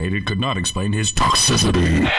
It could not explain his toxicity.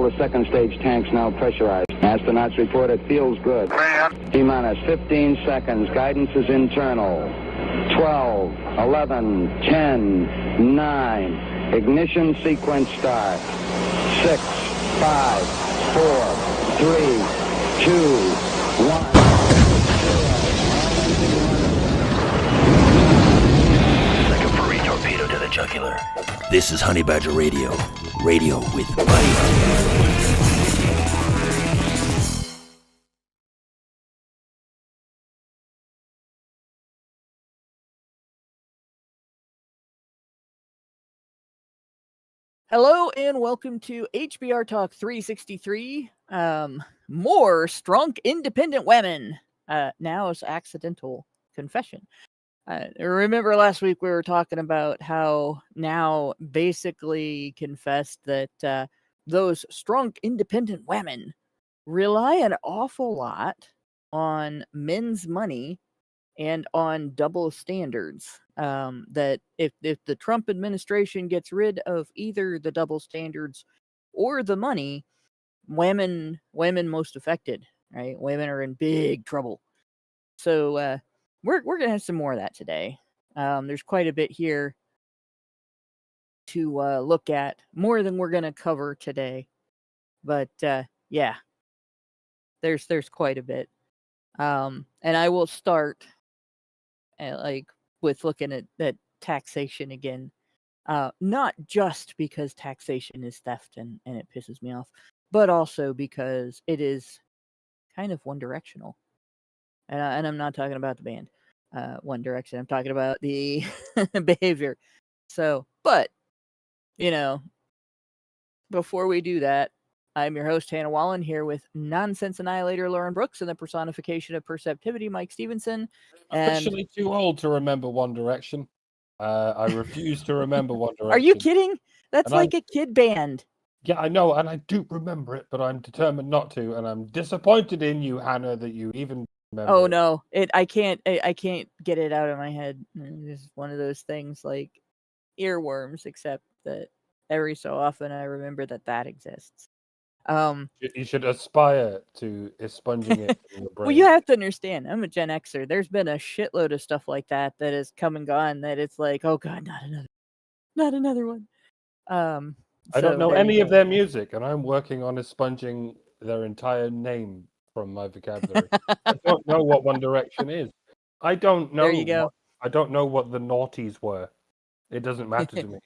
the second stage tanks now pressurized. Astronauts report it feels good. T-minus 15 seconds. Guidance is internal. 12, 11, 10, 9. Ignition sequence start. 6, 5, 4, 3, 2, 1. Like a furry torpedo to the jugular. This is Honey Badger Radio. Radio with Buddy. Hello and welcome to HBR Talk 363. More strong independent women. Now is accidental confession. Remember last week we were talking about how now basically confessed that those strong independent women rely an awful lot on men's money and on double standards. That if the Trump administration gets rid of either the double standards or the money, women most affected, right? Women are in big trouble. So we're gonna have some more of that today. There's quite a bit here to look at, more than we're gonna cover today. But yeah, there's quite a bit. And I will start with looking at taxation again. Not just because taxation is theft and it pisses me off, but also because it is kind of one directional. And I'm not talking about the band, One Direction. I'm talking about the behavior. So, but, before we do that, I'm your host, Hannah Wallen, here with Nonsense Annihilator Lauren Brooks and the personification of perceptivity, Mike Stevenson. I'm actually too old to remember One Direction. I refuse to remember One Direction. Are you kidding? That's and like a kid band. Yeah, I know, and I do remember it, but I'm determined not to, and I'm disappointed in you, Hannah, that you even remember. Oh no, I can't get it out of my head. It's one of those things like earworms, except that every so often I remember that exists. You should aspire to expunging it from your brain. Well, you have to understand, I'm a Gen Xer. There's been a shitload of stuff like that has come and gone that it's like, oh god, not another one. I don't know any of their music, and I'm working on expunging their entire name from my vocabulary. I don't know what One Direction is. I don't know. There you go. I don't know what the Naughties were. It doesn't matter to me.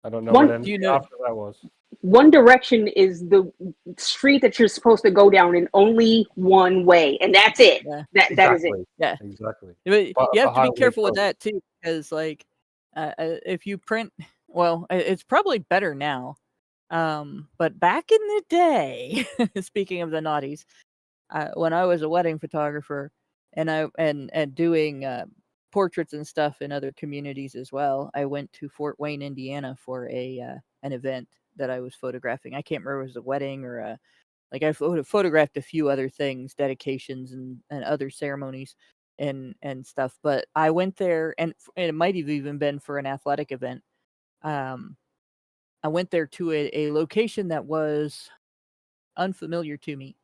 I don't know what anything after that was. One Direction is the street that you're supposed to go down in only one way, and that's it. Yeah. That is it. Yeah, exactly. But you have to be careful with that too, because like if you print, well, it's probably better now. But back in the day, speaking of the naughties, when I was a wedding photographer and doing portraits and stuff in other communities as well, I went to Fort Wayne, Indiana for an event that I was photographing. I can't remember if it was a wedding or I photographed a few other things, dedications and other ceremonies and stuff. But I went there, and it might have even been for an athletic event. I went there to a location that was unfamiliar to me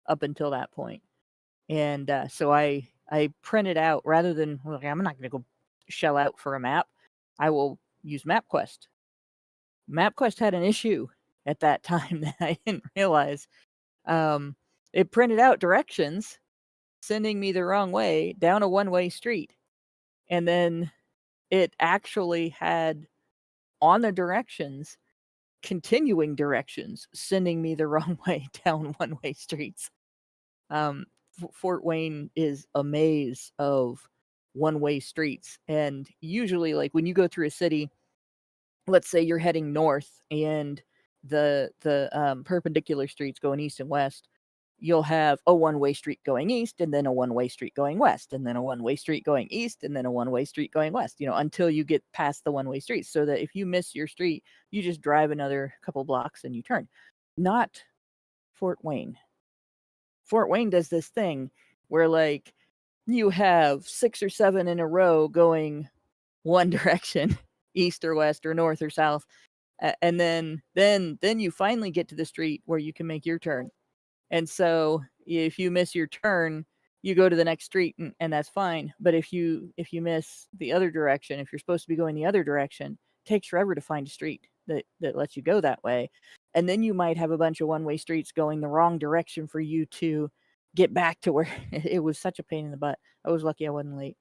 up until that point. And so I printed out, rather than, I'm not going to go shell out for a map, I will use MapQuest. MapQuest had an issue at that time that I didn't realize. It printed out directions, sending me the wrong way down a one-way street. And then it actually had on the directions, continuing directions, sending me the wrong way down one-way streets. Fort Wayne is a maze of one-way streets. And usually, like when you go through a city, let's say you're heading north and the perpendicular streets going east and west, you'll have a one-way street going east, and then a one-way street going west, and then a one-way street going east, and then a one-way street going west, until you get past the one-way street, so that if you miss your street, you just drive another couple blocks and you turn. Not Fort Wayne. Fort Wayne does this thing where, like, you have 6 or 7 in a row going one direction, east or west or north or south, And then you finally get to the street where you can make your turn. And so if you miss your turn, you go to the next street, and that's fine. But if you miss the other direction, if you're supposed to be going the other direction, it takes forever to find a street that lets you go that way. And then you might have a bunch of one-way streets going the wrong direction for you to get back to where it was such a pain in the butt. I was lucky I wasn't late.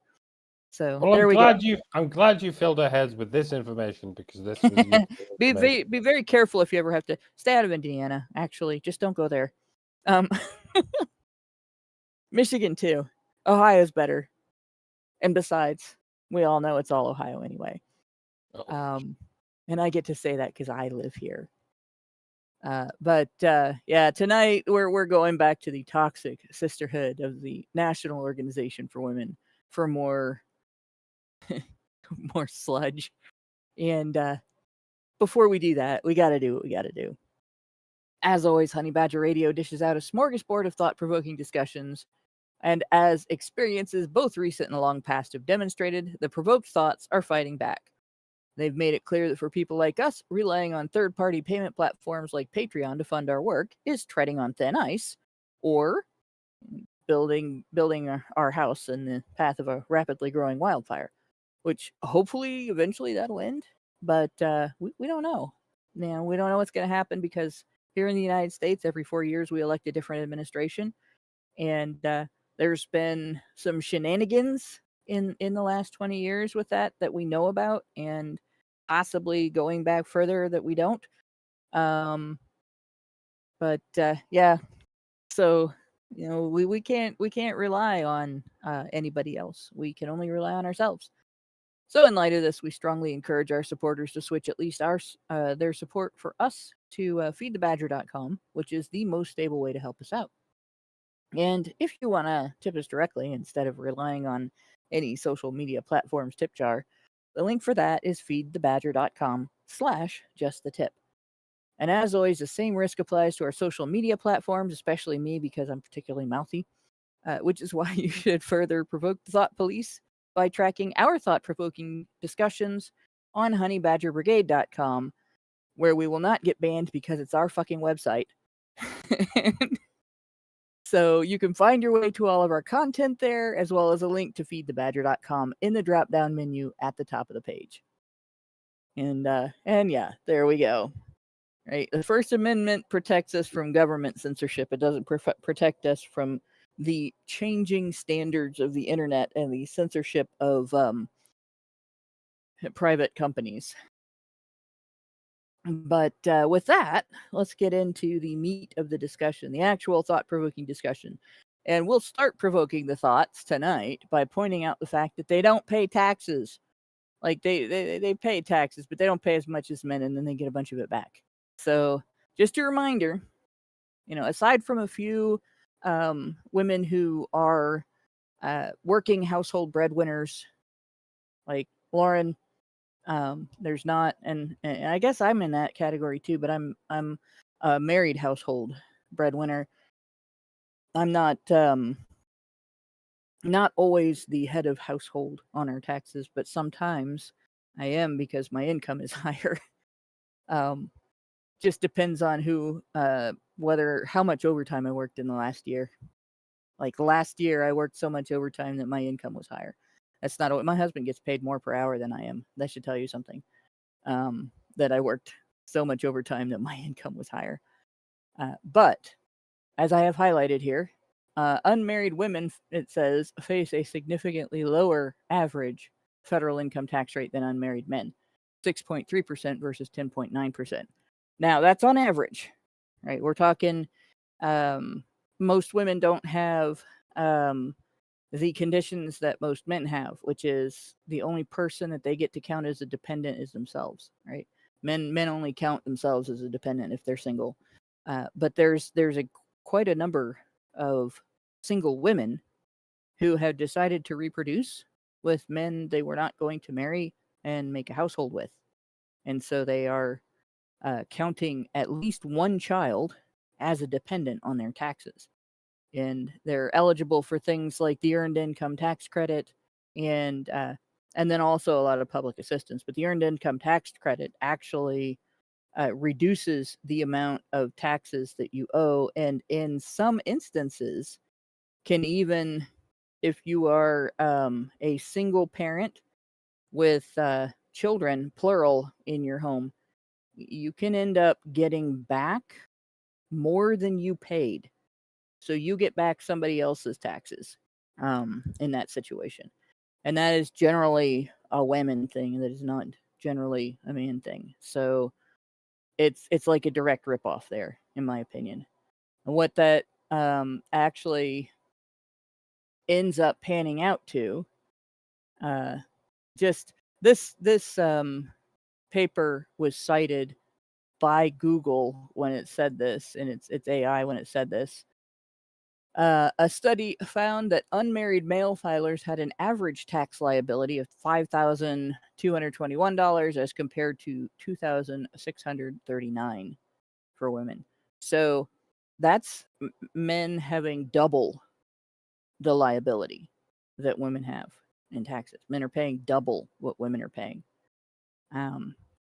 So Well, there we go. I'm glad you filled our heads with this information, because this was useful information. Be very careful if you ever have to stay out of Indiana. Actually, just don't go there. Michigan too. Ohio's better. And besides, we all know it's all Ohio anyway. And I get to say that because I live here. But tonight we're going back to the toxic sisterhood of the National Organization for Women for more more sludge. And before we do that, we got to do what we got to do. As always, Honey Badger Radio dishes out a smorgasbord of thought-provoking discussions. And as experiences both recent and long past have demonstrated, the provoked thoughts are fighting back. They've made it clear that for people like us, relying on third-party payment platforms like Patreon to fund our work is treading on thin ice, or building our house in the path of a rapidly growing wildfire, which hopefully eventually that'll end. But we don't know. We don't know what's going to happen, because here in the United States, every 4 years we elect a different administration, and there's been some shenanigans in the last 20 years with that we know about, and possibly going back further that we don't. So we can't rely on anybody else. We can only rely on ourselves. So in light of this, we strongly encourage our supporters to switch at least their support for us to feedthebadger.com, which is the most stable way to help us out. And if you want to tip us directly instead of relying on any social media platform's tip jar, the link for that is feedthebadger.com/justthetip. And as always, the same risk applies to our social media platforms, especially me, because I'm particularly mouthy, which is why you should further provoke the thought police by tracking our thought-provoking discussions on honeybadgerbrigade.com, where we will not get banned because it's our fucking website. So you can find your way to all of our content there, as well as a link to feedthebadger.com in the drop-down menu at the top of the page. And yeah, there we go. Right, the First Amendment protects us from government censorship. It doesn't protect us from the changing standards of the internet and the censorship of private companies. But with that, let's get into the meat of the discussion, the actual thought-provoking discussion. And we'll start provoking the thoughts tonight by pointing out the fact that they don't pay taxes. Like, they pay taxes, but they don't pay as much as men, and then they get a bunch of it back. So just a reminder, aside from a few women who are working household breadwinners, like Lauren, there's not, and I guess I'm in that category too, but I'm a married household breadwinner. I'm not always the head of household on our taxes, but sometimes I am, because my income is higher. Just depends on how much overtime I worked in the last year. Like last year, I worked so much overtime that my income was higher. That's not what my husband gets paid more per hour than I am. That should tell you something. That I worked so much overtime that my income was higher. But as I have highlighted here, unmarried women, it says, face a significantly lower average federal income tax rate than unmarried men, 6.3% versus 10.9%. Now, that's on average, right? We're talking most women don't have the conditions that most men have, which is the only person that they get to count as a dependent is themselves, right? Men only count themselves as a dependent if they're single. But there's quite a number of single women who have decided to reproduce with men they were not going to marry and make a household with. And so they are counting at least one child as a dependent on their taxes. And they're eligible for things like the Earned Income Tax Credit and then also a lot of public assistance. But the Earned Income Tax Credit actually reduces the amount of taxes that you owe, and in some instances can even, if you are a single parent with children, plural, in your home, you can end up getting back more than you paid. So you get back somebody else's taxes in that situation. And that is generally a Whammon thing. That is not generally a man thing. So it's like a direct ripoff there, in my opinion. And what that actually ends up panning out to, just this paper was cited by Google when it said this, and it's AI when it said this. A study found that unmarried male filers had an average tax liability of $5,221 as compared to $2,639 for women. So that's men having double the liability that women have in taxes. Men are paying double what women are paying.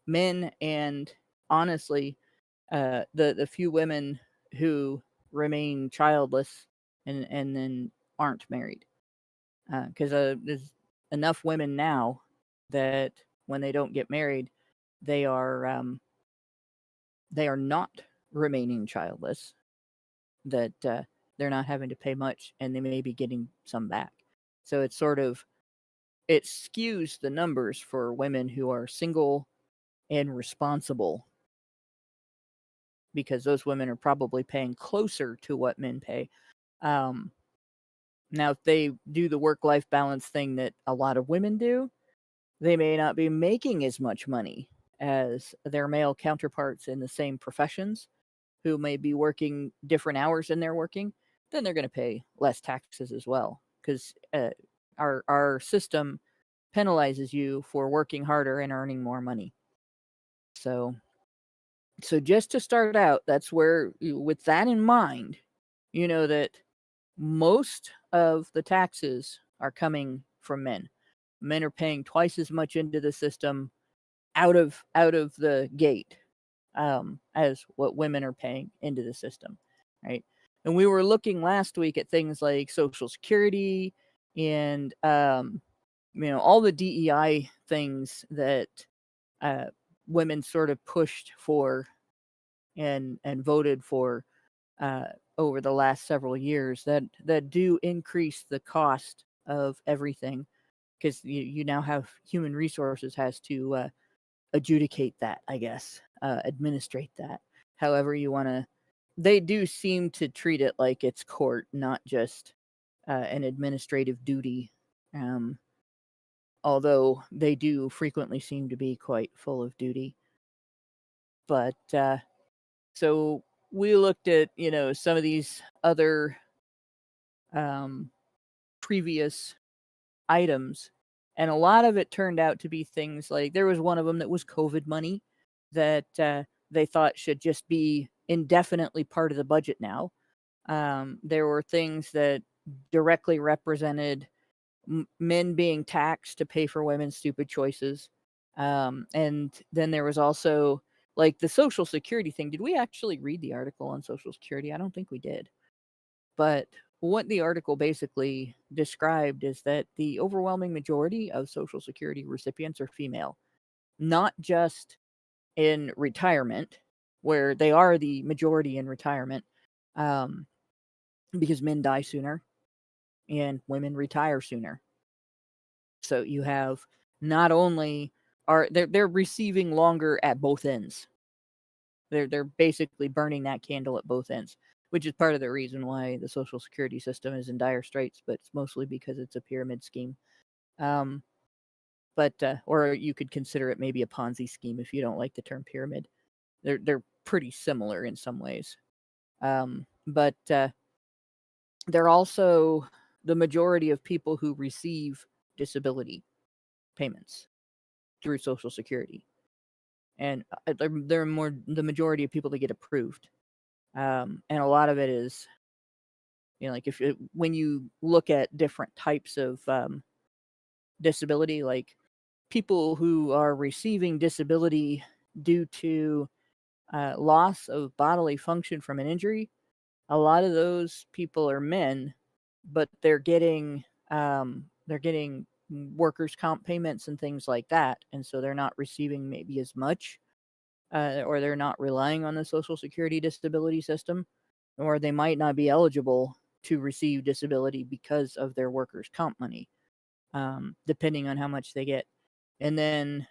Men, and honestly, the few women who remain childless and then aren't married, because there's enough women now that when they don't get married, they are not remaining childless, that they're not having to pay much, and they may be getting some back. So it's sort of, it skews the numbers for women who are single and responsible, because those women are probably paying closer to what men pay. Now, if they do the work-life balance thing that a lot of women do, they may not be making as much money as their male counterparts in the same professions, who may be working different hours than they're working. Then they're going to pay less taxes as well, because our system penalizes you for working harder and earning more money. So just to start out, that's where, with that in mind, you know that most of the taxes are coming from men. Men are paying twice as much into the system out of the gate as what women are paying into the system, right? And we were looking last week at things like Social Security and all the DEI things that women sort of pushed for and voted for over the last several years, that do increase the cost of everything, because you now have human resources has to adjudicate that, I guess, administrate that, however you want to. They do seem to treat it like it's court, not just an administrative duty, although they do frequently seem to be quite full of duty. But so we looked at some of these other previous items, and a lot of it turned out to be things like, there was one of them that was COVID money that they thought should just be indefinitely part of the budget now. There were things that directly represented men being taxed to pay for women's stupid choices. And then there was also like the Social Security thing. Did we actually read the article on Social Security? I don't think we did. But what the article basically described is that the overwhelming majority of Social Security recipients are female, not just in retirement, where they are the majority in retirement, because men die sooner and women retire sooner. So you have, not only are they're receiving longer at both ends. They're basically burning that candle at both ends, which is part of the reason why the Social Security system is in dire straits, but it's mostly because it's a pyramid scheme. But or you could consider it maybe a Ponzi scheme if you don't like the term pyramid. They're pretty similar in some ways. But they're also the majority of people who receive disability payments through Social Security. And they're more the majority of people that get approved. And a lot of it is, like when you look at different types of disability, like people who are receiving disability due to loss of bodily function from an injury, a lot of those people are men, but they're getting workers' comp payments and things like that, and so they're not receiving maybe as much, or they're not relying on the Social Security disability system, or they might not be eligible to receive disability because of their workers' comp money, depending on how much they get. And then,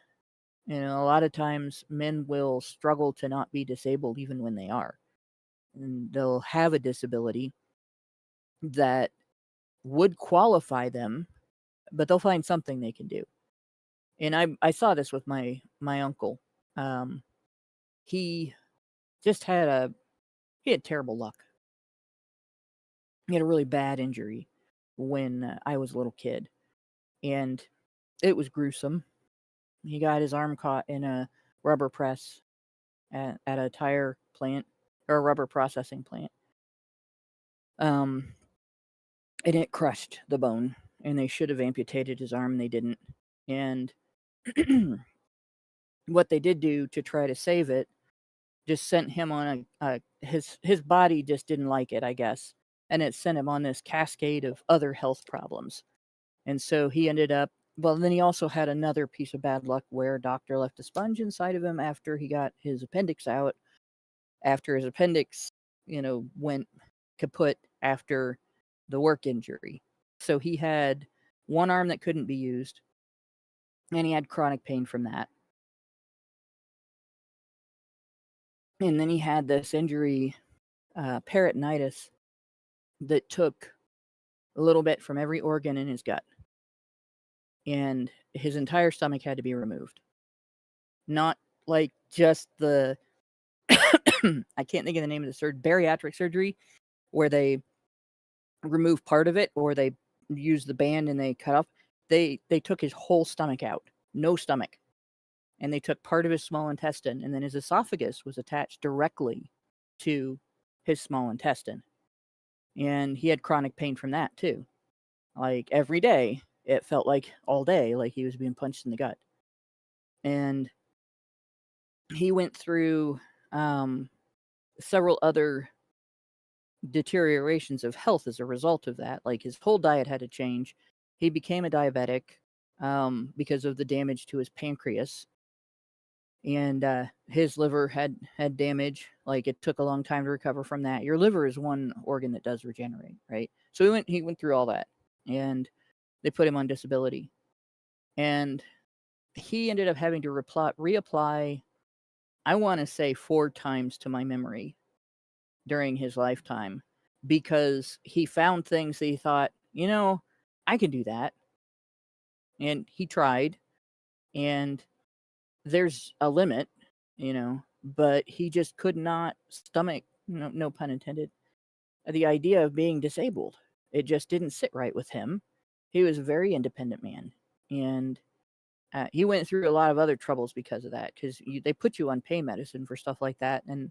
a lot of times men will struggle to not be disabled even when they are. And they'll have a disability that would qualify them, but they'll find something they can do. And I saw this with my uncle. He just had terrible luck. He had a really bad injury when I was a little kid, and it was gruesome. He got his arm caught in a rubber press at a tire plant, or a rubber processing plant. And it crushed the bone, and they should have amputated his arm, and they didn't. And what they did do to try to save it just sent him on his body just didn't like it, I guess, and it sent him on this cascade of other health problems. And so he ended up, well, then he also had another piece of bad luck where a doctor left a sponge inside of him after he got his appendix out, after his appendix, went kaput after the work injury. So he had one arm that couldn't be used, and he had chronic pain from that. And then he had this injury, peritonitis, that took a little bit from every organ in his gut. And his entire stomach had to be removed. Not like just the, I can't think of the name of the surgery, bariatric surgery, where they remove part of it, or they use the band and they cut off. They took his whole stomach out, no stomach. And they took part of his small intestine, and then his esophagus was attached directly to his small intestine. And he had chronic pain from that too. Like every day, it felt like all day, like he was being punched in the gut. And he went through several other deteriorations of health as a result of that. Like his whole diet had to change. He became a diabetic because of the damage to his pancreas. And his liver had damage. Like it took a long time to recover from that. Your liver is one organ that does regenerate, right? So he went through all that, and they put him on disability. And he ended up having to reapply, I want to say 4 times to my memory during his lifetime, because he found things that he thought, I can do that. And he tried, and there's a limit, but he just could not stomach, no pun intended, the idea of being disabled. It just didn't sit right with him. He was a very independent man, and he went through a lot of other troubles because of that, because they put you on pain medicine for stuff like that. And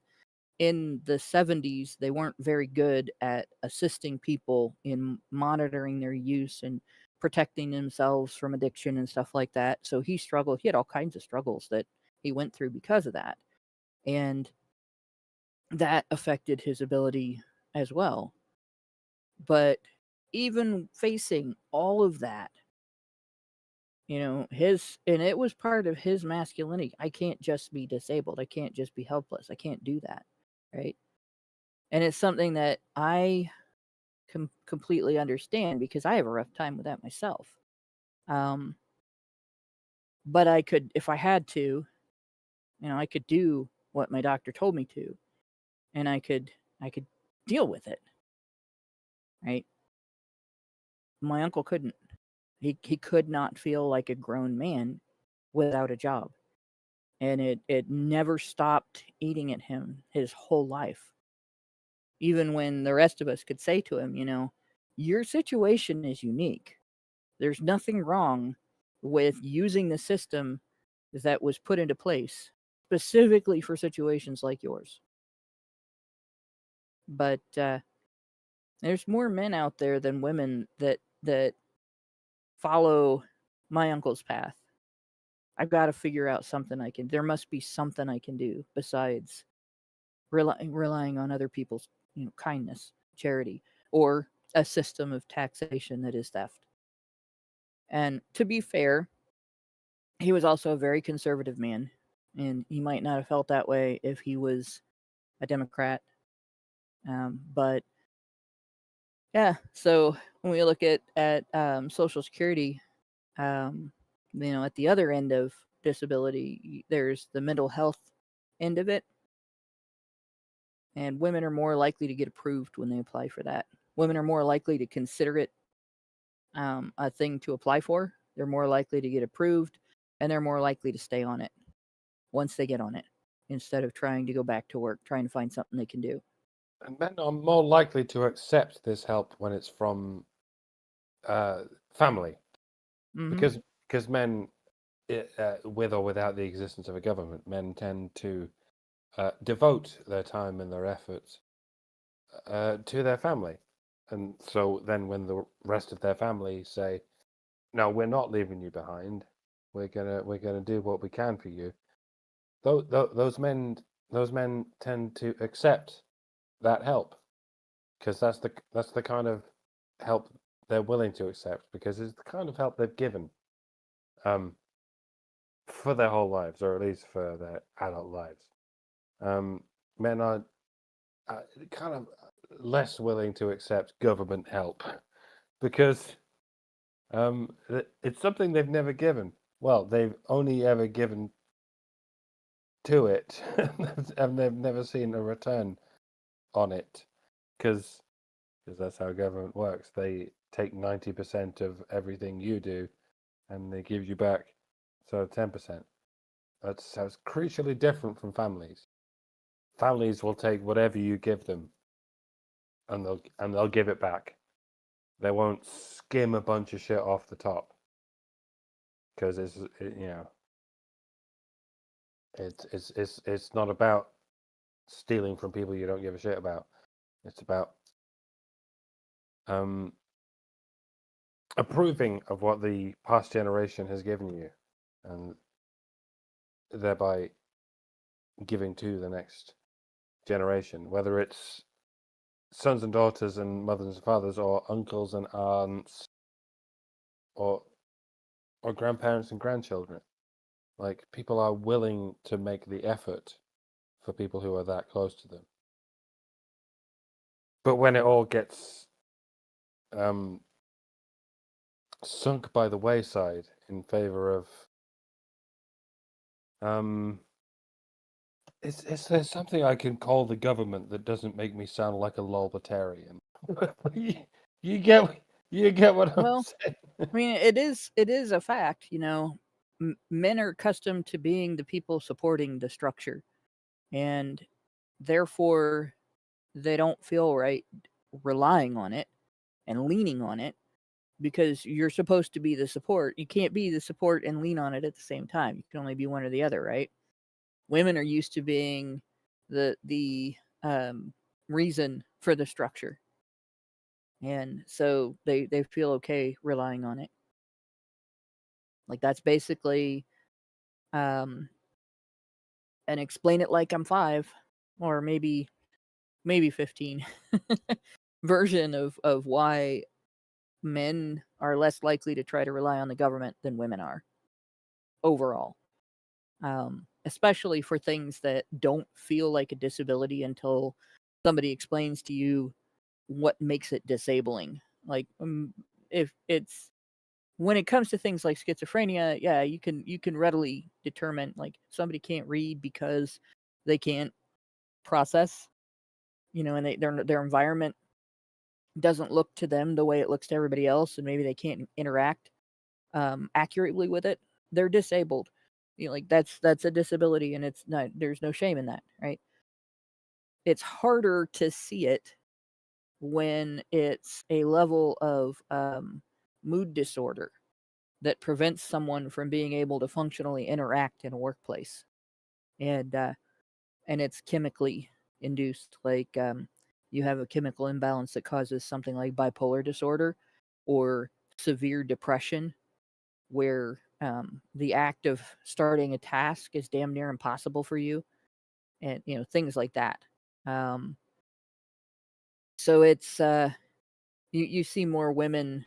in the 70s, they weren't very good at assisting people in monitoring their use and protecting themselves from addiction and stuff like that. So he struggled. He had all kinds of struggles that he went through because of that. And that affected his ability as well. But even facing all of that, and it was part of his masculinity. I can't just be disabled. I can't just be helpless. I can't do that. Right. And it's something that I completely understand, because I have a rough time with that myself. But I could, if I had to, I could do what my doctor told me to, and I could deal with it. Right. My uncle couldn't. He could not feel like a grown man without a job. And it never stopped eating at him his whole life. Even when the rest of us could say to him, your situation is unique. There's nothing wrong with using the system that was put into place specifically for situations like yours. But there's more men out there than women that follow my uncle's path. I've got to figure out something there must be something I can do besides relying on other people's kindness, charity, or a system of taxation that is theft. And to be fair, he was also a very conservative man, and he might not have felt that way if he was a Democrat. But yeah, so when we look at Social Security, at the other end of disability, there's the mental health end of it, and women are more likely to get approved when they apply for that. Women are more likely to consider it a thing to apply for. They're more likely to get approved, and they're more likely to stay on it once they get on it, instead of trying to go back to work, trying to find something they can do. And men are more likely to accept this help when it's from family, because men, with or without the existence of a government, men tend to devote their time and their efforts to their family. And so then when the rest of their family say, no, we're not leaving you behind, we're gonna do what we can for you, those men tend to accept that help, because that's the kind of help they're willing to accept, because it's the kind of help they've given for their whole lives, or at least for their adult lives. Men are kind of less willing to accept government help, because it's something they've never given. Well, they've only ever given to it, and they've never seen a return on it, because that's how government works. They take 90% of everything you do, and they give you back 10%. That's crucially different from families. Families will take whatever you give them, and they'll give it back. They won't skim a bunch of shit off the top, because it's not about stealing from people you don't give a shit about. It's about approving of what the past generation has given you, and thereby giving to the next generation, whether it's sons and daughters and mothers and fathers, or uncles and aunts, or grandparents and grandchildren. Like, people are willing to make the effort for people who are that close to them. But when it all gets sunk by the wayside in favor of is there something I can call the government that doesn't make me sound like a lolbitarian? you get what I'm saying? I mean, it is a fact, men are accustomed to being the people supporting the structure, and therefore they don't feel right relying on it and leaning on it, because you're supposed to be the support. You can't be the support and lean on it at the same time. You can only be one or the other, right? Women are used to being the reason for the structure, and so they feel okay relying on it. Like, that's basically an explain it like I'm 5, or maybe 15 version of why men are less likely to try to rely on the government than women are overall. Especially for things that don't feel like a disability until somebody explains to you what makes it disabling. Like, if it's when it comes to things like schizophrenia, yeah, you can readily determine, like, somebody can't read because they can't process, and their environment doesn't look to them the way it looks to everybody else, and maybe they can't interact accurately with it. They're disabled. Like, that's a disability, and it's not. There's no shame in that, right? It's harder to see it when it's a level of mood disorder that prevents someone from being able to functionally interact in a workplace, and it's chemically induced. Like, you have a chemical imbalance that causes something like bipolar disorder or severe depression, where the act of starting a task is damn near impossible for you, and things like that. So it's you see more women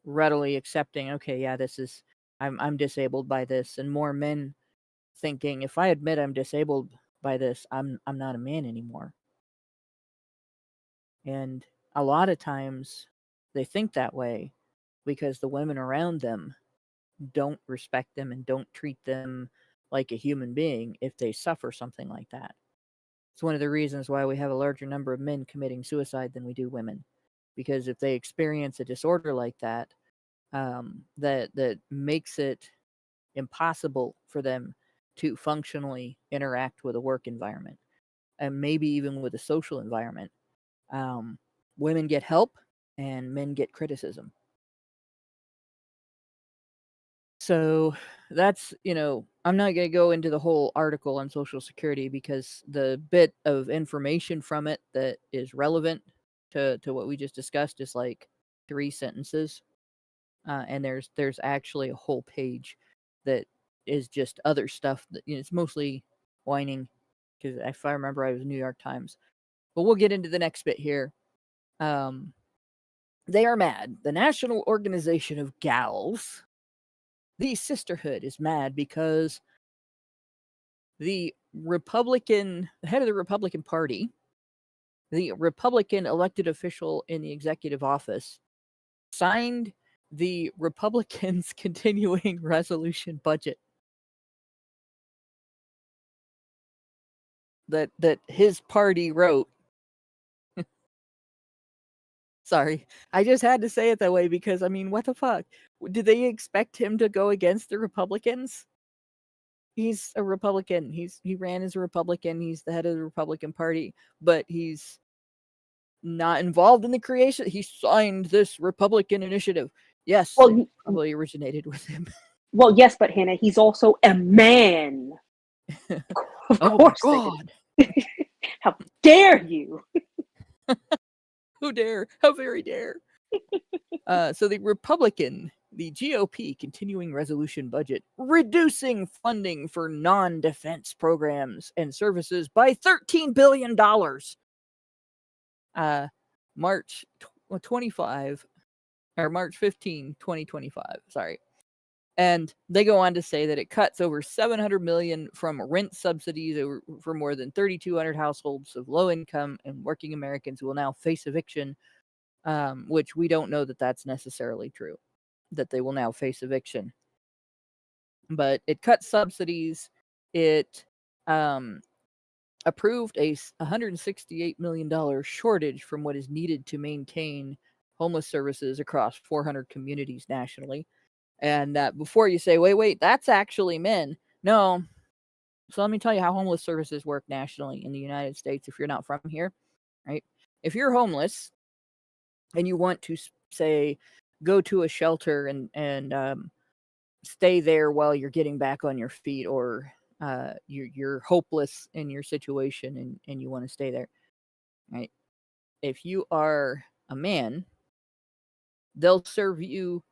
readily accepting, okay, yeah, this is I'm disabled by this, and more men thinking, if I admit I'm disabled by this, I'm not a man anymore. And a lot of times they think that way because the women around them don't respect them and don't treat them like a human being if they suffer something like that. It's one of the reasons why we have a larger number of men committing suicide than we do women. Because if they experience a disorder like that, that makes it impossible for them to functionally interact with a work environment and maybe even with a social environment, women get help and men get criticism. So that's, I'm not going to go into the whole article on Social Security because the bit of information from it that is relevant to what we just discussed is like 3 sentences. And there's actually a whole page that is just other stuff that, it's mostly whining because if I remember, I was New York Times. But we'll get into the next bit here. They are mad. The National Organization of Gals, the Sisterhood, is mad because the head of the Republican Party, the Republican elected official in the executive office, signed the Republicans' continuing resolution budget that his party wrote. Sorry, I just had to say it that way because, I mean, what the fuck? Did they expect him to go against the Republicans? He's a Republican. He ran as a Republican. He's the head of the Republican Party, but he's not involved in the creation. He signed this Republican initiative. Yes, Well, it probably originated with him. Well, yes, but Hannah, he's also a man. Of Oh course my they God! did. How dare you? Who dare? How very dare! So the GOP continuing resolution budget, reducing funding for non-defense programs and services by $13 billion. March 25, or March 15, 2025. Sorry. And they go on to say that it cuts over $700 million from rent subsidies for more than 3,200 households of low income and working Americans who will now face eviction, which we don't know that that's necessarily true, that they will now face eviction. But it cuts subsidies. It approved a $168 million shortage from what is needed to maintain homeless services across 400 communities nationally. And before you say, wait, that's actually men. No. So let me tell you how homeless services work nationally in the United States if you're not from here, right? If you're homeless and you want to, say, go to a shelter and stay there while you're getting back on your feet, or you're hopeless in your situation and you want to stay there, right? If you are a man, they'll serve you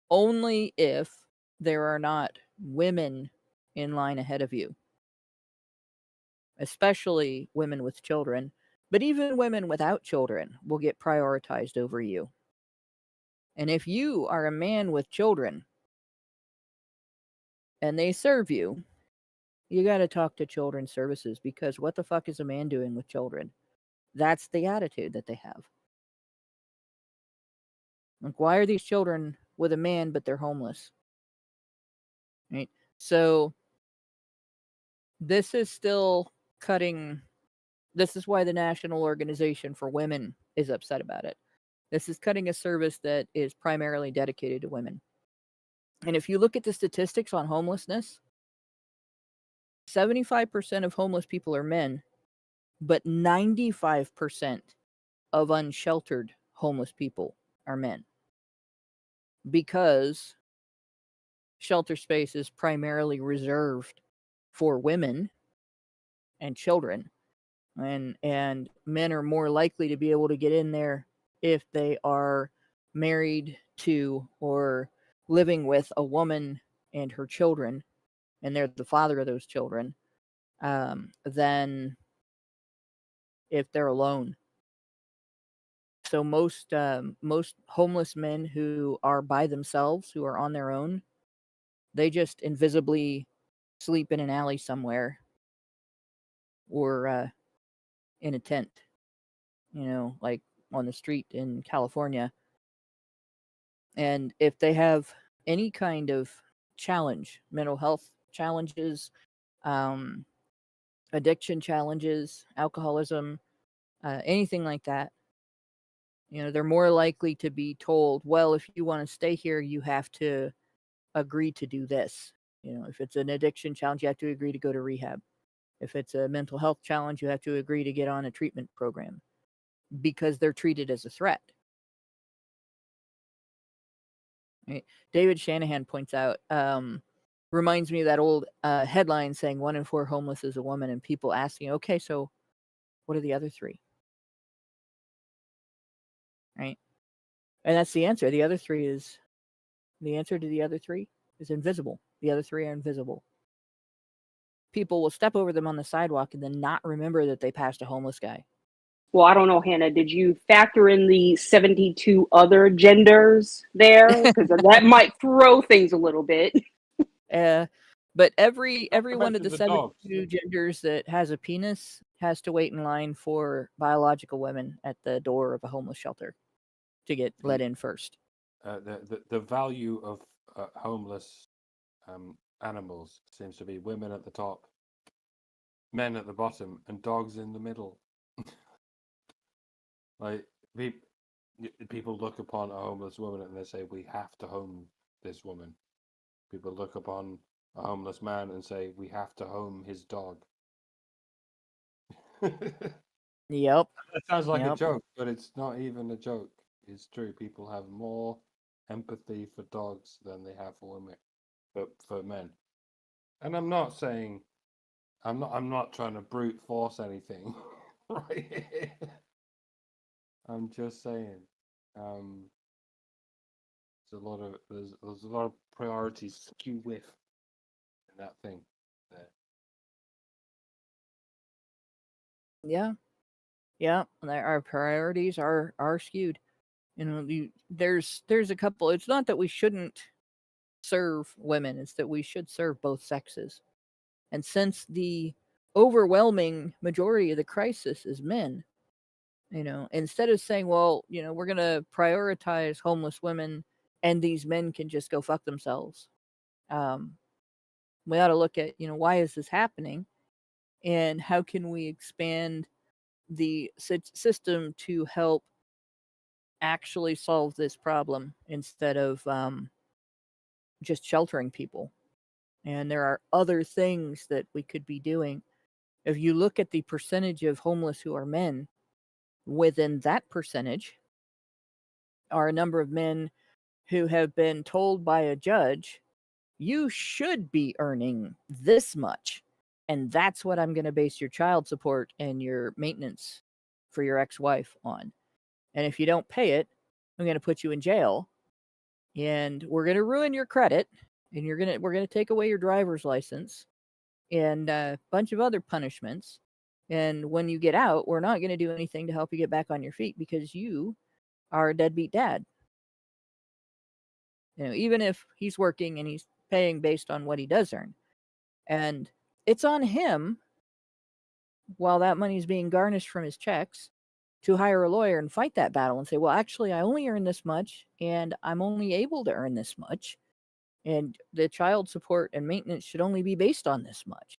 only if there are not women in line ahead of you, especially women with children. But even women without children will get prioritized over you. And if you are a man with children and they serve you, you got to talk to children's services, because what the fuck is a man doing with children? That's the attitude that they have. Like, why are these children with a man but they're homeless? Right? So this is still cutting. This is why the National Organization for Women is upset about it. This is cutting a service that is primarily dedicated to women. And if you look at the statistics on homelessness, 75% of homeless people are men, but 95% of unsheltered homeless people are men. Because shelter space is primarily reserved for women and children. And men are more likely to be able to get in there if they are married to or living with a woman and her children, and they're the father of those children, than if they're alone. So most homeless men who are by themselves, who are on their own, they just invisibly sleep in an alley somewhere or in a tent, like on the street in California. And if they have any kind of challenge, mental health challenges, addiction challenges, alcoholism, anything like that, they're more likely to be told, well, if you want to stay here, you have to agree to do this. If it's an addiction challenge, you have to agree to go to rehab. If it's a mental health challenge, you have to agree to get on a treatment program because they're treated as a threat. Right? David Shanahan points out, reminds me of that old headline saying 1 in 4 homeless is a woman, and people asking, okay, so what are the other 3? Right? And that's the answer. The answer to the other 3 is invisible. The other 3 are invisible. People will step over them on the sidewalk and then not remember that they passed a homeless guy. Well, I don't know, Hannah. Did you factor in the 72 other genders there? Because that might throw things a little bit. But every one of the the 72 genders that has a penis has to wait in line for biological women at the door of a homeless shelter to get let in first. The value of homeless animals seems to be women at the top, men at the bottom, and dogs in the middle. Like people look upon a homeless woman and they say, we have to home this woman. People look upon a homeless man and say, we have to home his dog. Yep. That sounds like a joke, but it's not even a joke. It's true. People have more empathy for dogs than they have for women, for men. And I'm not saying, I'm not trying to brute force anything, right? I'm just saying, there's a lot of priorities skew with in that thing there. Yeah. Our priorities are skewed. There's a couple. It's not that we shouldn't serve women; it's that we should serve both sexes. And since the overwhelming majority of the crisis is men, instead of saying, well, we're going to prioritize homeless women and these men can just go fuck themselves, we ought to look at, why is this happening and how can we expand the system to help actually solve this problem instead of just sheltering people. And there are other things that we could be doing. If you look at the percentage of homeless who are men, within that percentage are a number of men who have been told by a judge, you should be earning this much. And that's what I'm going to base your child support and your maintenance for your ex-wife on. And if you don't pay it, I'm going to put you in jail. And we're going to ruin your credit. And we're going to take away your driver's license and a bunch of other punishments. And when you get out, we're not going to do anything to help you get back on your feet because you are a deadbeat dad. Even if he's working and he's paying based on what he does earn. And it's on him, while that money is being garnished from his checks, to hire a lawyer and fight that battle and say, well, actually, I only earn this much and I'm only able to earn this much. And the child support and maintenance should only be based on this much.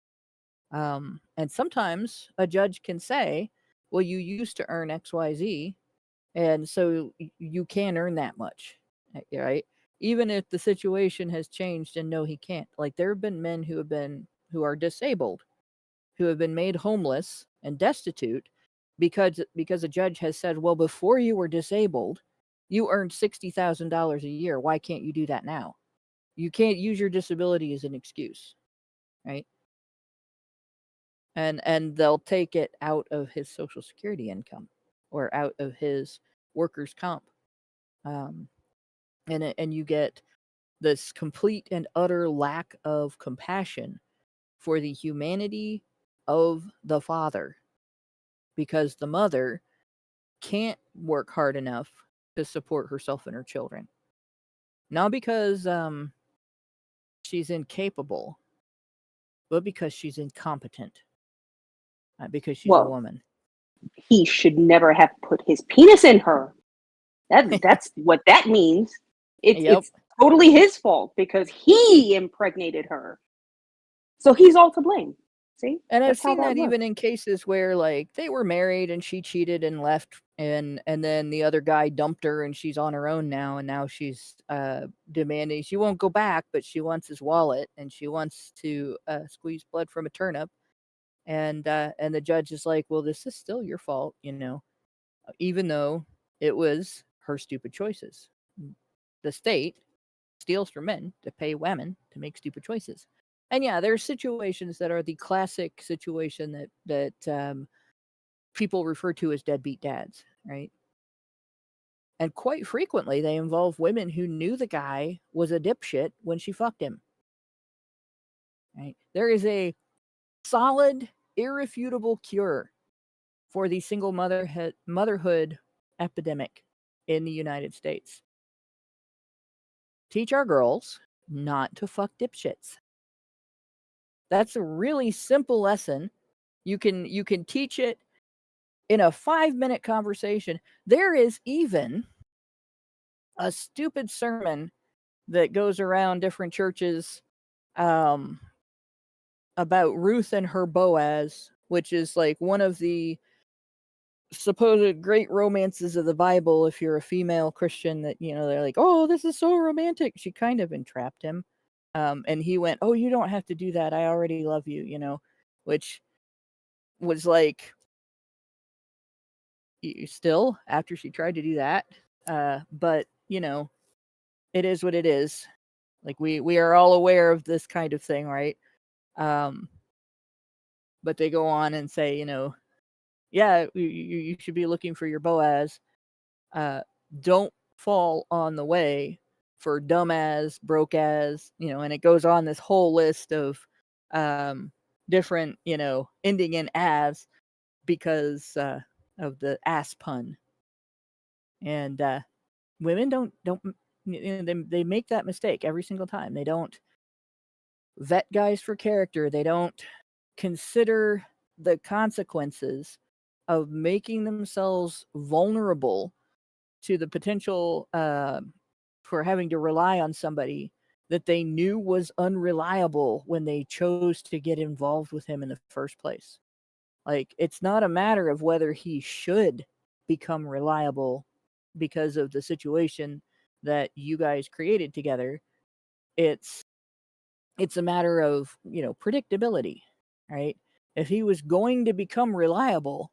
And sometimes a judge can say, well, you used to earn XYZ, and so you can earn that much, right? Even if the situation has changed and no, he can't. Like there have been men who are disabled, who have been made homeless and destitute because a judge has said, well, before you were disabled, you earned $60,000 a year. Why can't you do that now? You can't use your disability as an excuse, right? And they'll take it out of his Social Security income or out of his workers' comp. And you get this complete and utter lack of compassion for the humanity of the father. because the mother can't work hard enough to support herself and her children. Not because she's incapable, but because she's incompetent. Because she's a Well, woman. he should never have put his penis in her. That's what that means. It's totally his fault because he impregnated her. So he's all to blame. See? And I've That's how seen that works. even in cases where like they were married and she cheated and left, and then the other guy dumped her and she's on her own now, and now she's demanding, she won't go back, but she wants his wallet and she wants to squeeze blood from a turnip. And the judge is like, well, this is still your fault, even though it was her stupid choices. The state steals from men to pay women to make stupid choices. And yeah, there are situations that are the classic situation that people refer to as deadbeat dads, right? And quite frequently, they involve women who knew the guy was a dipshit when she fucked him. Right? There is a solid, irrefutable cure for the single motherhood epidemic in the United States. Teach our girls not to fuck dipshits. That's a really simple lesson. You can teach it in a 5-minute conversation. There is even a stupid sermon that goes around different churches about Ruth and her Boaz, which is like one of the supposed great romances of the Bible. If you're a female Christian, that they're like, oh, this is so romantic. She kind of entrapped him. And he went, oh, you don't have to do that. I already love you, which was like, still, after she tried to do that. But, it is what it is. Like, we are all aware of this kind of thing, right? But they go on and say, yeah, you should be looking for your Boaz. Don't fall on the way for dumbass, broke as, and it goes on this whole list of different, ending in as because of the ass pun. And women don't they make that mistake every single time. They don't vet guys for character. They don't consider the consequences of making themselves vulnerable to the potential for having to rely on somebody that they knew was unreliable when they chose to get involved with him in the first place. Like, it's not a matter of whether he should become reliable because of the situation that you guys created together. It's a matter of, predictability, right? If he was going to become reliable,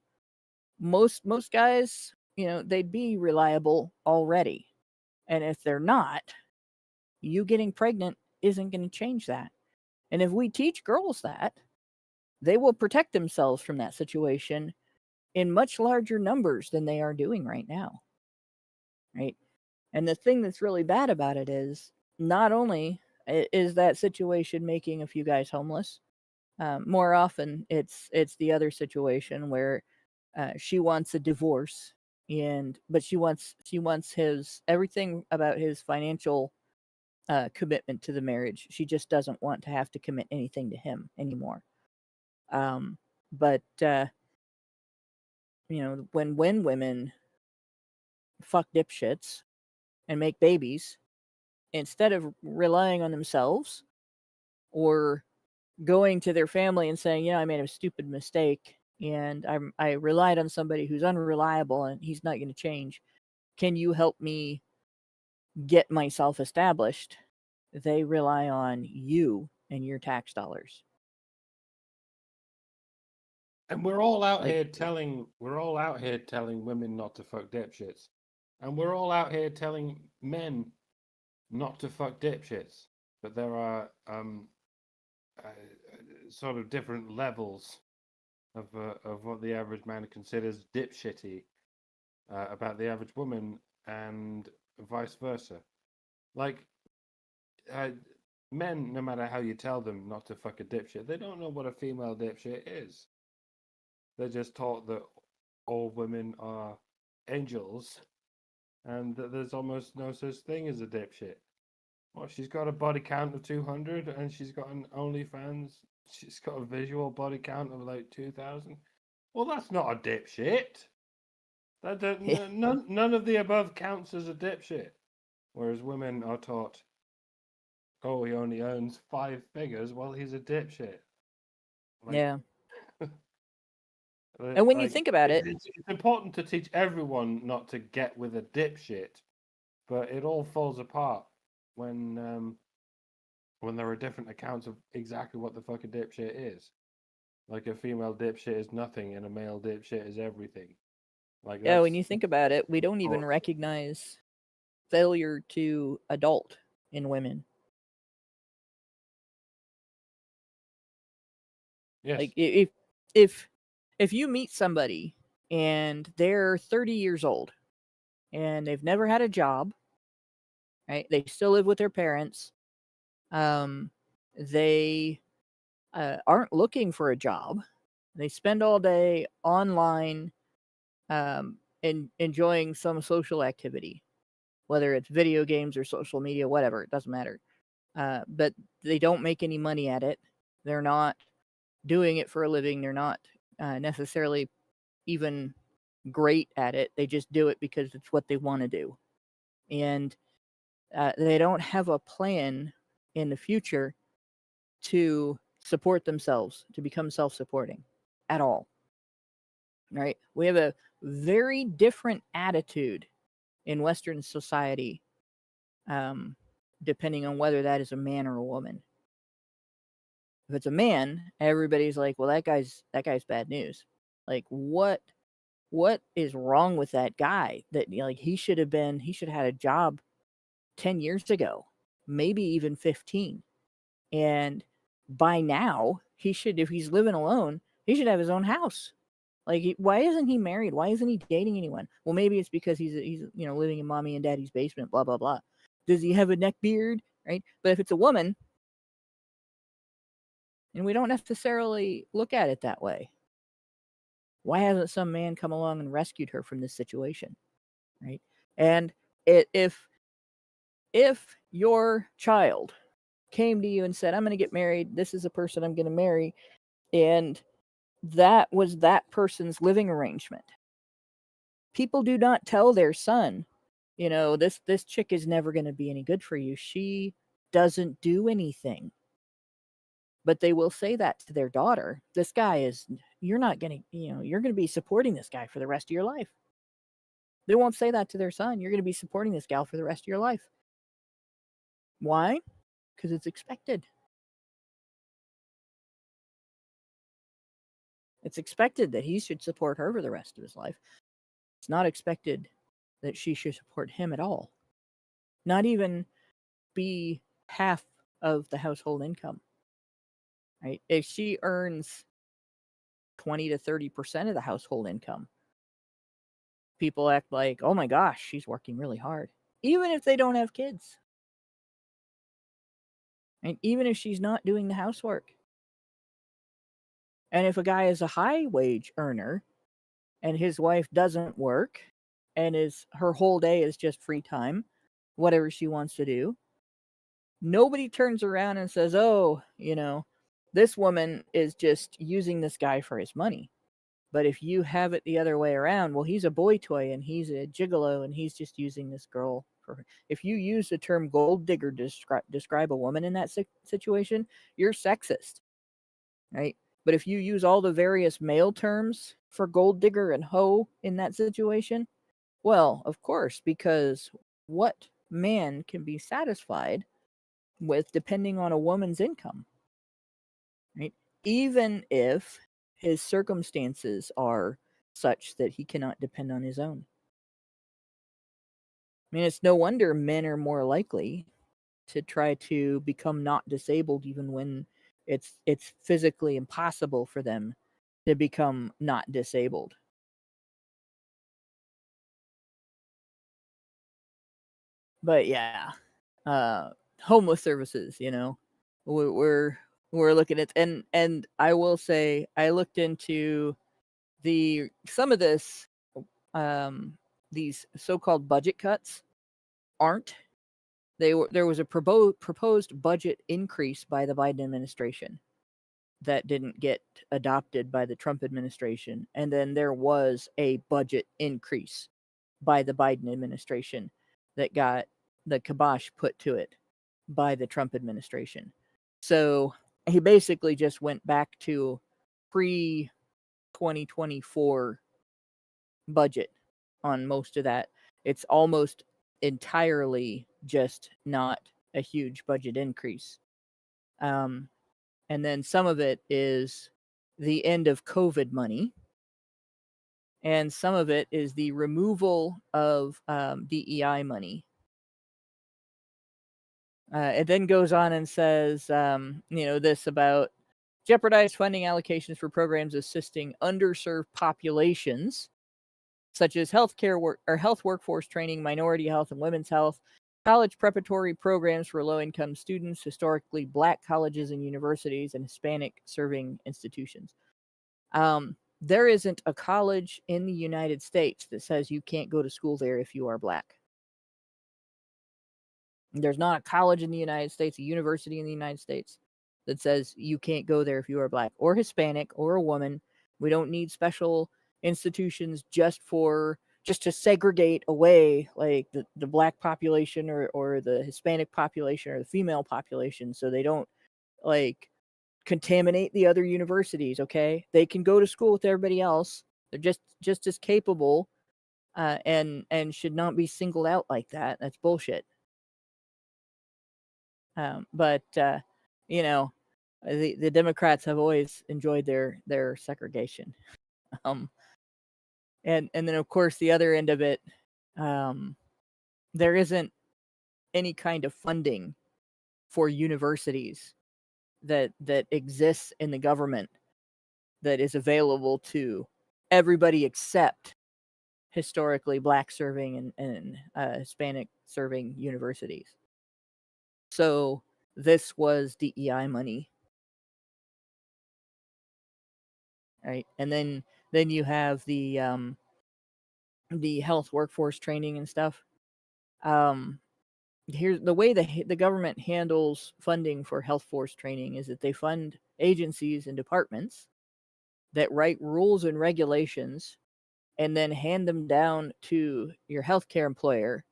most guys, they'd be reliable already. And if they're not, you getting pregnant isn't going to change that. And if we teach girls that, they will protect themselves from that situation in much larger numbers than they are doing right now. Right? And the thing that's really bad about it is not only is that situation making a few guys homeless, more often it's the other situation where she wants a divorce, but she wants his everything about his financial commitment to the marriage. She just doesn't want to have to commit anything to him anymore. But when women fuck dipshits and make babies, instead of relying on themselves or going to their family and saying, I made a stupid mistake and I relied on somebody who's unreliable and he's not going to change. Can you help me get myself established? They rely on you and your tax dollars. And we're all out here telling women not to fuck dipshits. And we're all out here telling men not to fuck dipshits. But there are sort of different levels of what the average man considers dipshitty about the average woman, and vice versa. Like, men, no matter how you tell them not to fuck a dipshit, they don't know what a female dipshit is. They're just taught that all women are angels, and that there's almost no such thing as a dipshit. Well, she's got a body count of 200, and she's got an OnlyFans. She's got a visual body count of like 2,000. Well, that's not a dipshit. None of the above counts as a dipshit. Whereas women are taught, oh, he only owns 5 figures. Well, he's a dipshit. Like, yeah. And when you think about it, it's important to teach everyone not to get with a dipshit, but it all falls apart when there are different accounts of exactly what the fuck a dipshit is. Like a female dipshit is nothing, and a male dipshit is everything. Like yeah, when you think about it, we don't even Oh. recognize failure to adult in women. Yes. Like if you meet somebody and they're 30 years old and they've never had a job, right? They still live with their parents. They aren't looking for a job. They spend all day online and enjoying some social activity, whether it's video games or social media, whatever, it doesn't matter. But they don't make any money at it. They're not doing it for a living. They're not necessarily even great at it. They just do it because it's what they want to do. And they don't have a plan in the future to support themselves, to become self-supporting at all. Right? We have a very different attitude in Western society, depending on whether that is a man or a woman. If it's a man, everybody's like, well, that guy's bad news. Like, what is wrong with that guy? That, you know, like, he should have had a job 10 years ago, maybe even 15. And by now, if he's living alone, he should have his own house. Like, why isn't he married? Why isn't he dating anyone? Well, maybe it's because he's you know, living in mommy and daddy's basement, blah, blah, blah. Does he have a neck beard? Right? But if it's a woman, and we don't necessarily look at it that way, why hasn't some man come along and rescued her from this situation? Right? And if your child came to you and said, I'm going to get married, this is a person I'm going to marry, and that was that person's living arrangement, people do not tell their son, you know, this chick is never going to be any good for you. She doesn't do anything. But they will say that to their daughter. This guy is, you're not going to, you know, you're going to be supporting this guy for the rest of your life. They won't say that to their son. You're going to be supporting this gal for the rest of your life. Why? Because it's expected. It's expected that he should support her for the rest of his life. It's not expected that she should support him at all. Not even be half of the household income. Right? If she earns 20 to 30% of the household income, people act like, oh my gosh, she's working really hard. Even if they don't have kids. And even if she's not doing the housework. And if a guy is a high wage earner and his wife doesn't work and her whole day is just free time, whatever she wants to do, nobody turns around and says, oh, you know, this woman is just using this guy for his money. But if you have it the other way around, well, he's a boy toy and he's a gigolo and he's just using this girl. If you use the term gold digger to describe a woman in that situation, you're sexist, right? But if you use all the various male terms for gold digger and hoe in that situation, well, of course, because what man can be satisfied with depending on a woman's income, right? Even if his circumstances are such that he cannot depend on his own. I mean, it's no wonder men are more likely to try to become not disabled even when it's physically impossible for them to become not disabled. But yeah, homeless services, you know, we're looking at, and I will say I looked into some of this, these so-called budget cuts aren't. There was a proposed budget increase by the Biden administration that didn't get adopted by the Trump administration, and then there was a budget increase by the Biden administration that got the kibosh put to it by the Trump administration. So he basically just went back to pre-2024 budget on most of that. It's almost entirely just not a huge budget increase. And then some of it is the end of COVID money, and some of it is the removal of DEI money. It then goes on and says, this about jeopardized funding allocations for programs assisting underserved populations, such as healthcare or health workforce training, minority health, and women's health, college preparatory programs for low-income students, historically Black colleges and universities, and Hispanic-serving institutions. There isn't a college in the United States that says you can't go to school there if you are Black. There's not a college in the United States, a university in the United States, that says you can't go there if you are Black or Hispanic or a woman. We don't need special institutions just to segregate away like the Black population or the Hispanic population or the female population, so they don't like contaminate the other universities. Okay, they can go to school with everybody else. They're just as capable, and should not be singled out like that. That's bullshit. But the Democrats have always enjoyed their segregation. And then of course the other end of it, there isn't any kind of funding for universities that exists in the government that is available to everybody except historically Black serving and Hispanic serving universities. So this was DEI money, right? And then you have the health workforce training and stuff. Here's the way the government handles funding for health force training is that they fund agencies and departments that write rules and regulations and then hand them down to your healthcare employer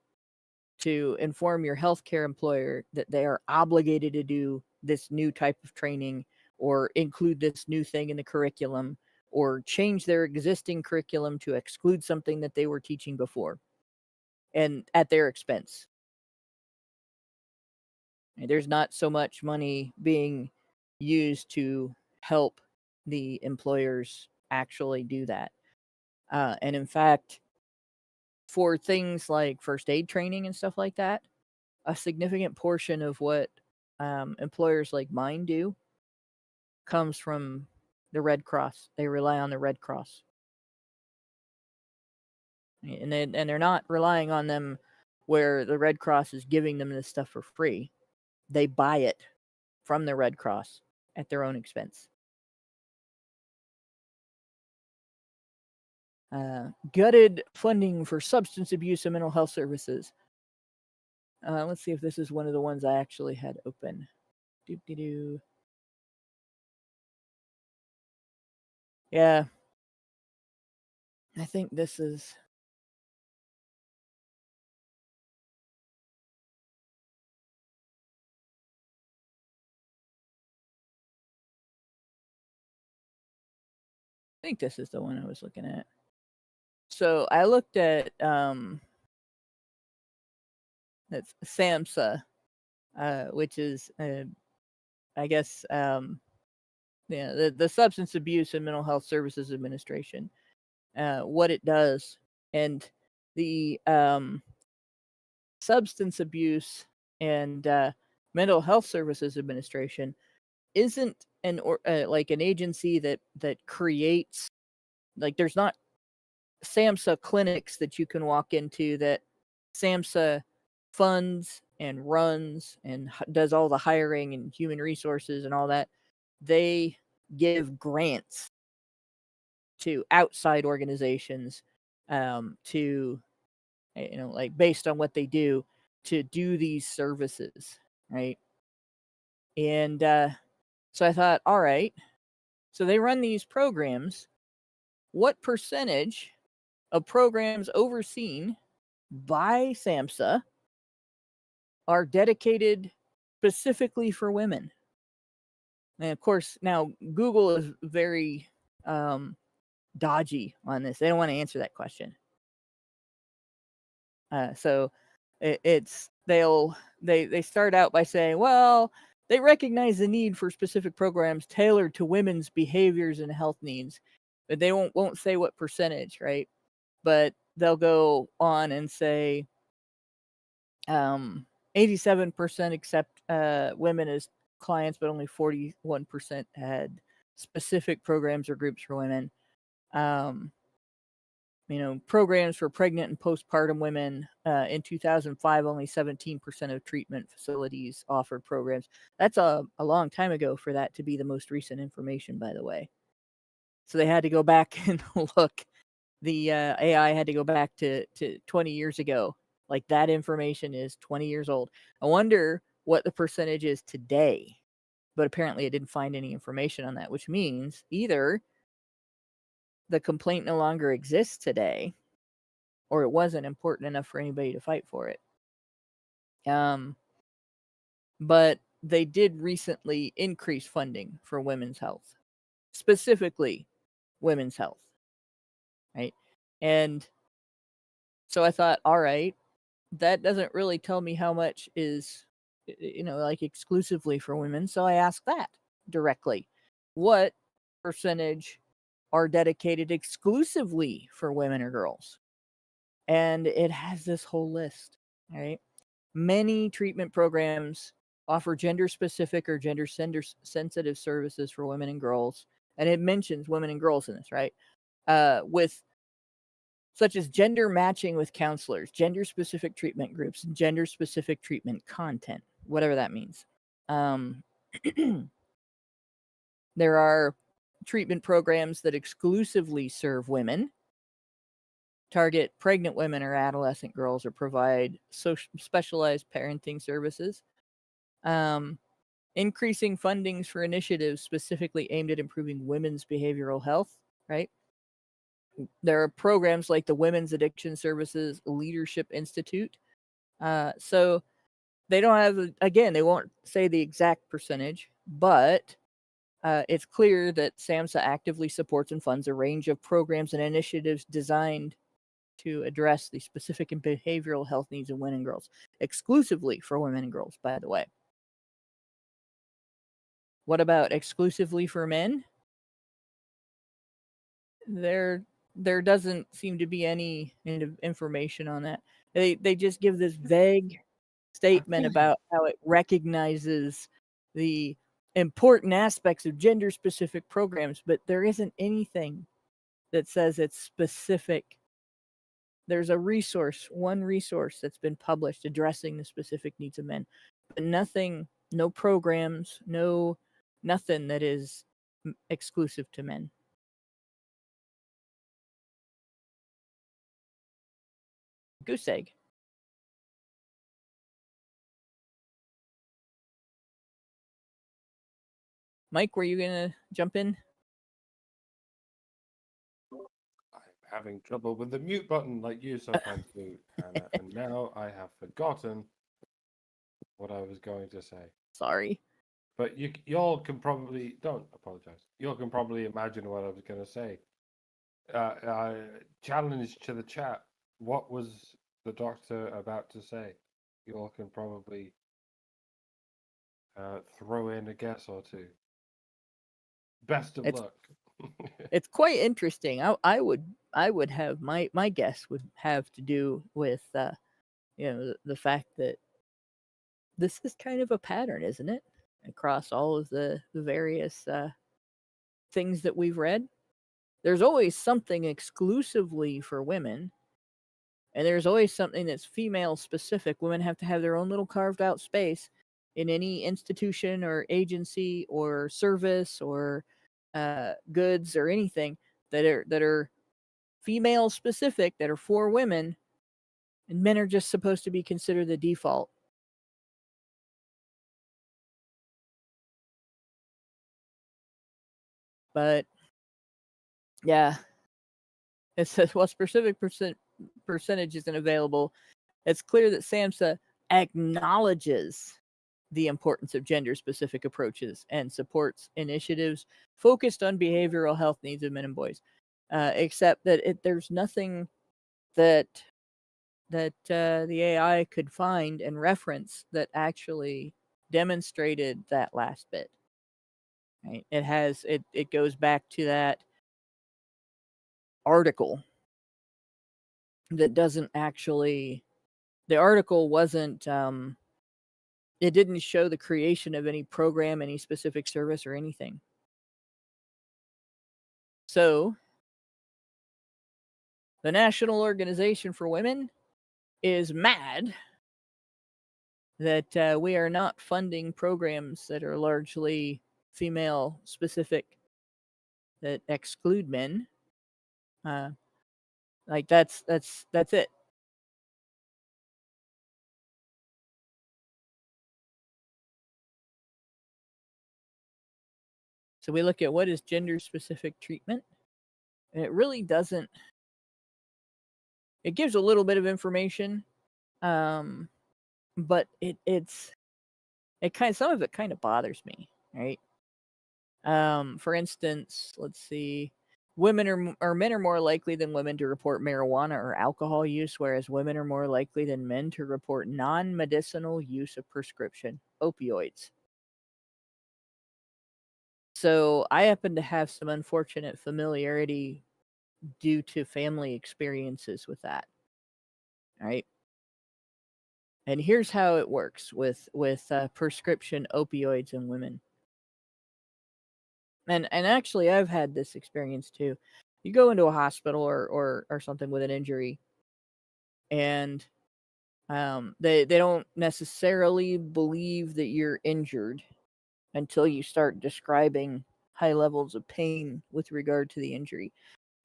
to inform your healthcare employer that they are obligated to do this new type of training or include this new thing in the curriculum or change their existing curriculum to exclude something that they were teaching before, and at their expense. There's not so much money being used to help the employers actually do that. And in fact, for things like first aid training and stuff like that, a significant portion of what employers like mine do comes from the Red Cross. They rely on the Red Cross. And they're not relying on them where the Red Cross is giving them this stuff for free. They buy it from the Red Cross at their own expense. Gutted funding for substance abuse and mental health services. Let's see if this is one of the ones I actually had open. Doop-de-doo. Yeah. I think this is... I think this is the one I was looking at. So I looked at that's SAMHSA, which is I guess the Substance Abuse and Mental Health Services Administration, what it does, and the Substance Abuse and Mental Health Services Administration isn't an agency that creates, like, there's not SAMHSA clinics that you can walk into that SAMHSA funds and runs and does all the hiring and human resources and all that. They give grants to outside organizations to, like based on what they do, to do these services, right? And so I thought, all right, so they run these programs. What percentage of programs overseen by SAMHSA are dedicated specifically for women? And of course, now Google is very dodgy on this. They don't want to answer that question. So they start out by saying, well, they recognize the need for specific programs tailored to women's behaviors and health needs, but they won't say what percentage, right? But they'll go on and say 87% accept women as clients, but only 41% had specific programs or groups for women. Programs for pregnant and postpartum women. In 2005, only 17% of treatment facilities offered programs. That's a long time ago for that to be the most recent information, by the way. So they had to go back and look. The AI had to go back to 20 years ago. Like, that information is 20 years old. I wonder what the percentage is today. But apparently it didn't find any information on that, which means either the complaint no longer exists today, or it wasn't important enough for anybody to fight for it. But they did recently increase funding for women's health, specifically women's health, right? And so I thought, all right, that doesn't really tell me how much is, like exclusively for women. So I asked that directly. What percentage are dedicated exclusively for women or girls? And it has this whole list, right? Many treatment programs offer gender-specific or gender-sensitive services for women and girls. And it mentions women and girls in this, right? With such as gender matching with counselors, gender-specific treatment groups, and gender-specific treatment content, whatever that means. There are treatment programs that exclusively serve women, target pregnant women or adolescent girls, or provide specialized parenting services. Increasing fundings for initiatives specifically aimed at improving women's behavioral health, right? There are programs like the Women's Addiction Services Leadership Institute. So they don't have, again, they won't say the exact percentage, but it's clear that SAMHSA actively supports and funds a range of programs and initiatives designed to address the specific and behavioral health needs of women and girls, exclusively for women and girls, by the way. What about exclusively for men? There doesn't seem to be any information on that. They just give this vague statement about how it recognizes the important aspects of gender-specific programs, but there isn't anything that says it's specific. There's one resource that's been published addressing the specific needs of men, but nothing, no programs, nothing that is exclusive to men. Goose egg. Mike, were you gonna jump in? I'm having trouble with the mute button like you sometimes do, Anna, and now I have forgotten what I was going to say. Sorry. But y'all can probably, don't apologize. Y'all can probably imagine what I was going to say. Challenge to the chat. What was the doctor about to say? Y'all can probably throw in a guess or two. Best of luck. It's quite interesting. I would have my guess would have to do with the fact that this is kind of a pattern, isn't it? Across all of the various things that we've read. There's always something exclusively for women, and there's always something that's female specific. Women have to have their own little carved out space in any institution or agency or service or goods or anything that are female specific, that are for women, and men are just supposed to be considered the default. But yeah, it says while specific percentage isn't available, it's clear that SAMHSA acknowledges the importance of gender-specific approaches and supports initiatives focused on behavioral health needs of men and boys, except that there's nothing that the AI could find and reference that actually demonstrated that last bit. Right? It goes back to that article that doesn't actually. The article wasn't. It didn't show the creation of any program, any specific service, or anything. So, the National Organization for Women is mad that we are not funding programs that are largely female specific, that exclude men. Like that's it. So we look at what is gender specific treatment, and it really doesn't. It gives a little bit of information, but some of it kind of bothers me, right? For instance, let's see. Men are more likely than women to report marijuana or alcohol use, whereas women are more likely than men to report non-medicinal use of prescription opioids. So I happen to have some unfortunate familiarity due to family experiences with that. All right. And here's how it works with prescription opioids in women. And actually, I've had this experience too. You go into a hospital or something with an injury, and they don't necessarily believe that you're injured until you start describing high levels of pain with regard to the injury.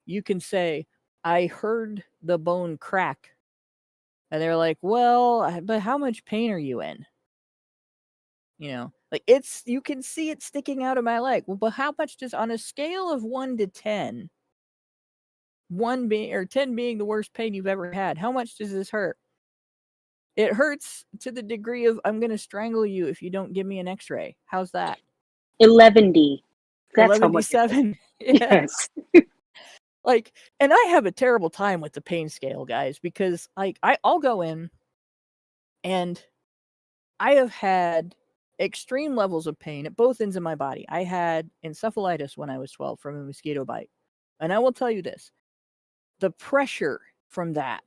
You can say, "I heard the bone crack," and they're like, "Well, but how much pain are you in?" You know, like you can see it sticking out of my leg. Well, but how much does, on a scale of 1 to 10, 10 being the worst pain you've ever had, how much does this hurt? It hurts to the degree of, I'm going to strangle you if you don't give me an x-ray. How's that? 11D. That's 11D7. Yes. Like, and I have a terrible time with the pain scale, guys, because like I'll go in and I have had extreme levels of pain at both ends of my body. I had encephalitis when I was 12 from a mosquito bite. And I will tell you this, the pressure from that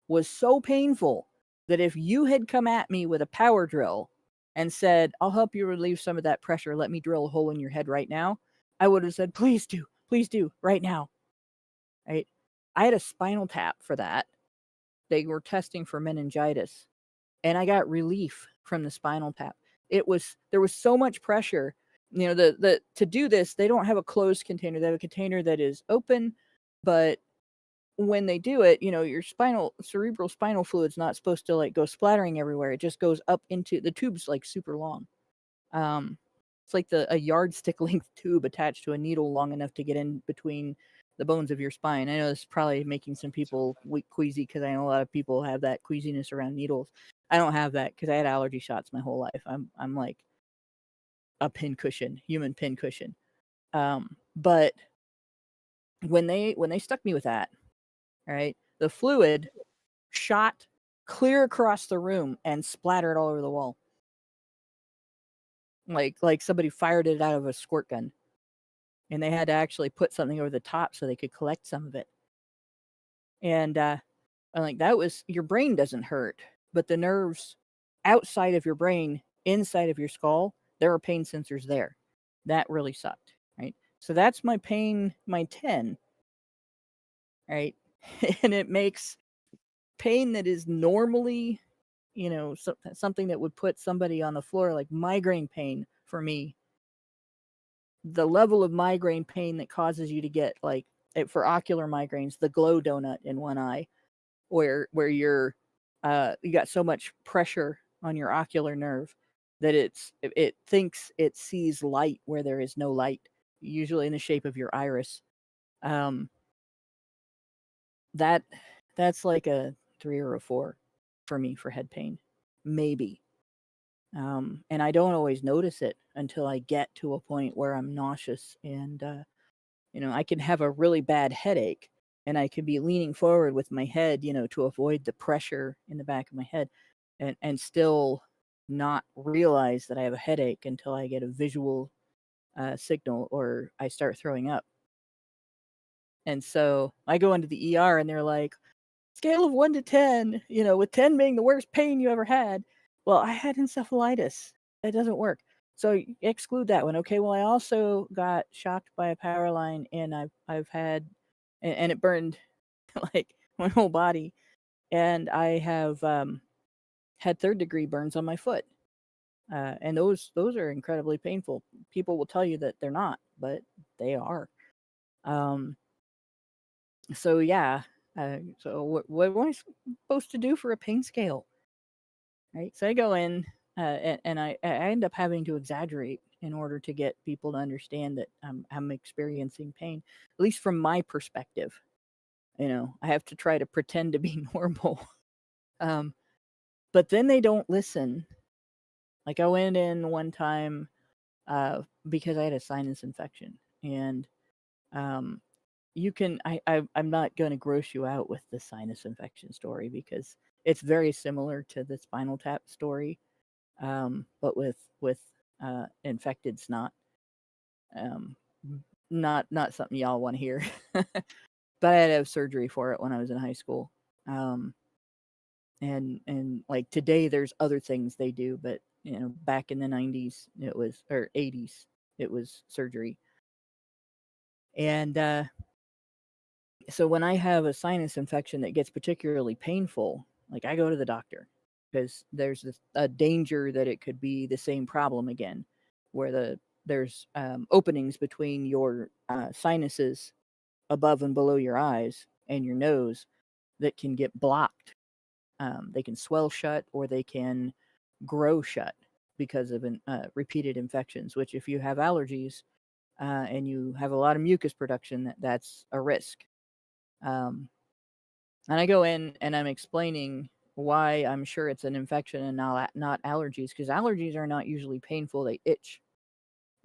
was so painful that if you had come at me with a power drill and said, "I'll help you relieve some of that pressure, let me drill a hole in your head right now," I would have said, please do, right now. Right? I had a spinal tap for that. They were testing for meningitis, and I got relief from the spinal tap. There was so much pressure. You know, to do this, they don't have a closed container. They have a container that is open, but when they do it, you know, your cerebral spinal fluid's not supposed to like go splattering everywhere. It just goes up into the tube's like super long. It's like a yardstick length tube attached to a needle long enough to get in between the bones of your spine. I know this is probably making some people queasy because I know a lot of people have that queasiness around needles. I don't have that because I had allergy shots my whole life. I'm like a human pin cushion. But when they stuck me with that, all right, the fluid shot clear across the room and splattered all over the wall. Like somebody fired it out of a squirt gun. And they had to actually put something over the top so they could collect some of it. And I'm like, your brain doesn't hurt, but the nerves outside of your brain, inside of your skull, there are pain sensors there. That really sucked, right? So that's my pain, my 10, right? And it makes pain that is normally, you know, something that would put somebody on the floor, like migraine pain for me. The level of migraine pain that causes you to get like for ocular migraines, the glow donut in one eye, where you're you got so much pressure on your ocular nerve that it thinks it sees light where there is no light, usually in the shape of your iris. Um, that's like a 3 or a 4 for me for head pain, maybe. And I don't always notice it until I get to a point where I'm nauseous and I can have a really bad headache and I can be leaning forward with my head, to avoid the pressure in the back of my head and still not realize that I have a headache until I get a visual signal or I start throwing up. And so I go into the ER and they're like, scale of 1 to 10, with 10 being the worst pain you ever had. Well, I had encephalitis. That doesn't work. So exclude that one. Okay. Well, I also got shocked by a power line and I've had, and it burned like my whole body. And I have had 3rd-degree burns on my foot. And those are incredibly painful. People will tell you that they're not, but they are. So yeah. So what am I supposed to do for a pain scale? Right. So I go in and I end up having to exaggerate in order to get people to understand that I'm experiencing pain, at least from my perspective. I have to try to pretend to be normal. But then they don't listen. Like I went in one time because I had a sinus infection, and I'm not going to gross you out with the sinus infection story because it's very similar to the spinal tap story, but with infected snot. Not something y'all want to hear. But I had to have surgery for it when I was in high school. And like today there's other things they do, but back in the 90s or 80s it was surgery. And so when I have a sinus infection that gets particularly painful, like I go to the doctor because there's a danger that it could be the same problem again, where there's openings between your sinuses above and below your eyes and your nose that can get blocked. They can swell shut or they can grow shut because of repeated infections, which if you have allergies and you have a lot of mucus production, that's a risk. And I go in and I'm explaining why I'm sure it's an infection and not allergies, because allergies are not usually painful, they itch.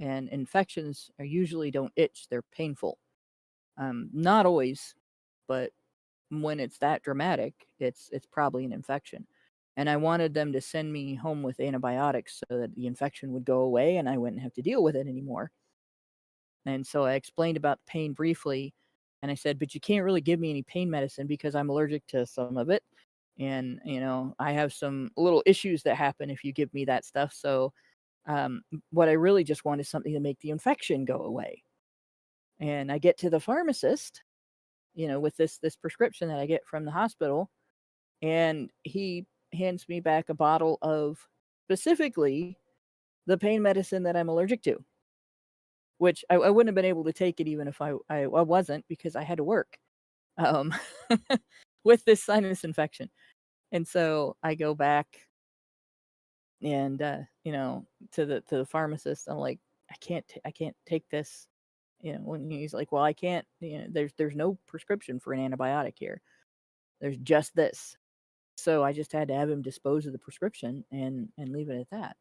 And infections usually don't itch, they're painful. Not always, but when it's that dramatic, it's probably an infection. And I wanted them to send me home with antibiotics so that the infection would go away and I wouldn't have to deal with it anymore. And so I explained about the pain briefly. And I said, but you can't really give me any pain medicine because I'm allergic to some of it. And, I have some little issues that happen if you give me that stuff. So what I really just want is something to make the infection go away. And I get to the pharmacist, with this prescription that I get from the hospital. And he hands me back a bottle of specifically the pain medicine that I'm allergic to, which I wouldn't have been able to take it even if I wasn't, because I had to work with this sinus infection. And so I go back and, to the pharmacist. I'm like, I can't take this, when he's like, well, I can't, there's no prescription for an antibiotic here. There's just this. So I just had to have him dispose of the prescription and leave it at that.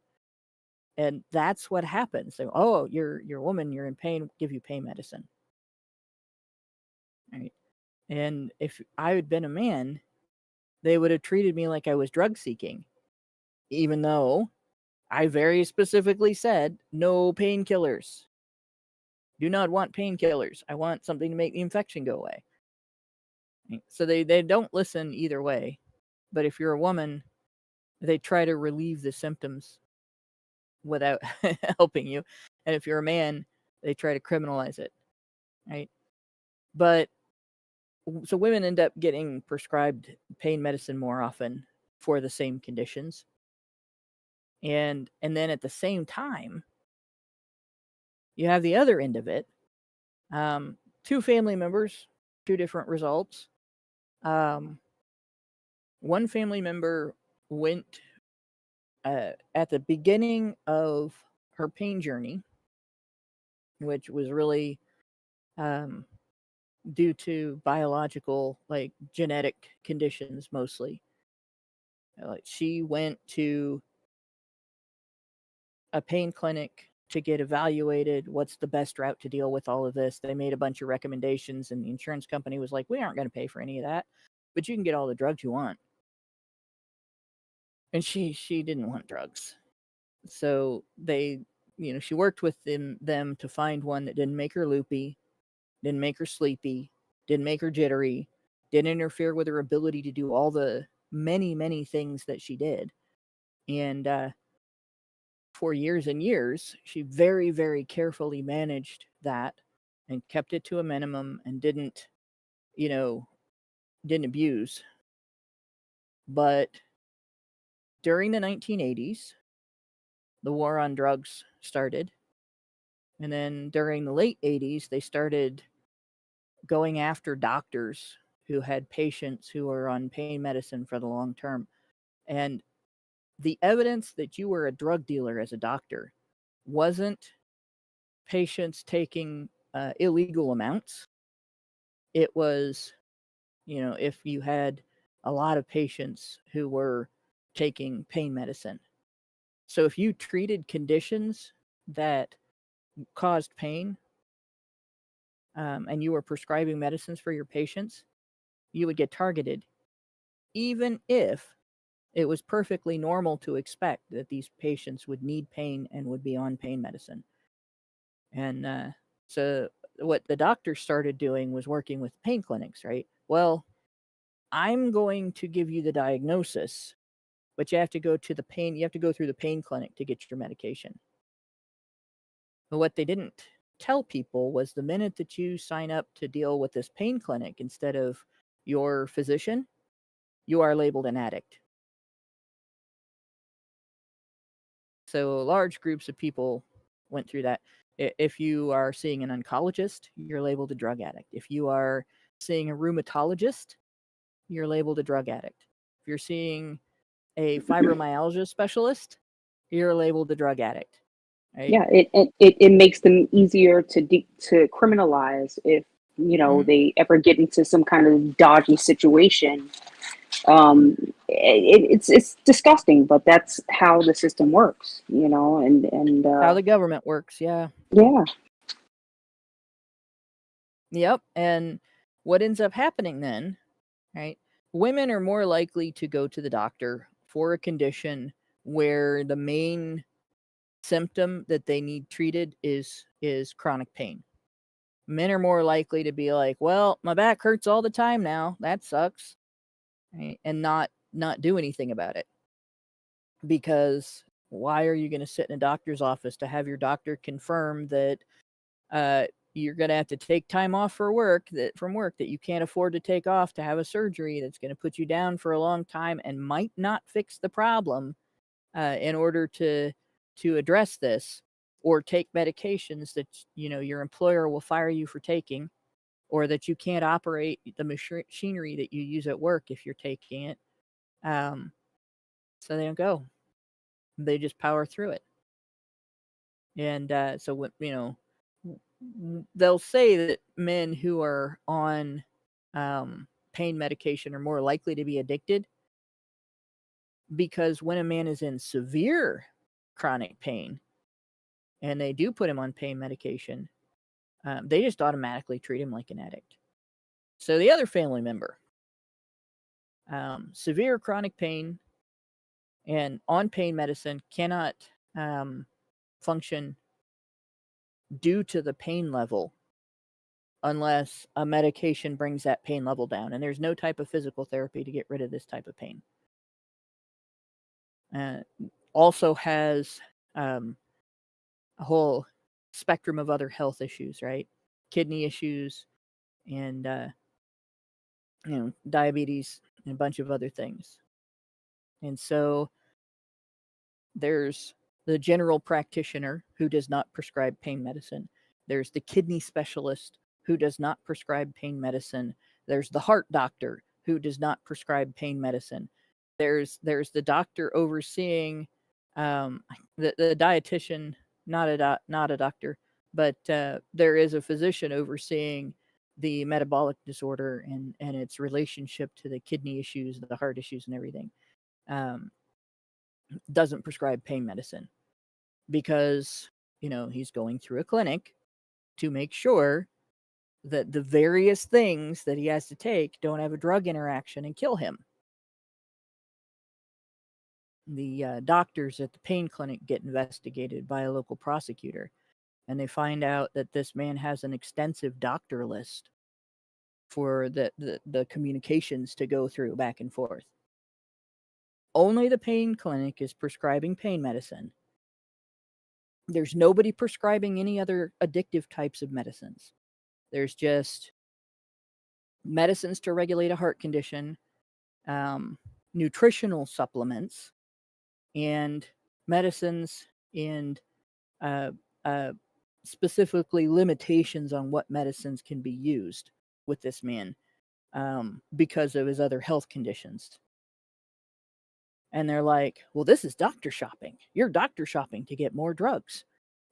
And that's what happens. So, oh, you're a woman, you're in pain, give you pain medicine. Right. And if I had been a man, they would have treated me like I was drug seeking, even though I very specifically said no painkillers. Do not want painkillers. I want something to make the infection go away. Right? So they don't listen either way. But if you're a woman, they try to relieve the symptoms without helping you. And if you're a man, they try to criminalize it. Right. But so women end up getting prescribed pain medicine more often for the same conditions. And then at the same time, you have the other end of it. 2 family members, 2 different results. One family member went at the beginning of her pain journey, which was really due to biological, like genetic conditions mostly. Like she went to a pain clinic to get evaluated. What's the best route to deal with all of this? They made a bunch of recommendations, and the insurance company was like, "We aren't going to pay for any of that, but you can get all the drugs you want." And she didn't want drugs, so they, she worked with them to find one that didn't make her loopy, didn't make her sleepy, didn't make her jittery, didn't interfere with her ability to do all the many things that she did. And for years and years, she very, very carefully managed that and kept it to a minimum and didn't abuse. But during the 1980s, the war on drugs started. And then during the late 80s, they started going after doctors who had patients who were on pain medicine for the long term. And the evidence that you were a drug dealer as a doctor wasn't patients taking illegal amounts. It was, if you had a lot of patients who were taking pain medicine. So if you treated conditions that caused pain, and you were prescribing medicines for your patients, you would get targeted, even if it was perfectly normal to expect that these patients would need pain and would be on pain medicine. And so what the doctors started doing was working with pain clinics, right? Well, I'm going to give you the diagnosis, but you have to go through the pain clinic to get your medication. But what they didn't tell people was the minute that you sign up to deal with this pain clinic instead of your physician, you are labeled an addict. So large groups of people went through that. If you are seeing an oncologist, you're labeled a drug addict. If you are seeing a rheumatologist, you're labeled a drug addict. If you're seeing a fibromyalgia specialist, you're labeled a drug addict. Right? Yeah, it makes them easier to criminalize if they ever get into some kind of dodgy situation. It's disgusting, but that's how the system works, and how the government works. Yeah. Yep. And what ends up happening then, right? Women are more likely to go to the doctor for a condition where the main symptom that they need treated is chronic pain. Men are more likely to be like, well, my back hurts all the time now. That sucks. Right? And not do anything about it. Because why are you going to sit in a doctor's office to have your doctor confirm that you're going to have to take time off from work that you can't afford to take off to have a surgery that's going to put you down for a long time and might not fix the problem in order to address this, or take medications that your employer will fire you for taking, or that you can't operate the machinery that you use at work if you're taking it. So they don't go. They just power through it. And so they'll say that men who are on pain medication are more likely to be addicted, because when a man is in severe chronic pain and they do put him on pain medication, they just automatically treat him like an addict. So the other family member, severe chronic pain and on pain medicine, cannot function due to the pain level unless a medication brings that pain level down. And there's no type of physical therapy to get rid of this type of pain. Also has a whole spectrum of other health issues, right? Kidney issues and diabetes and a bunch of other things. And so there's the general practitioner who does not prescribe pain medicine. There's the kidney specialist who does not prescribe pain medicine. There's the heart doctor who does not prescribe pain medicine. There's the doctor overseeing the dietitian, not a doctor, but there is a physician overseeing the metabolic disorder and its relationship to the kidney issues, the heart issues, and everything. Doesn't prescribe pain medicine because, he's going through a clinic to make sure that the various things that he has to take don't have a drug interaction and kill him. The doctors at the pain clinic get investigated by a local prosecutor, and they find out that this man has an extensive doctor list for the communications to go through back and forth. Only the pain clinic is prescribing pain medicine. There's nobody prescribing any other addictive types of medicines. There's just medicines to regulate a heart condition, nutritional supplements, and medicines and specifically limitations on what medicines can be used with this man because of his other health conditions. And they're like, well, this is doctor shopping. You're doctor shopping to get more drugs.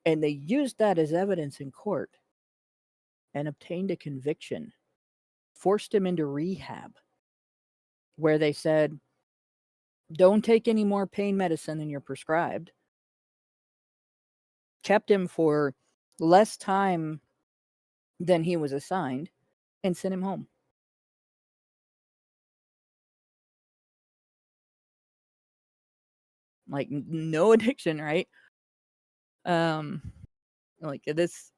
And they used that as evidence in court and obtained a conviction, forced him into rehab, where they said, don't take any more pain medicine than you're prescribed. Kept him for less time than he was assigned and sent him home. Like, no addiction, right? Like this,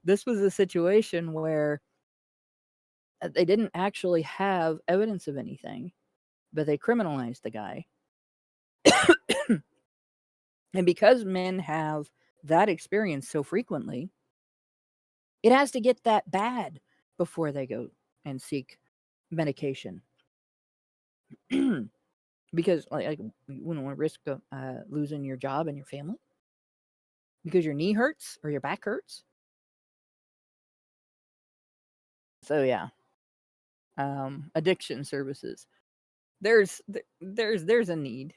this was a situation where they didn't actually have evidence of anything, but they criminalized the guy. And because men have that experience so frequently, it has to get that bad before they go and seek medication. Because like you wouldn't want to risk losing your job and your family because your knee hurts or your back hurts. So yeah, addiction services. There's a need.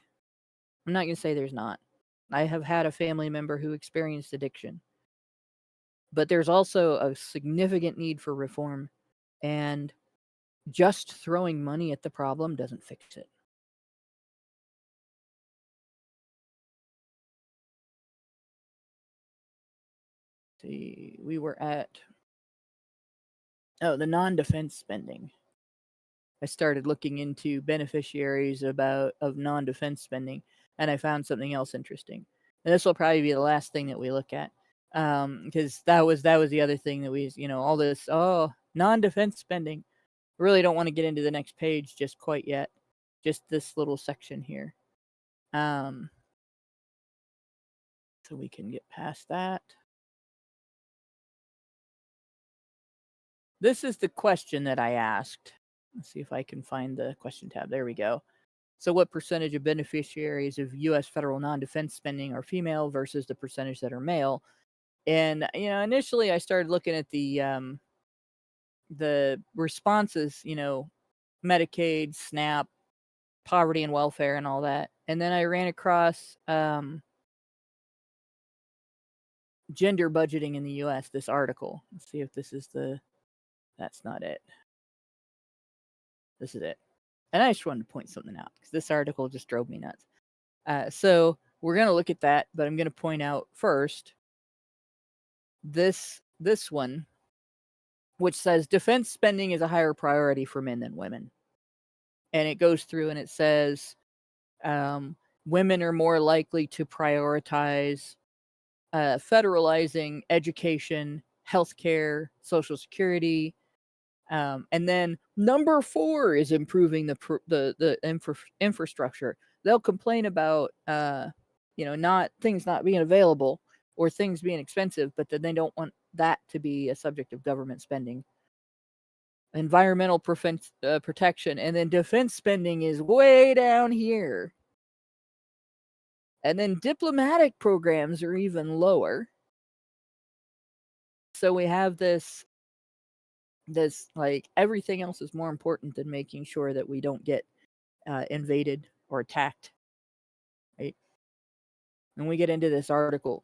I'm not gonna say there's not. I have had a family member who experienced addiction, but there's also a significant need for reform, and just throwing money at the problem doesn't fix it. See, we were at the non-defense spending. I started looking into beneficiaries of non-defense spending, and I found something else interesting. And this will probably be the last thing that we look at, because that was the other thing that we, all this non-defense spending. Really don't want to get into the next page just quite yet. Just this little section here, so we can get past that. This is the question that I asked. Let's see if I can find the question tab. There we go. So what percentage of beneficiaries of U.S. federal non-defense spending are female versus the percentage that are male? And, initially I started looking at the responses, Medicaid, SNAP, poverty and welfare and all that. And then I ran across gender budgeting in the U.S., this article. Let's see if this is that's not it. This is it. And I just wanted to point something out because this article just drove me nuts. So we're going to look at that, but I'm going to point out first this one, which says defense spending is a higher priority for men than women. And it goes through and it says women are more likely to prioritize federalizing education, healthcare, Social Security. And then number 4 is improving the infrastructure. They'll complain about things not being available or things being expensive, but then they don't want that to be a subject of government spending. Environmental protection, and then defense spending is way down here. And then diplomatic programs are even lower. So we have this This, like, everything else is more important than making sure that we don't get invaded or attacked, right? And we get into this article,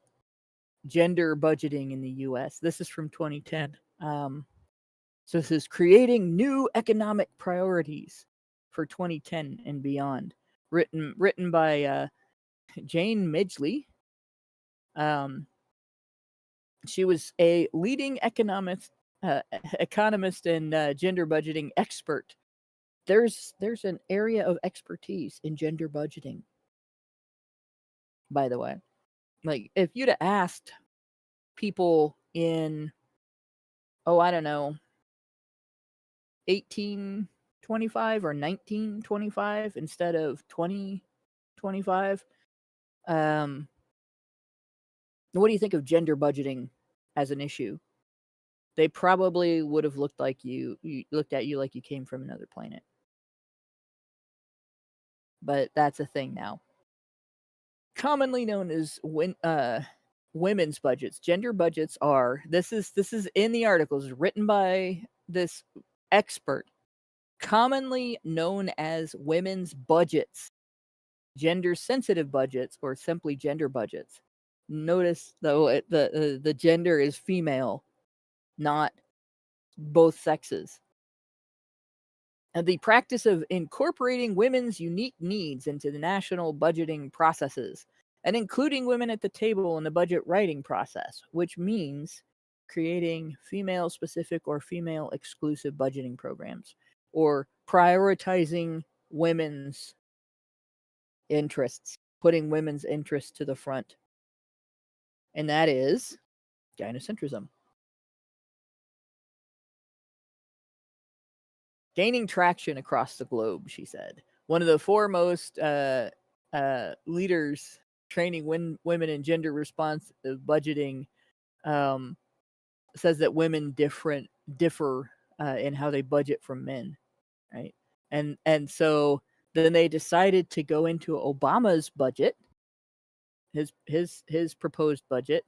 Gender Budgeting in the U.S. This is from 2010. So this is Creating New Economic Priorities for 2010 and Beyond, written by Jane Midgley. She was a leading economist and gender budgeting expert. There's an area of expertise in gender budgeting, by the way. Like, if you'd have asked people in, I don't know, 1825 or 1925 instead of 2025, what do you think of gender budgeting as an issue? They probably would have looked at you like you came from another planet. But that's a thing now. Commonly known as women's budgets. Gender budgets are, this is in the articles written by this expert, commonly known as women's budgets, gender sensitive budgets, or simply gender budgets. Notice though, the gender is female, not both sexes. And the practice of incorporating women's unique needs into the national budgeting processes and including women at the table in the budget writing process, which means creating female-specific or female-exclusive budgeting programs, or prioritizing women's interests, putting women's interests to the front. And that is gynocentrism. Gaining traction across the globe, she said. One of the foremost leaders training women in gender responsive budgeting says that women differ in how they budget from men, right? And so then they decided to go into Obama's budget, his proposed budget,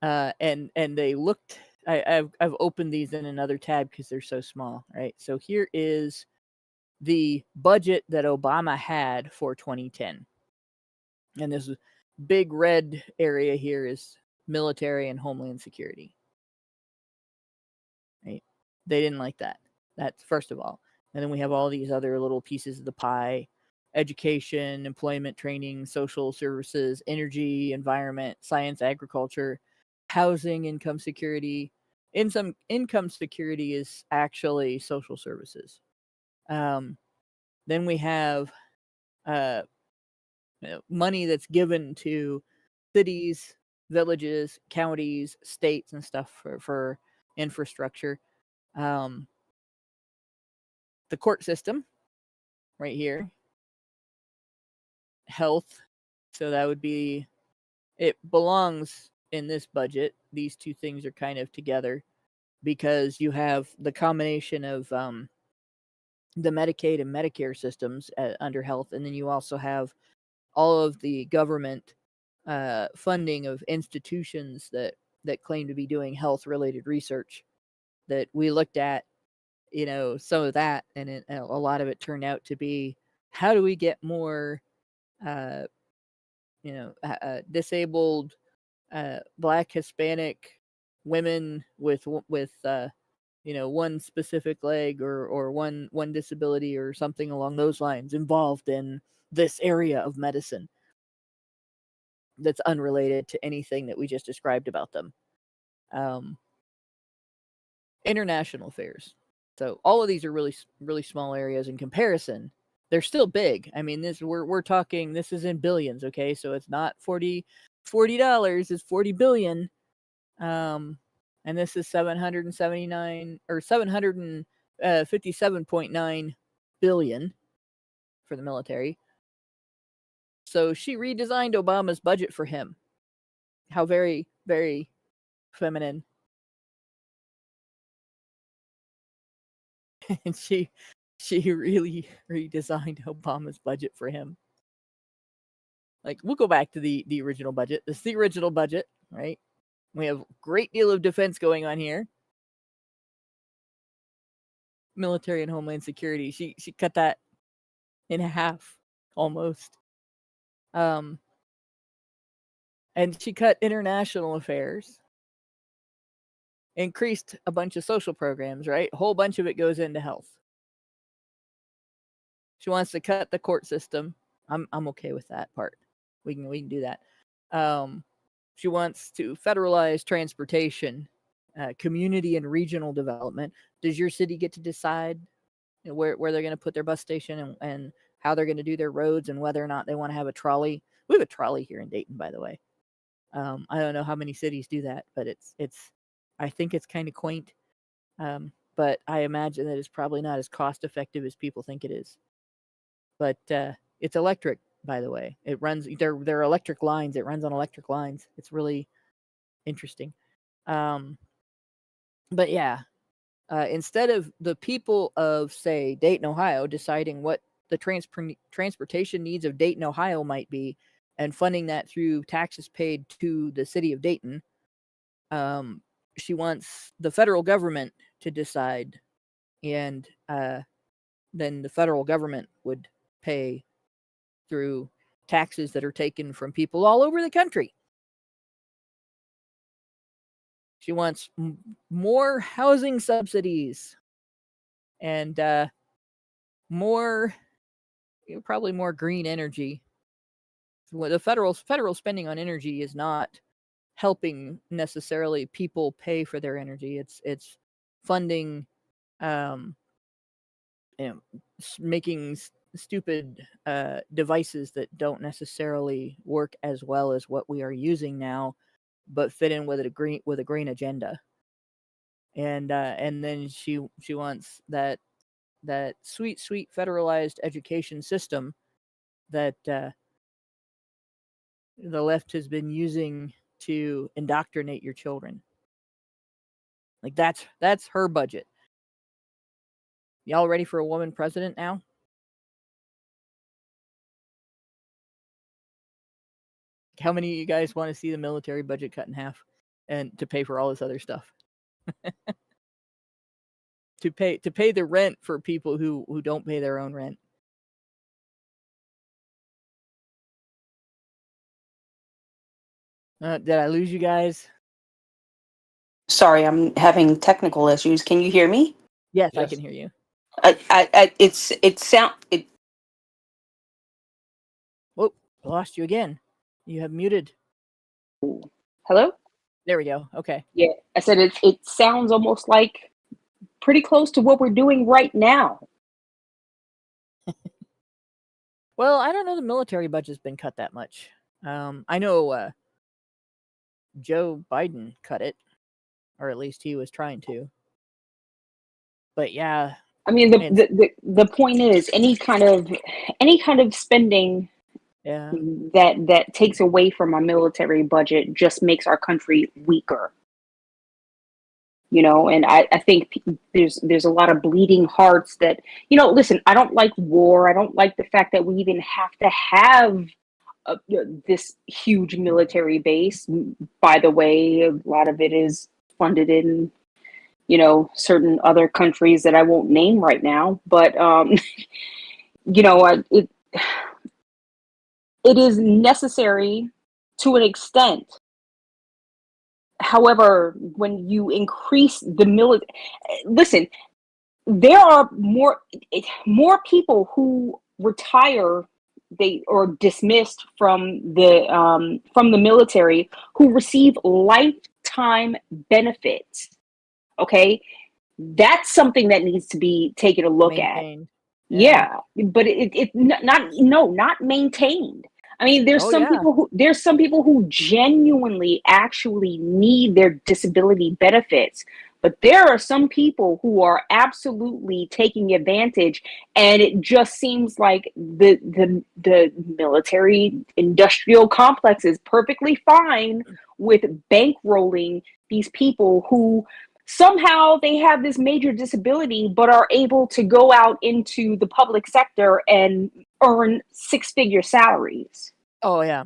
and they looked. I've opened these in another tab because they're so small, right? So here is the budget that Obama had for 2010. And this big red area here is military and homeland security. Right? They didn't like that. That's first of all. And then we have all these other little pieces of the pie: education, employment training, social services, energy, environment, science, agriculture, housing, income security. Income security is actually social services. Then we have money that's given to cities, villages, counties, states, and stuff for infrastructure. The court system, right here. Health, so that would be, it belongs in this budget. These two things are kind of together because you have the combination of the Medicaid and Medicare systems under health, and then you also have all of the government funding of institutions that claim to be doing health-related research that we looked at, some of that, and a lot of it turned out to be, how do we get more, disabled, Black, Hispanic women with one specific leg or one disability or something along those lines involved in this area of medicine that's unrelated to anything that we just described about them. International affairs. So all of these are really, really small areas in comparison. They're still big. I mean, we're talking, this is in billions, okay? So it's not $40, it's 40 billion. And this is 779 or 757.9 billion for the military. So she redesigned Obama's budget for him. How very, very feminine. And she really redesigned Obama's budget for him. Like, we'll go back to the original budget. This is the original budget, right? We have a great deal of defense going on here. military and homeland security. She cut that in half almost. And she cut international affairs. Increased a bunch of social programs, right? A whole bunch of it goes into health. She wants to cut the court system. I'm okay with that part. We can do that. She wants to federalize transportation, community and regional development. Does your city get to decide where they're going to put their bus station and how they're going to do their roads and whether or not they want to have a trolley? We have a trolley here in Dayton, by the way. I don't know how many cities do that, but it's I think it's kind of quaint. But I imagine that it's probably not as cost effective as people think it is. But it's electric, by the way. It runs. They're electric lines. It runs on electric lines. It's really interesting. But yeah, instead of the people of, say, Dayton, Ohio, deciding what the transportation needs of Dayton, Ohio might be, and funding that through taxes paid to the city of Dayton, she wants the federal government to decide, and then the federal government would pay through taxes that are taken from people all over the country. She wants more housing subsidies and probably more green energy. The federal spending on energy is not helping necessarily people pay for their energy. It's funding, making stupid devices that don't necessarily work as well as what we are using now, but fit in with a green agenda. And then she wants that sweet federalized education system that the left has been using to indoctrinate your children. Like that's her budget. Y'all ready for a woman president now? How many of you guys want to see the military budget cut in half and to pay for all this other stuff? to pay the rent for people who don't pay their own rent. Did I lose you guys? Sorry, I'm having technical issues. Can you hear me? Yes. I can hear you. Whoa, I lost you again. You have muted. Hello? There we go. Okay. Yeah, I said it sounds almost like pretty close to what we're doing right now. Well, I don't know. The military budget's been cut that much. I know Joe Biden cut it, or at least he was trying to. But yeah, I mean, the point is any kind of spending that takes away from our military budget just makes our country weaker. And I think there's a lot of bleeding hearts that, listen, I don't like war. I don't like the fact that we even have to have this huge military base. By the way, a lot of it is funded in, certain other countries that I won't name right now. But, it is necessary to an extent. However, when you increase the military, listen, there are more people who retire or dismissed from the military who receive lifetime benefits. Okay, that's something that needs to be taken a look maintained. at. Yeah, but not maintained. I mean, there's some people who genuinely actually need their disability benefits, but there are some people who are absolutely taking advantage, and it just seems like the military industrial complex is perfectly fine with bankrolling these people who somehow they have this major disability but are able to go out into the public sector and earn six-figure salaries. Oh yeah.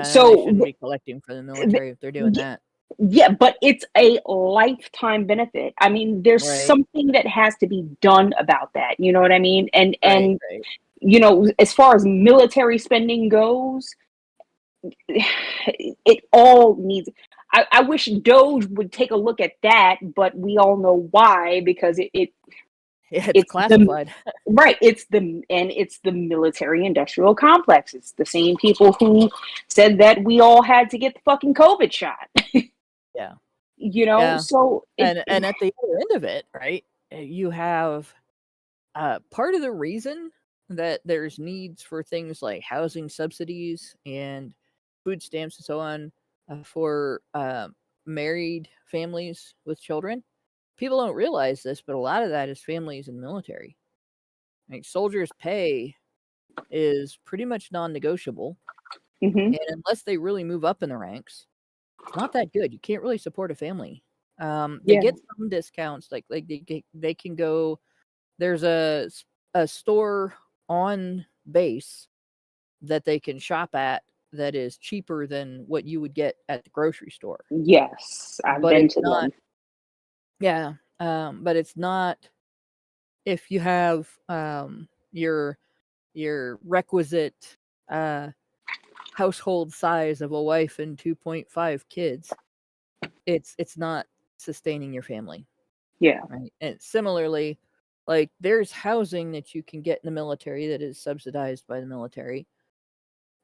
So they shouldn't be collecting for the military if they're doing that. Yeah, but it's a lifetime benefit. I mean, there's Right. something that has to be done about that. You know what I mean? And Right. you know, as far as military spending goes, it all needs. I wish Doge would take a look at that, but we all know why, because Yeah, it's it's the classified. right. It's the military industrial complex. It's the same people who said that we all had to get the fucking COVID shot. Yeah. You know, Yeah. so And at the other end of it, right, you have part of the reason that there's needs for things like housing subsidies and food stamps and so on for married families with children. People don't realize this, but a lot of that is families in the military. Like soldiers' pay is pretty much non-negotiable, mhm, and unless they really move up in the ranks, it's not that good. You can't really support a family. They yeah, get some discounts, like they can go. There's a store on base that they can shop at that is cheaper than what you would get at the grocery store. yes, I've But been it's to not, them. yeah. But it's not if you have your requisite uh household size of a wife and 2.5 kids. It's not sustaining your family. Yeah, Right. And similarly, like there's housing that you can get in the military that is subsidized by the military.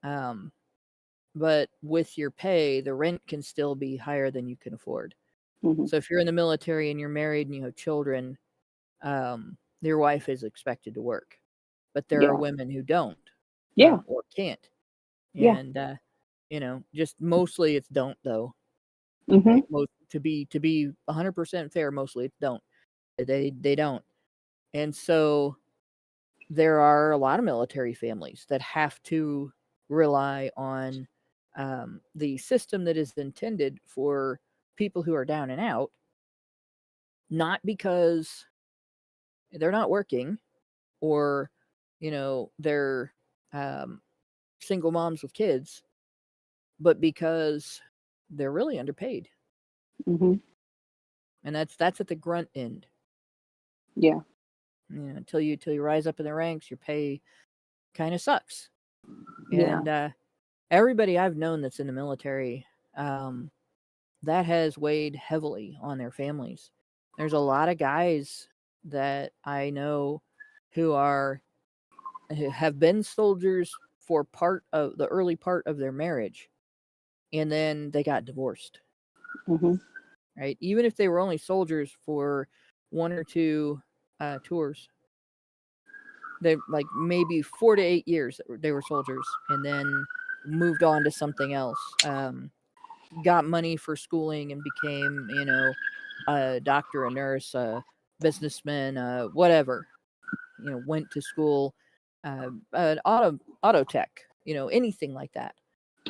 Um, but with your pay, the rent can still be higher than you can afford. mhm, So if you're in the military and you're married and you have children, your wife is expected to work. But there are yeah, women who don't yeah, or can't. yeah, And just mostly it's don't though. mhm, Right? Most to be 100% fair, mostly it's don't. They don't. And so there are a lot of military families that have to rely on the system that is intended for people who are down and out, not because they're not working or, they're um, single moms with kids, but because they're really underpaid. mhm, And that's at the grunt end. yeah, Until you rise up in the ranks, your pay kind of sucks. yeah, And everybody I've known that's in the military, um, that has weighed heavily on their families. There's a lot of guys that I know who who have been soldiers for part of the early part of their marriage, and then they got divorced. mhm, Right, even if they were only soldiers for one or two tours, they like maybe 4 to 8 years they were soldiers, and then moved on to something else. Got money for schooling and became, a doctor, a nurse, a businessman, whatever. Went to school, an auto tech, anything like that.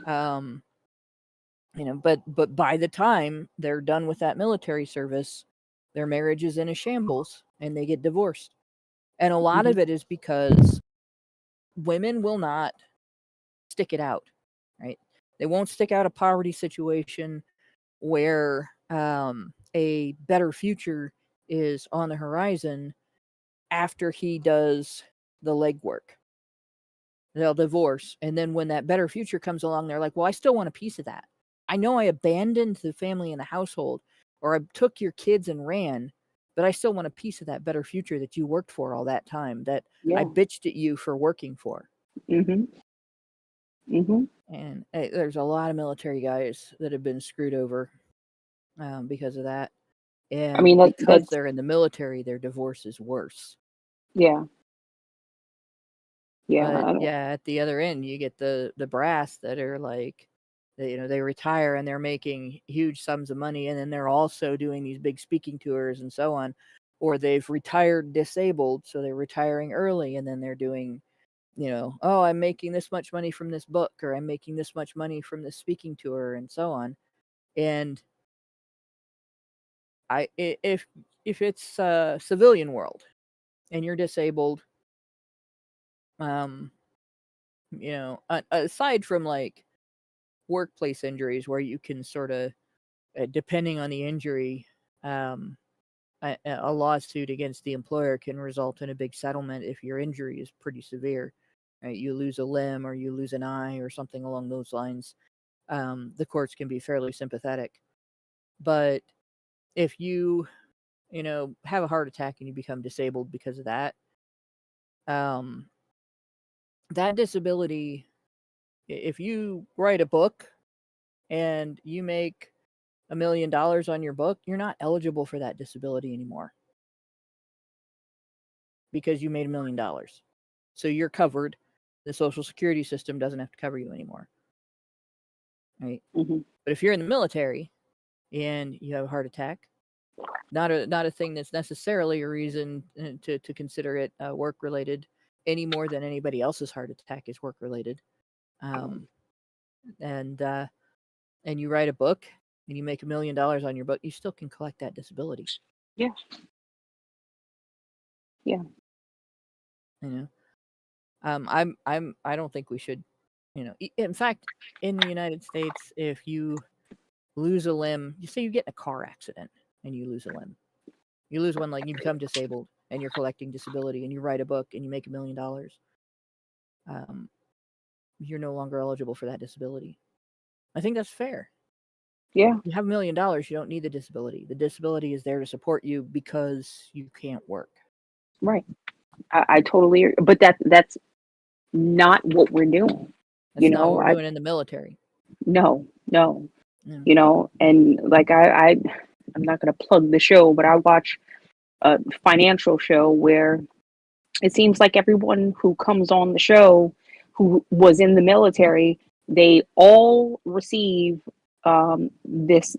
Um, but by the time they're done with that military service, their marriage is in a shambles and they get divorced. And a lot mhm, of it is because women will not stick it out, right? They won't stick out a poverty situation where a better future is on the horizon after he does the legwork. They'll divorce. And then when that better future comes along, they're like, well, I still want a piece of that. I know I abandoned the family and the household, or I took your kids and ran, but I still want a piece of that better future that you worked for all that time, that I yeah, bitched at you for working for. mhm, mhm. And there's a lot of military guys that have been screwed over because of that. I mean, And because that's they're in the military, their divorce is worse. yeah, yeah, But I don't, yeah, at the other end, you get the brass that are like, they retire and they're making huge sums of money, and then they're also doing these big speaking tours and so on, or they've retired disabled, so they're retiring early, and then they're doing, oh, I'm making this much money from this book, or I'm making this much money from this speaking tour, and so on. And if it's a civilian world and you're disabled, um, aside from like workplace injuries where you can sort of depending on the injury, a lawsuit against the employer can result in a big settlement if your injury is pretty severe. Right? You lose a limb or you lose an eye or something along those lines. The courts can be fairly sympathetic. But if you have a heart attack and you become disabled because of that, that disability, if you write a book and you make $1 million on your book, you're not eligible for that disability anymore because you made $1 million. So you're covered. The Social Security system doesn't have to cover you anymore. Right? Mm-hmm. But if you're in the military and you have a heart attack, not a thing that's necessarily a reason to consider it work related any more than anybody else's heart attack is work related. And you write a book and you make $1 million on your book, you still can collect that disability. Yeah. I don't think we should, in fact, in the United States, if you lose a limb, you say you get in a car accident and you lose a limb, you lose one leg, you become disabled and you're collecting disability and you write a book and you make $1 million, you're no longer eligible for that disability. I think that's fair. Yeah. You have $1 million, you don't need the disability. The disability is there to support you because you can't work. Right. I totally agree. But that's not what we're doing. That's not what we're doing in the military. No. Yeah. And like I'm not going to plug the show, but I watch a financial show where it seems like everyone who comes on the show who was in the military, they all receive this,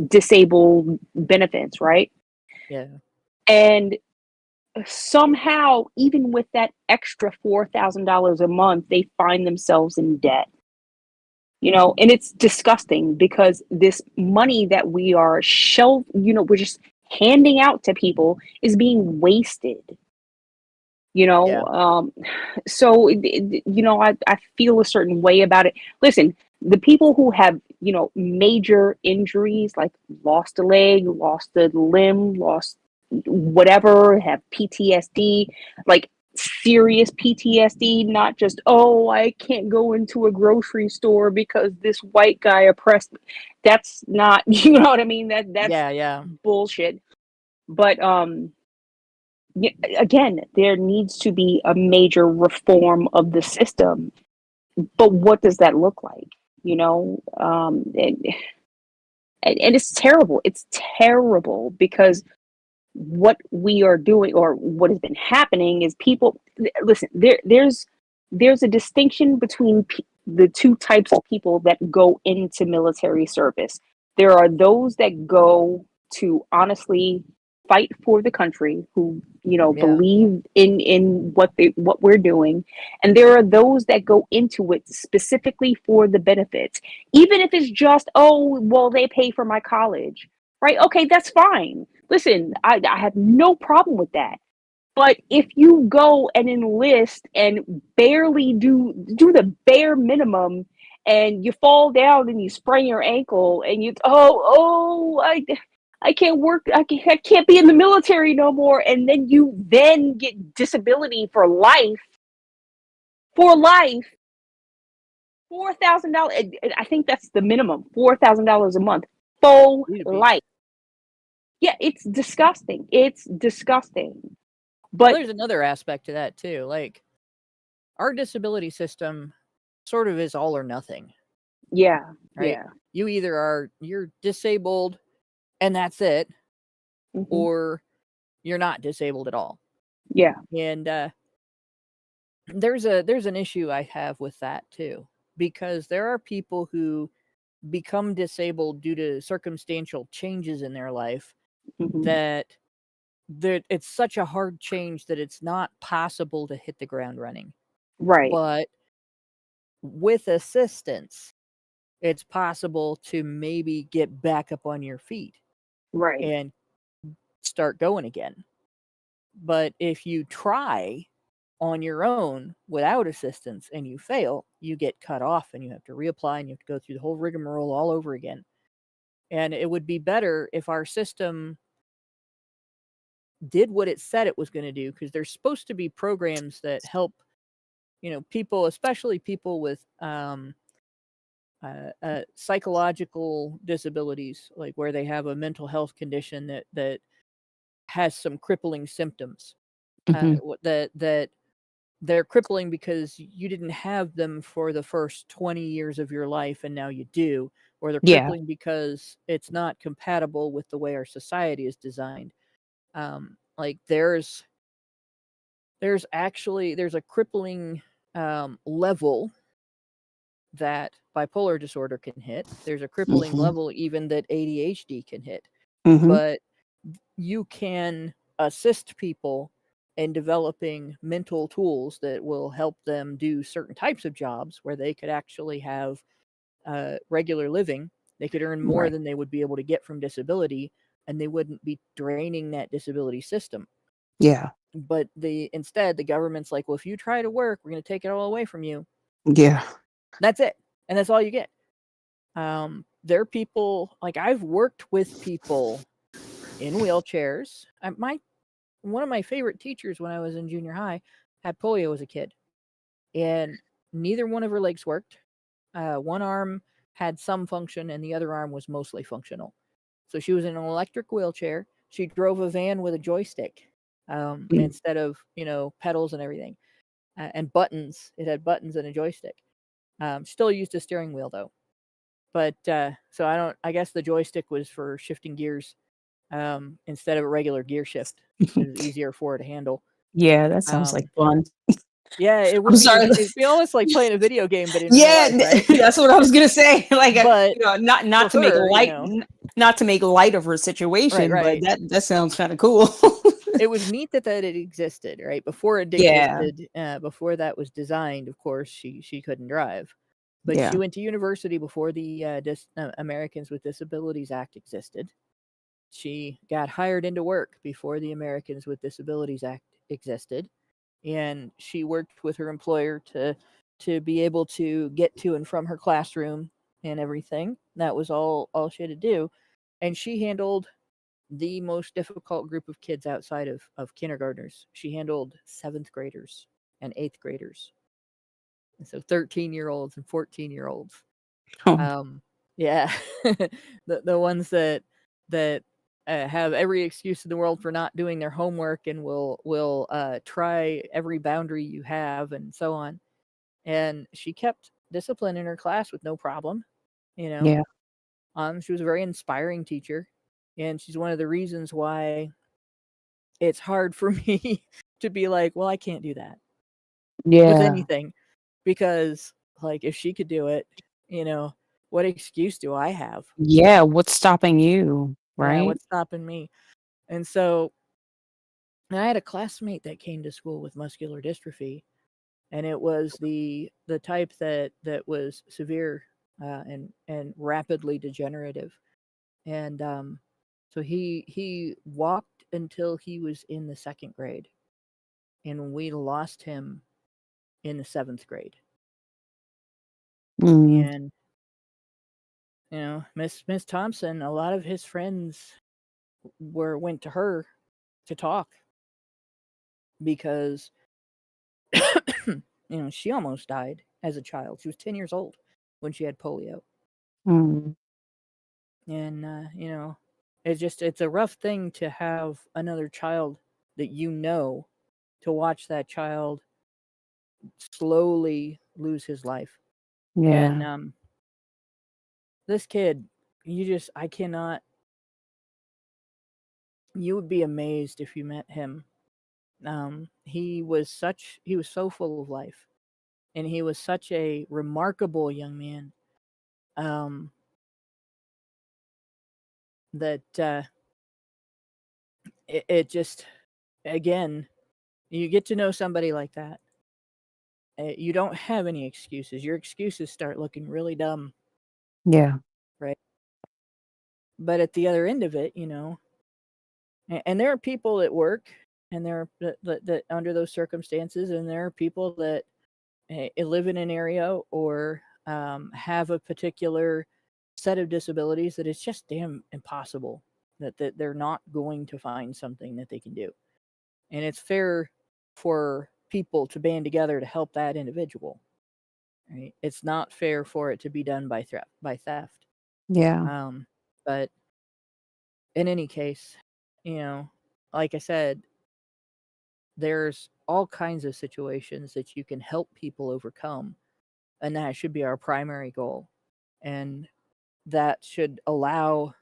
disabled benefits, right? Yeah. And somehow, even with that extra $4,000 a month, they find themselves in debt. And it's disgusting because this money that we are we're just handing out to people is being wasted. So I feel a certain way about it. Listen, the people who have major injuries, like lost a leg, lost a limb, lost whatever, have PTSD, like serious PTSD, not just, oh, I can't go into a grocery store because this white guy oppressed me. That's not, you know what I mean? That's bullshit. But again, there needs to be a major reform of the system. But what does that look like? And it's terrible. It's terrible because what we are doing, or what has been happening, is people listen. There's a distinction between the two types of people that go into military service. There are those that go to honestly fight for the country, who believe in what we're doing, and there are those that go into it specifically for the benefits, even if it's just, oh, well, they pay for my college, right? Okay, that's fine. Listen, I have no problem with that. But if you go and enlist and barely do the bare minimum, and you fall down and you sprain your ankle, and I can't work, I can't be in the military no more, and then you get disability for life, $4,000. I think that's the minimum, $4,000 a month, full life. Yeah, it's disgusting. But there's another aspect to that too. Like, our disability system sort of is all or nothing. Yeah. Right? Yeah. You're disabled and that's it, Mm-hmm. or you're not disabled at all. Yeah. And there's an issue I have with that too, because there are people who become disabled due to circumstantial changes in their life, Mm-hmm. that it's such a hard change that it's not possible to hit the ground running. Right. But with assistance, it's possible to maybe get back up on your feet. Right. And start going again. But if you try on your own without assistance and you fail, you get cut off and you have to reapply and you have to go through the whole rigmarole all over again. And it would be better if our system did what it said it was going to do, because there's supposed to be programs that help, people, especially people with psychological disabilities, like where they have a mental health condition that has some crippling symptoms, that they're crippling because you didn't have them for the first 20 years of your life and now you do, or they're crippling because it's not compatible with the way our society is designed. Like there's a crippling level that bipolar disorder can hit. There's a crippling level even that ADHD can hit. But you can assist people in developing mental tools that will help them do certain types of jobs where they could actually have regular living. They could earn more than they would be able to get from disability, and they wouldn't be draining that disability system. Yeah. But instead, the government's like, well, if you try to work, we're going to take it all away from you. Yeah. That's it. And that's all you get. There are people, like I've worked with people in wheelchairs. One of my favorite teachers when I was in junior high had polio as a kid, and neither one of her legs worked. One arm had some function and the other arm was mostly functional. So she was in an electric wheelchair. She drove a van with a joystick instead of, pedals and everything, and buttons. It had buttons and a joystick. Still used a steering wheel though. But so I guess the joystick was for shifting gears instead of a regular gear shift. It was easier for her to handle. Yeah, that sounds like fun. Yeah, it would I'm be. sorry. It'd be almost like playing a video game, but in real life, right? That's what I was gonna say. Like, But not to for make her, light, not to make light of her situation, right. but that sounds kind of cool. It was neat that it existed, right? Before it existed, before that was designed, of course, she couldn't drive, but she went to university before the Americans with Disabilities Act existed. She got hired into work before the Americans with Disabilities Act existed, and she worked with her employer to be able to get to and from her classroom and everything. That was all she had to do, and she handled the most difficult group of kids outside of kindergartners. She handled 7th graders and 8th graders, and so 13-year-olds and 14-year-olds. Yeah, the ones that have every excuse in the world for not doing their homework and will try every boundary you have and so on. And she kept discipline in her class with no problem, Yeah. She was a very inspiring teacher, and she's one of the reasons why it's hard for me to be like, well, I can't do that with anything, because like if she could do it, what excuse do I have? Yeah, what's stopping you, Yeah, right? what's stopping me? And so I had a classmate that came to school with muscular dystrophy, and it was the type that was severe and rapidly degenerative. And so he walked until he was in the 2nd grade, and we lost him in the 7th grade. And Miss Thompson, a lot of his friends went to her to talk, because she almost died as a child. She was 10 years old when she had polio. And it's a rough thing to have another child that to watch that child slowly lose his life. And this kid, I cannot, you would be amazed if you met him. He was so full of life, and he was such a remarkable young man. That it just, again, you get to know somebody like that, you don't have any excuses. Your excuses start looking really dumb. Yeah. Right. But at the other end of it, and there are people at work and there are that under those circumstances, and there are people that live in an area or have a particular set of disabilities that it's just damn impossible that they're not going to find something that they can do. And it's fair for people to band together to help that individual. Right? It's not fair for it to be done by theft. Yeah. But in any case, like I said, there's all kinds of situations that you can help people overcome, and that should be our primary goal. And that should allow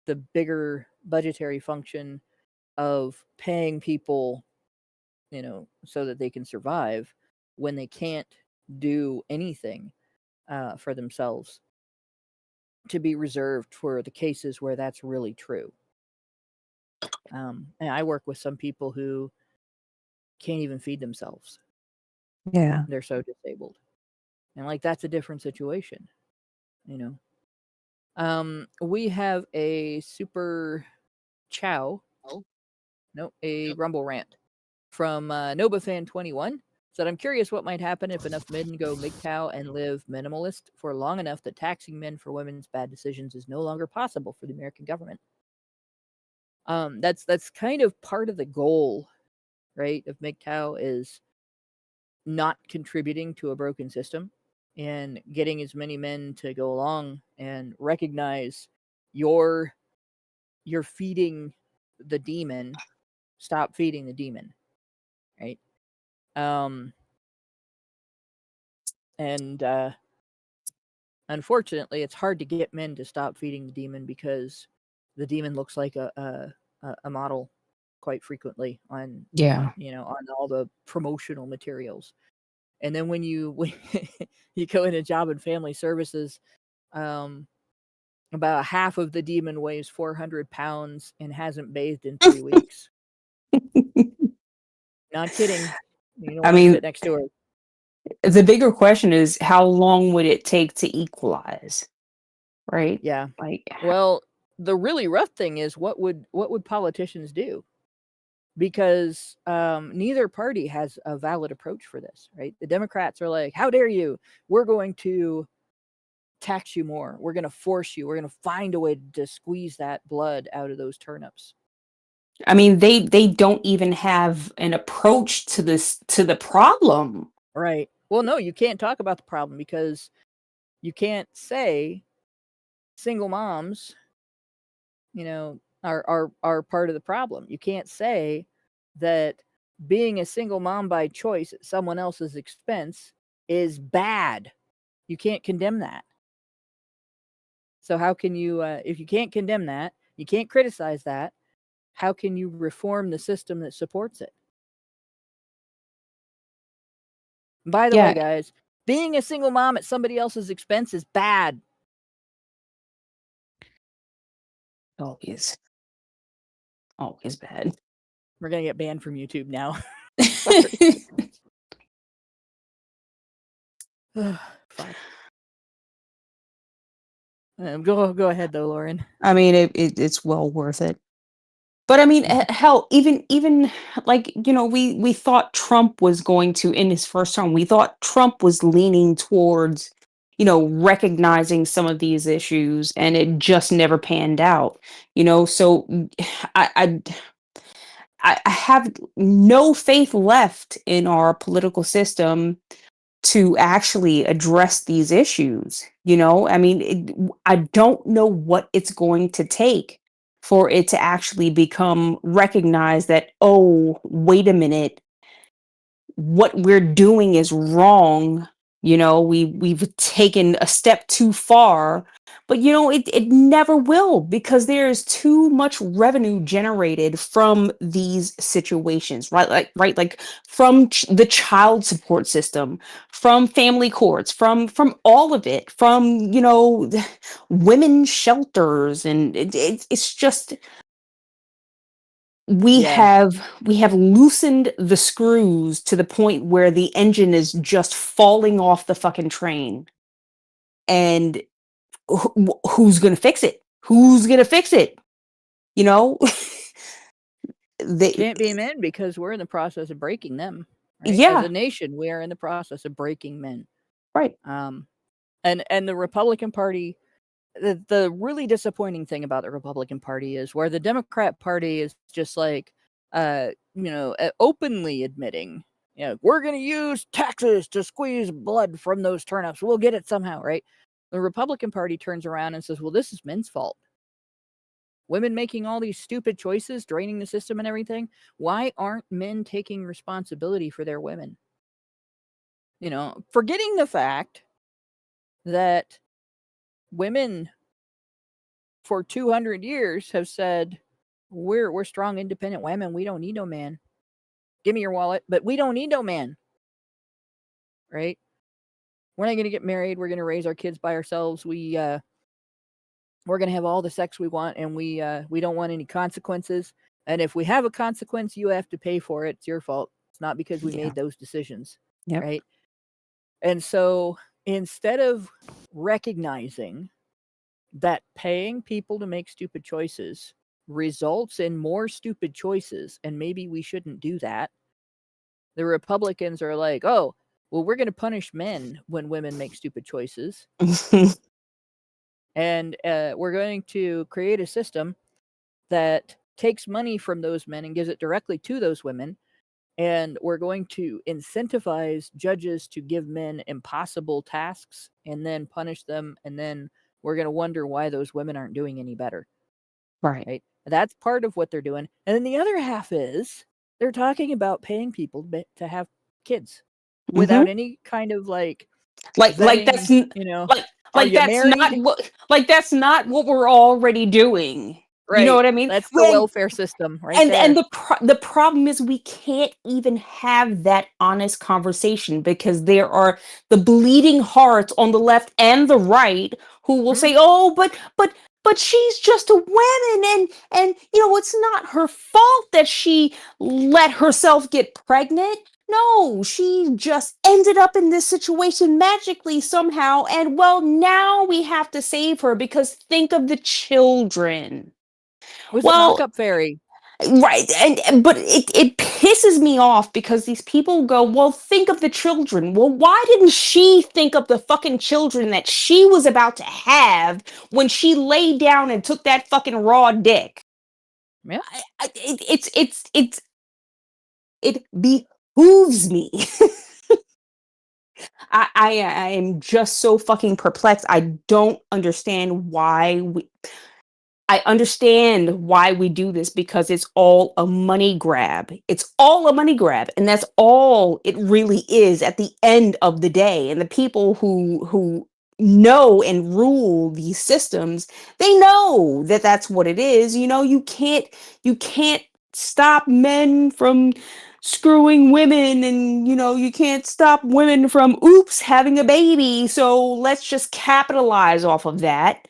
the bigger budgetary function of paying people, so that they can survive when they can't do anything for themselves, to be reserved for the cases where that's really true. And I work with some people who can't even feed themselves. Yeah. They're so disabled. And that's a different situation, We have a super chow. No, a rumble rant from NobaFan21. Said, I'm curious what might happen if enough men go MGTOW and live minimalist for long enough that taxing men for women's bad decisions is no longer possible for the American government. That's kind of part of the goal, right, of MGTOW, is not contributing to a broken system and getting as many men to go along and recognize you're feeding the demon. Stop feeding the demon, right? And unfortunately, it's hard to get men to stop feeding the demon because the demon looks like a model quite frequently on on all the promotional materials. And then when you go into job and family services, about half of the demon weighs 400 pounds and hasn't bathed in 3 weeks. Not kidding. You don't want to sit next to her. The bigger question is, how long would it take to equalize? Right? Yeah. Well, the really rough thing is, what would politicians do? Because neither party has a valid approach for this, right? The Democrats are like, how dare you? We're going to tax you more. We're going to force you. We're going to find a way to squeeze that blood out of those turnips. I mean, they don't even have an approach to the problem. Right. Well, no, you can't talk about the problem because you can't say single moms, are part of the problem. You can't say that being a single mom by choice at someone else's expense is bad. You can't condemn that. So how can you, if you can't condemn that, you can't criticize that, how can you reform the system that supports it? By the way, guys, being a single mom at somebody else's expense is bad. Always bad. We're going to get banned from YouTube now. Fuck. Go ahead though, Lauren. I mean, it's well worth it. But I mean, hell, even we thought Trump was going to, in his first term, we thought Trump was leaning towards, recognizing some of these issues, and it just never panned out. So I have no faith left in our political system to actually address these issues. I mean, I don't know what it's going to take for it to actually become recognized that, oh, wait a minute, what we're doing is wrong. We've taken a step too far, but it never will, because there's too much revenue generated from these situations, right? Like from the child support system, from family courts, from all of it, from women's shelters, and it's just, we have loosened the screws to the point where the engine is just falling off the fucking train. And who's going to fix it? Who's going to fix it? they Can't be men because we're in the process of breaking them. Right? As yeah, a nation, we are in the process of breaking men. right. And the Republican Party, the really disappointing thing about the Republican Party is where the Democrat Party is just like, openly admitting, we're going to use taxes to squeeze blood from those turnips. We'll get it somehow, right? The Republican Party turns around and says, well, this is men's fault. Women making all these stupid choices, draining the system and everything. Why aren't men taking responsibility for their women? Forgetting the fact that women for 200 years have said, we're strong, independent women. We don't need no man. Give me your wallet, but we don't need no man. Right? We're not going to get married. We're going to raise our kids by ourselves. We're going to have all the sex we want, and we don't want any consequences. And if we have a consequence, you have to pay for it. It's your fault. It's not because we made those decisions. Yep. Right? And so instead of recognizing that paying people to make stupid choices results in more stupid choices, and maybe we shouldn't do that, the Republicans are like, oh, well, we're going to punish men when women make stupid choices. And we're going to create a system that takes money from those men and gives it directly to those women. And we're going to incentivize judges to give men impossible tasks and then punish them. And then we're going to wonder why those women aren't doing any better. Right. That's part of what they're doing. And then the other half is they're talking about paying people to have kids without any kind of like vetting, that's are you that's not married? that's not what we're already doing. You know Right. what I mean? That's the welfare system right there. And the problem is we can't even have that honest conversation because there are the bleeding hearts on the left and the right who will say, "Oh, but she's just a woman, and it's not her fault that she let herself get pregnant. No, she just ended up in this situation magically somehow, and well, now we have to save her because think of the children." With a Well, knock-up fairy. right, but it pisses me off because these people go, well, think of the children. Well, why didn't she think of the fucking children that she was about to have when she laid down and took that fucking raw dick? Yeah. It behooves me. I am just so fucking perplexed. I don't understand why I understand why we do this because it's all a money grab. It's all a money grab, and that's all it really is at the end of the day. And the people who know and rule these systems, they know that that's what it is. You can't stop men from screwing women, and you can't stop women from having a baby. So let's just capitalize off of that.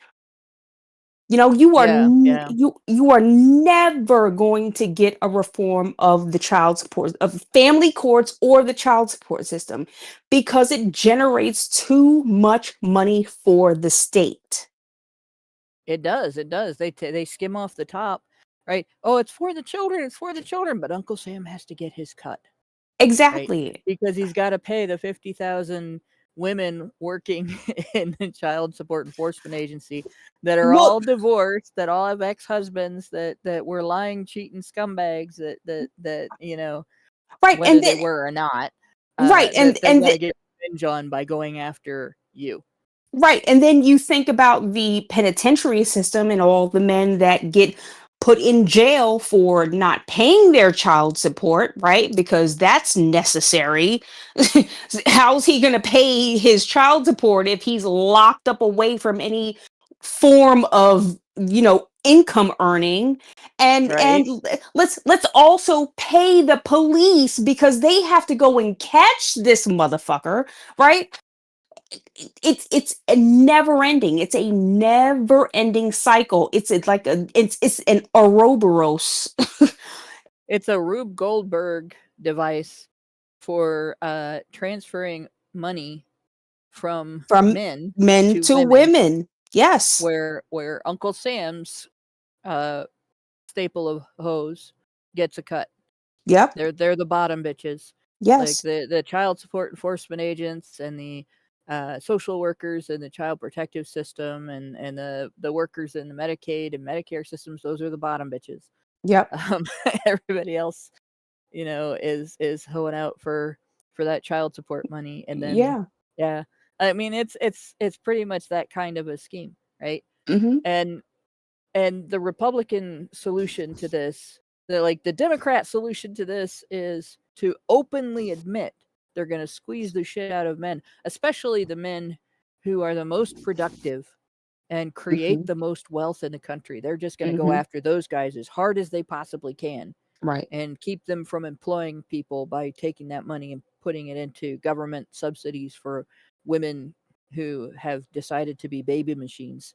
You are Yeah. you are never going to get a reform of the child support of family courts or the child support system because it generates too much money for the state. It does. They skim off the top, right? Oh, it's for the children, but Uncle Sam has to get his cut. Exactly. Right? Because he's got to pay the 50,000 women working in the child support enforcement agency that are all divorced, that all have ex-husbands, that were lying, cheating scumbags, that right, whether and they were or not, right, that they're going to get revenge on by going after you. Right. And then you think about the penitentiary system and all the men that get put in jail for not paying their child support, right? Because that's necessary. How's he going to pay his child support if he's locked up away from any form of, income earning? And Right. let's also pay the police because they have to go and catch this motherfucker, right? It's a never ending. It's a never ending cycle. It's an Ouroboros. It's a Rube Goldberg device for transferring money from men to to women. Yes. where Uncle Sam's staple of hose gets a cut. Yep. They're the bottom bitches. Yes. Like the child support enforcement agents and the social workers and the child protective system and the workers in the Medicaid and Medicare systems. Those are the bottom bitches. Yep. Everybody else, is hoeing out for that child support money, and then yeah, I mean it's pretty much that kind of a scheme, right? Mm-hmm. And the Republican solution to this, the Democrat solution to this, is to openly admit they're going to squeeze the shit out of men, especially the men who are the most productive and create the most wealth in the country. They're just going to go after those guys as hard as they possibly can. Right. And keep them from employing people by taking that money and putting it into government subsidies for women who have decided to be baby machines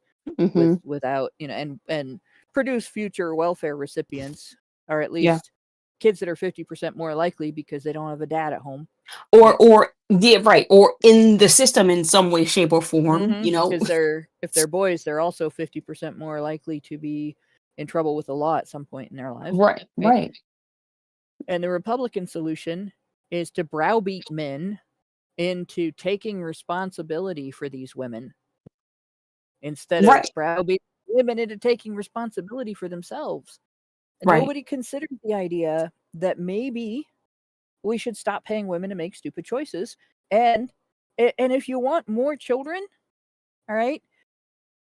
without, and produce future welfare recipients, or at least kids that are 50% more likely because they don't have a dad at home. Or in the system in some way, shape, or form, Because if they're boys, they're also 50% more likely to be in trouble with the law at some point in their lives. Right. And the Republican solution is to browbeat men into taking responsibility for these women instead of browbeating women into taking responsibility for themselves. And nobody considered the idea that maybe we should stop paying women to make stupid choices. And if you want more children, all right,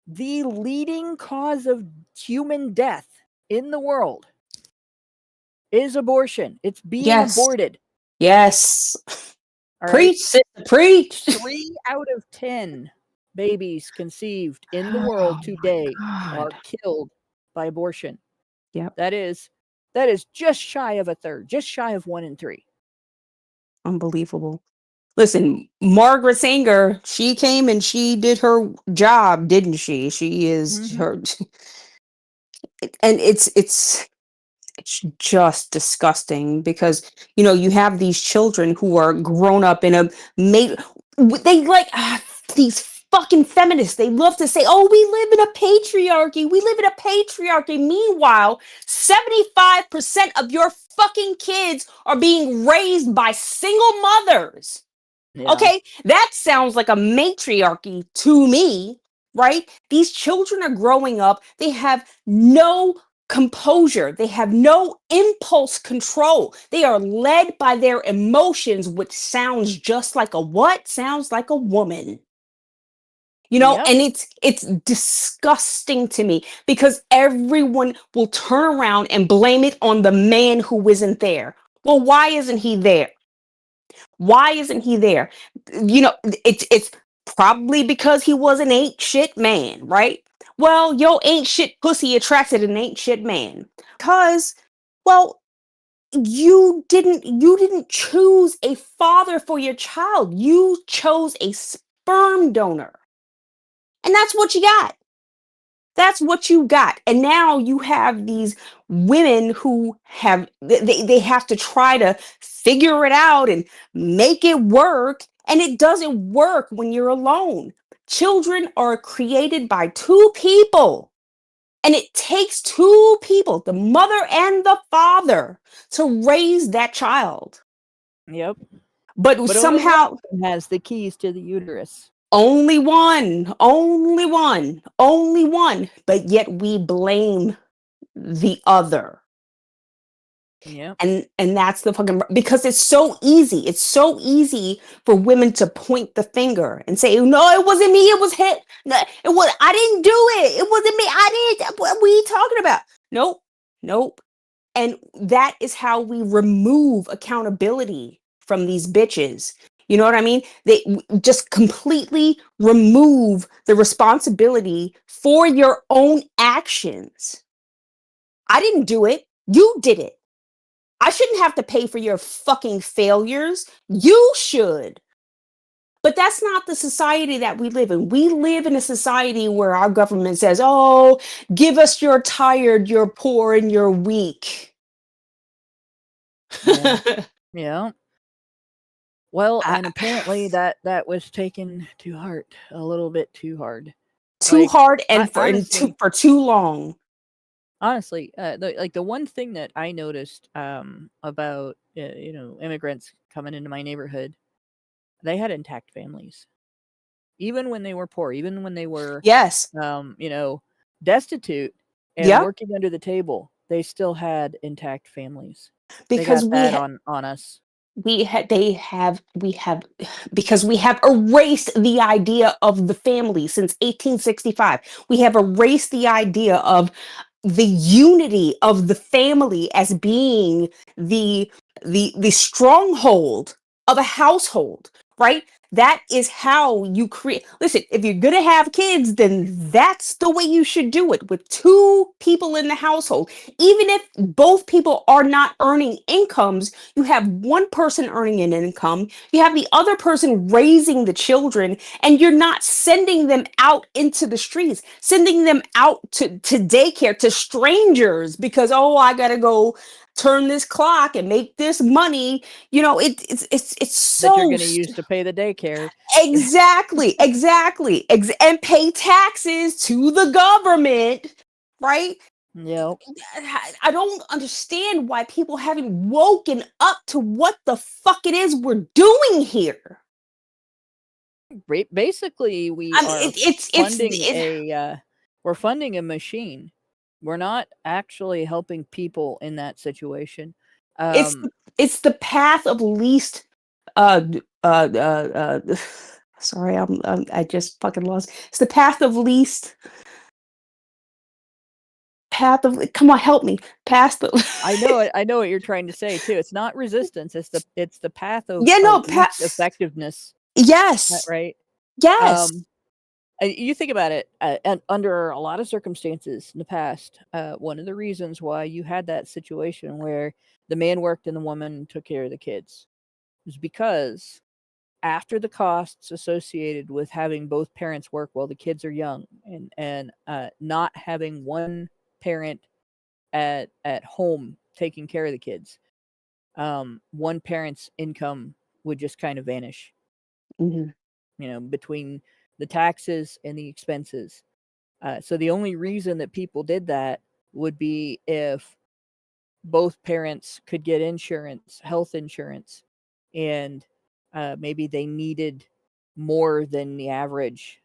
the leading cause of human death in the world is abortion. It's being aborted. Yes. All preach, right? Preach. 3 out of 10 babies conceived in the world today are killed by abortion. Yep. That is just shy of a third, just shy of 1 in 3. Unbelievable. Listen, Margaret Sanger, she came and she did her job, didn't she? She is her, and it's just disgusting because you have these children who are grown up in a they like these fucking feminists. They love to say, "Oh, we live in a patriarchy. We live in a patriarchy." Meanwhile, 75% of your fucking kids are being raised by single mothers. Yeah. Okay, that sounds like a matriarchy to me, right? These children are growing up. They have no composure. They have no impulse control. They are led by their emotions, which sounds just like a what? Sounds like a woman. And it's disgusting to me because everyone will turn around and blame it on the man who isn't there. Well, why isn't he there? Why isn't he there? It's probably because he was an ain't shit man, right? Well, yo ain't shit pussy attracted an ain't shit man. Because, well, you didn't choose a father for your child. You chose a sperm donor. And that's what you got. That's what you got. And now you have these women who they have to try to figure it out and make it work. And it doesn't work when you're alone. Children are created by 2 people. And it takes 2 people, the mother and the father, to raise that child. Yep. But somehow only one has the keys to the uterus. Only one. But yet we blame the other. Yeah. And that's the fucking, because it's so easy. It's so easy for women to point the finger and say, "No, it wasn't me. It was him. No, I didn't do it. It wasn't me. I didn't. What are you talking about?" Nope. And that is how we remove accountability from these bitches. You know what I mean? They just completely remove the responsibility for your own actions. I didn't do it. You did it. I shouldn't have to pay for your fucking failures. You should. But that's not the society that we live in. We live in a society where our government says, "Oh, give us your tired, you're poor, and you're weak." Yeah. Well, and apparently that was taken to heart a little bit too hard. Too hard and honestly, for too long. Honestly, the one thing that I noticed about immigrants coming into my neighborhood, they had intact families, even when they were poor, even when they were Yes. destitute and Yep. working under the table. They still had intact families. They Because got that on us. we have because we have erased the idea of the family since 1865. We have erased the idea of the unity of the family as being the stronghold of a household, right? That is how you create. Listen, if you're gonna have kids, then that's the way you should do it, with two people in the household. Even if both people are not earning incomes, you have one person earning an income, you have the other person raising the children, and you're not sending them out into the streets, sending them out to daycare, to strangers, because, oh, I gotta go turn this clock and make this money. It's That you're so going to use to pay the daycare. exactly, and pay taxes to the government, right? Yep. I don't understand why people haven't woken up to what the fuck it is we're doing here. Basically, we I mean, are we're funding a machine. We're not actually helping people in that situation. it's it's the path of least uh uh uh, uh sorry, I just fucking lost. It's the path of least path of come on, help me. Path of I know it. I know what you're trying to say too. It's not resistance. It's the path yeah, no, of least effectiveness. yes. Right. Yes. You think about it, and under a lot of circumstances in the past, one of the reasons why you had that situation where the man worked and the woman took care of the kids was because after the costs associated with having both parents work while the kids are young, and not having one parent at home taking care of the kids, one parent's income would just kind of vanish. Mhm. Between the taxes and the expenses. So the only reason that people did that would be if both parents could get insurance, health insurance, and maybe they needed more than the average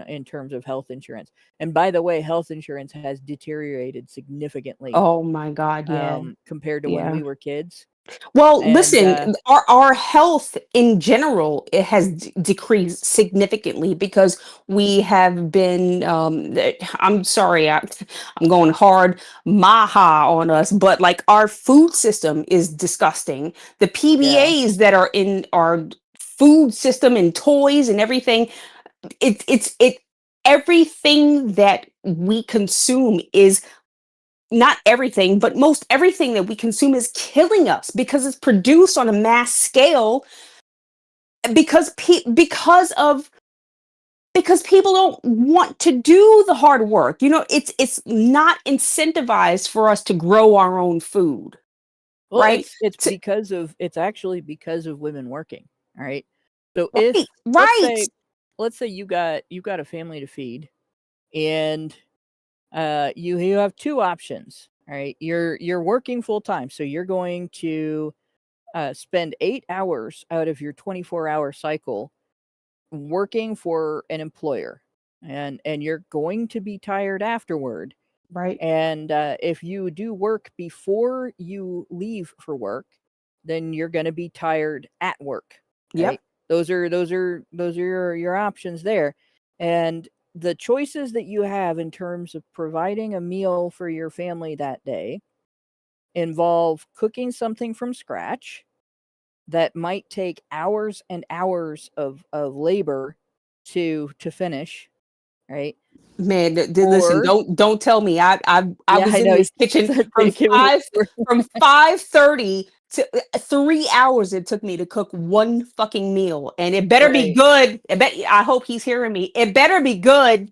in terms of health insurance. And by the way, health insurance has deteriorated significantly Oh my God, yeah. compared to when Yeah. we were kids. Well, And listen, our health in general, it has decreased significantly because we have been I'm sorry, I'm going hard maha on us, but like our food system is disgusting. The yeah, PBAs that are in our food system and toys and everything, it everything that we consume is not everything, but most everything that we consume is killing us because it's produced on a mass scale because people don't want to do the hard work. It's not incentivized for us to grow our own food, well, right? it's actually because of women working. All right. So Right, if right. let's say you got a family to feed, and you have two options. All right, you're working full time, so you're going to spend 8 hours out of your 24-hour cycle working for an employer, and you're going to be tired afterward. Right. And if you do work before you leave for work, then you're going to be tired at work, Yep. right? Those are your options there. And the choices that you have in terms of providing a meal for your family that day involve cooking something from scratch that might take hours and hours of labor to finish, right? Man, listen, Or don't tell me. I yeah, was I in know. this kitchen from Thinking when five you were- from 5:30 to 3 hours. It took me to cook one fucking meal, and it better be right. good. I hope he's hearing me. It better be good.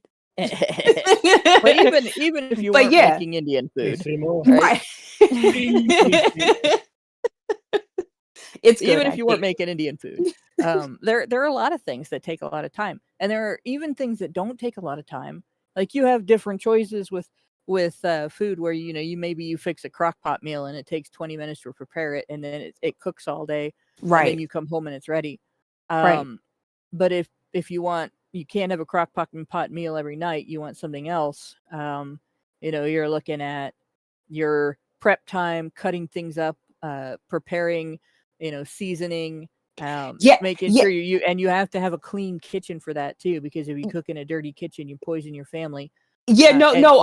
But even if you But weren't yeah, making Indian Please food, say more. right? right. Please say more. It's good, Even if I you weren't think. making Indian food, there are a lot of things that take a lot of time, and there are even things that don't take a lot of time. Like you have different choices with with food where you fix a crock pot meal and it takes 20 minutes to prepare it, and then it cooks all day, and then Right. you come home and it's ready. Right. But if you can't have a crock pot meal every night, you want something else. You're looking at your prep time, cutting things up, preparing, seasoning, Yeah. making Yeah. sure you have to have a clean kitchen for that too, because if you cook in a dirty kitchen, you poison your family. Yeah, no, And no,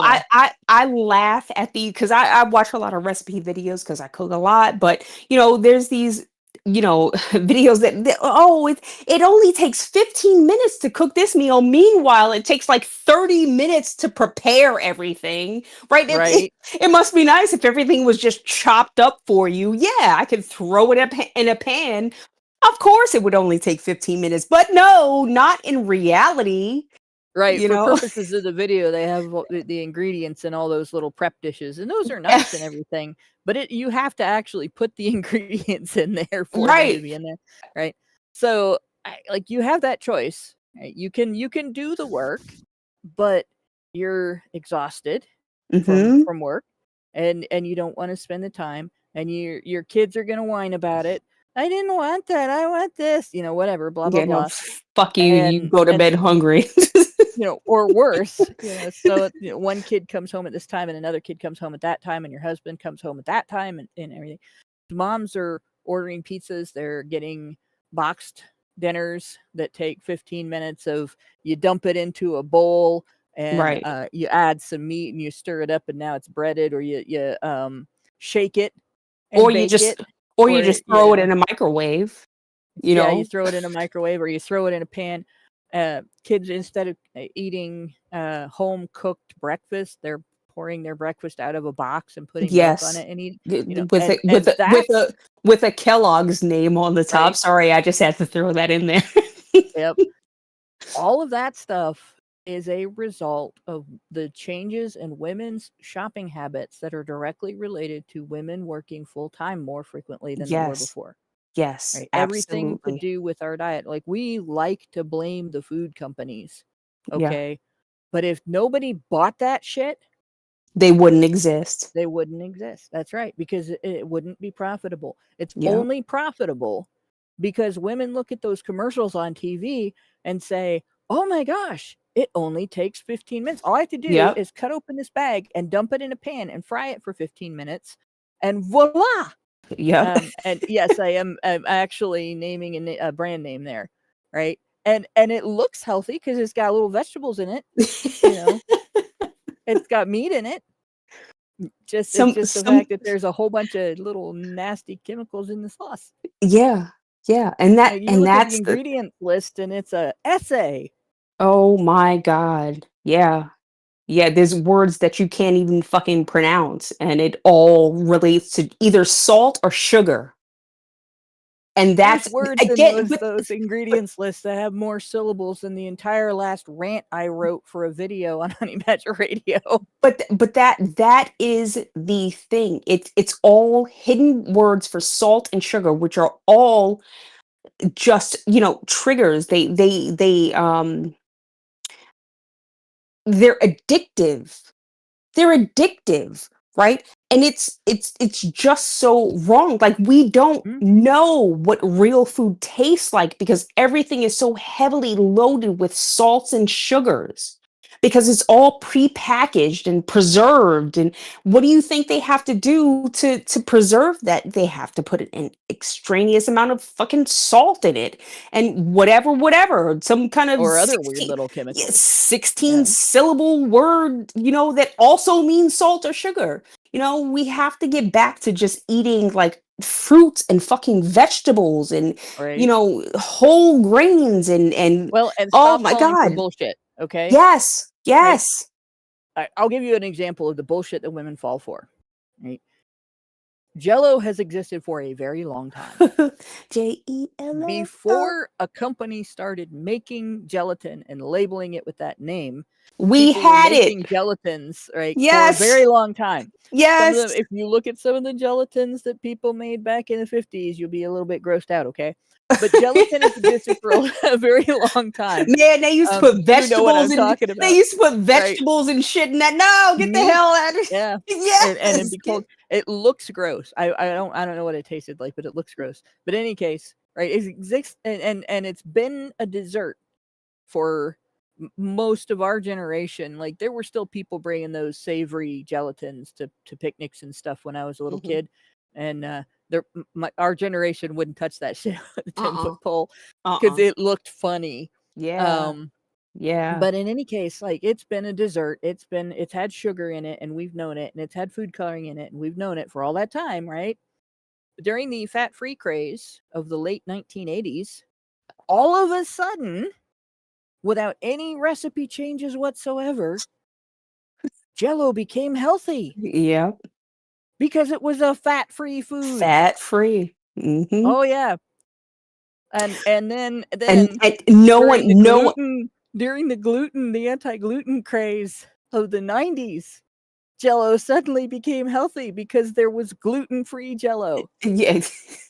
I laugh at because I watch a lot of recipe videos because I cook a lot, but there's these videos it only takes 15 minutes to cook this meal. Meanwhile, it takes like 30 minutes to prepare everything, right? right, It must be nice if everything was just chopped up for you. Yeah, I could throw it in a pan. Of course, it would only take 15 minutes, but no, not in reality, right. you For know? purposes of the video, they have the ingredients and all those little prep dishes, and those are nice and everything. But you have to actually put the ingredients in there for them to Right. be in there, right? So, you have that choice. Right? You can do the work, but you're exhausted from Mm-hmm. work, and you don't want to spend the time, and your kids are gonna whine about it. I didn't want that. I want this. Whatever. Blah blah Yeah, no, blah. fuck you. You And go to bed hungry. or worse, so one kid comes home at this time and another kid comes home at that time, and your husband comes home at that time, and everything. Moms are ordering pizzas, they're getting boxed dinners that take 15 minutes of you dump it into a bowl, and Right. you add some meat and you stir it up, and now it's breaded, or you shake it Or and you bake just it, or you or just throw it in a microwave, you throw it in a microwave, or you throw it in a pan. Kids, instead of eating home cooked breakfast, they're pouring their breakfast out of a box and putting milk on Yes. it and eating. With And a with a with that's a with a Kellogg's name on the top. right. Sorry, I just had to throw that in there. Yep. All of that stuff is a result of the changes in women's shopping habits that are directly related to women working full time more frequently than they were Yes. before. Yes, Right? Everything to absolutely. do with our diet. Like, we like to blame the food companies, Yeah. okay? But if nobody bought that shit, They wouldn't exist. they wouldn't exist. That's right, because it wouldn't be profitable. It's Yeah. only profitable because women look at those commercials on TV and say, "Oh my gosh, it only takes 15 minutes. All I have to do Yep. is cut open this bag and dump it in a pan and fry it for 15 minutes, and voila." Yep. And yes, I'm actually naming a brand name there, right? And it looks healthy because it's got little vegetables in it. It's got meat in it. It's just the Some fact that there's a whole bunch of little nasty chemicals in the sauce. yeah. Yeah. And You look at the that's the ingredient list and it's a essay. oh my God. Yeah. Yeah, there's words that you can't even fucking pronounce, and it all relates to either salt or sugar. And There's that's words in again, those ingredients lists that have more syllables than the entire last rant I wrote for a video on Honey Badger Radio. but that is the thing. It's all hidden words for salt and sugar, which are all just triggers. They're addictive. They're addictive, right? And it's just so wrong. Like, we don't Mm. know what real food tastes like because everything is so heavily loaded with salts and sugars because it's all prepackaged and preserved. And what do you think they have to do to preserve that? They have to put an extraneous amount of fucking salt in it and whatever, some kind of Or other weird little yeah, chemicals. 16 Yeah. syllable word, that also means salt or sugar. We have to get back to just eating like fruits and fucking vegetables and, Right. whole grains and Well, and oh stop my falling for God. bullshit, okay? Yes. Right? Yes. I'll give you an example of the bullshit that women fall for. Right? Jell-O has existed for a very long time. Jello. Before a company started making gelatin and labeling it with that name, We people were had it. making gelatins, right, for a Yes. very long time. Some of them, Yes. if you look at some of the gelatins that people made back in the 50s, you'll be a little bit grossed out, okay? but gelatin has existed for a very long time. Man, they used to put You know what I'm vegetables in. talking They about, used to put right? vegetables and shit in that. No, get the Mhm. hell out of Yeah. And it'd Yes. be cold. It looks gross. I don't know what it tasted like, but it looks gross. But in any case, right? It exists, and it's been a dessert for most of our generation. Like there were still people bringing those savory gelatins to picnics and stuff when I was a little Mhm. kid, and our generation wouldn't touch that shit with a 10-foot pole because Uh-uh. it looked funny. Yeah. Um, Yeah. but in any case, like it's been a dessert. It's had sugar in it, and we've known it, and it's had food coloring in it, and we've known it for all that time, right? During the fat-free craze of the late 1980s, all of a sudden, without any recipe changes whatsoever, Jell-O became healthy Yeah. because it was a fat-free food. Fat free. Mm-hmm. Oh yeah, and then And no during the one, no one. the anti-gluten craze of the 90s, Jell-O suddenly became healthy because there was gluten-free Jell-O. Yeah.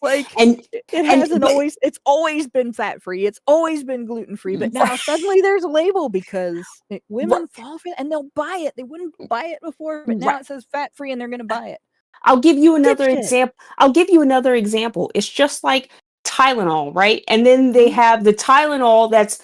Like And it and hasn't but always. It's always been fat-free. It's always been gluten-free. But now suddenly there's a label because women fall for it and they'll buy it. They wouldn't buy it before, but now right. it says fat-free and they're going to buy it. I'll give you another Dipshit. example. I'll give you another example. It's just like Tylenol, right? And then they Mhm. have the Tylenol that's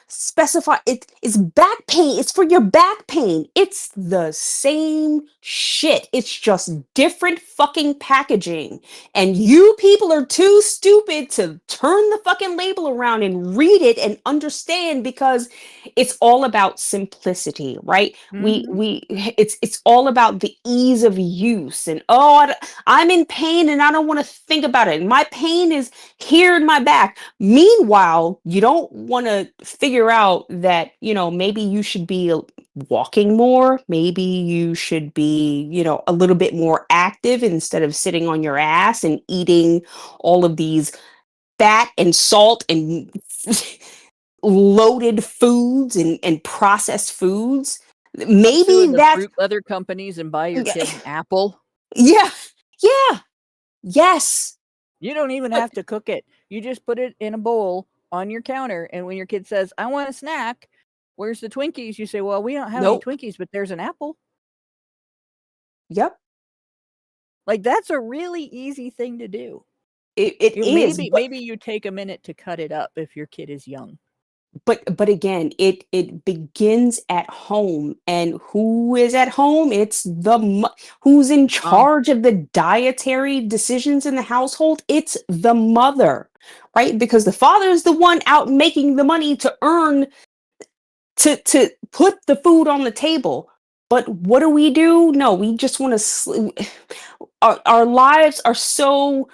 specified. It's back pain. It's for your back pain. It's the same shit. It's just different fucking packaging. And you people are too stupid to turn the fucking label around and read it and understand because it's all about simplicity, right? Mhm. It's all about the ease of use and I'm in pain and I don't want to think about it. My pain is here in my back. Meanwhile, you don't want to figure out that, maybe you should be walking more, maybe you should be, a little bit more active instead of sitting on your ass and eating all of these fat and salt and loaded foods and processed foods. Stop suing Maybe the that's fruit leather companies and buy your yeah, kid an apple. yeah, yeah, yes. You don't even But have to cook it. You just put it in a bowl on your counter, and when your kid says, "I want a snack," where's the Twinkies? You say, "Well, we don't have any nope. Twinkies, but there's an apple." Yep. Like that's a really easy thing to do. It is, Maybe you take a minute to cut it up if your kid is young. but again, it begins at home, and who is at home? It's who's in Mom. charge of the dietary decisions in the household. It's the mother, right? Because the father is the one out making the money to earn to put the food on the table. But what do? No, we just want to. Our lives are so.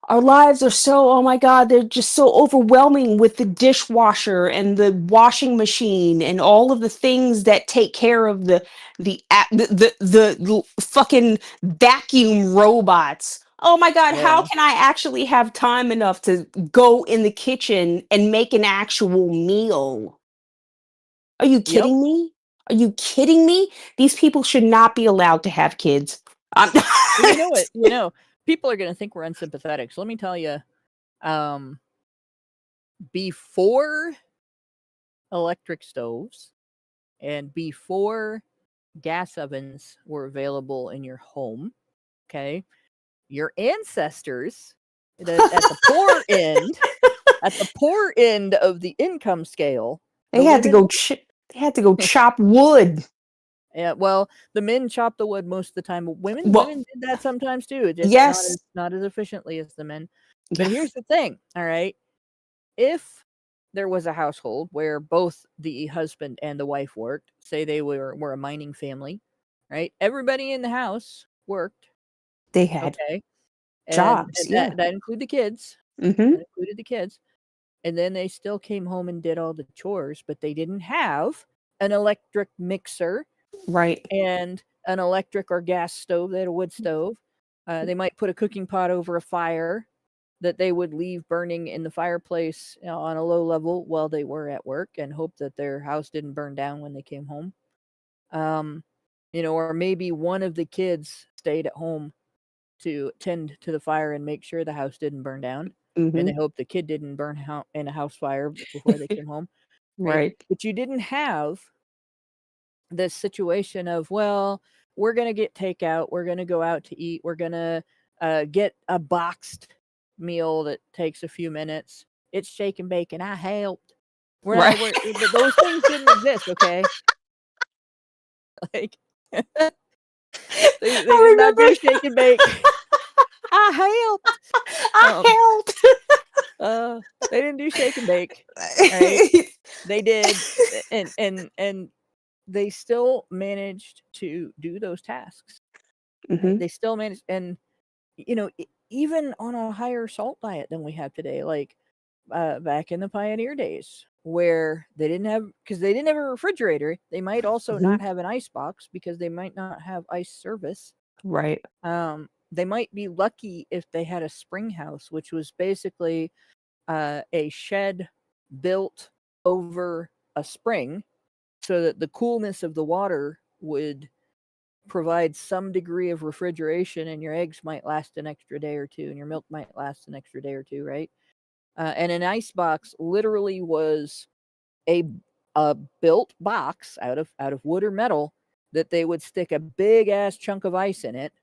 Our lives are so. Oh my God, they're just so overwhelming with the dishwasher and the washing machine and all of the things that take care of the fucking vacuum robots. Oh my God, how Yeah. can I actually have time enough to go in the kitchen and make an actual meal? Are you Yep. kidding me? Are you kidding me? These people should not be allowed to have kids. Well, you know what? People are going to think we're unsympathetic. So let me tell you, before electric stoves and before gas ovens were available in your home, okay, your ancestors at the poor end of the income scale, They the had to women. go. They had to go chop wood. Yeah, well, the men chop the wood most of the time, but Well, women did that sometimes too, just yes. not as efficiently as the men. But Yeah. here's the thing, all right? If there was a household where both the husband and the wife worked, say they were a mining family, right? Everybody in the house worked, They had okay? jobs. And Yeah. that included the kids. Mm-hmm. That included the kids. And then they still came home and did all the chores, but they didn't have an electric mixer Right. and an electric or gas stove. They had a wood stove. They might put a cooking pot over a fire that they would leave burning in the fireplace, on a low level while they were at work and hope that their house didn't burn down when they came home. Um, or maybe one of the kids stayed at home to tend to the fire and make sure the house didn't burn down. and they Mhm. hoped the kid didn't burn in a house fire before they came home, right? Right. But you didn't have this situation of, well, we're gonna get takeout, we're gonna go out to eat, we're gonna get a boxed meal that takes a few minutes. It's shake and bake, and I helped. Right. Those things didn't exist, okay? Like they I did not remember. do shake and bake. I helped. I They didn't do shake and bake, right? helped. They did, and they still managed to do those tasks. Right? Mhm. They still managed, and even on a higher salt diet than we have today, like back in the pioneer days, where they didn't have a refrigerator. They might also Mhm. not have an ice box because they might not have ice service. Right. They might be lucky if they had a spring house, which was basically a shed built over a spring so that the coolness of the water would provide some degree of refrigeration, and your eggs might last an extra day or two, and your milk might last an extra day or two, right? And an ice box literally was a a built box out of wood or metal that they would stick a big ass chunk of ice in it,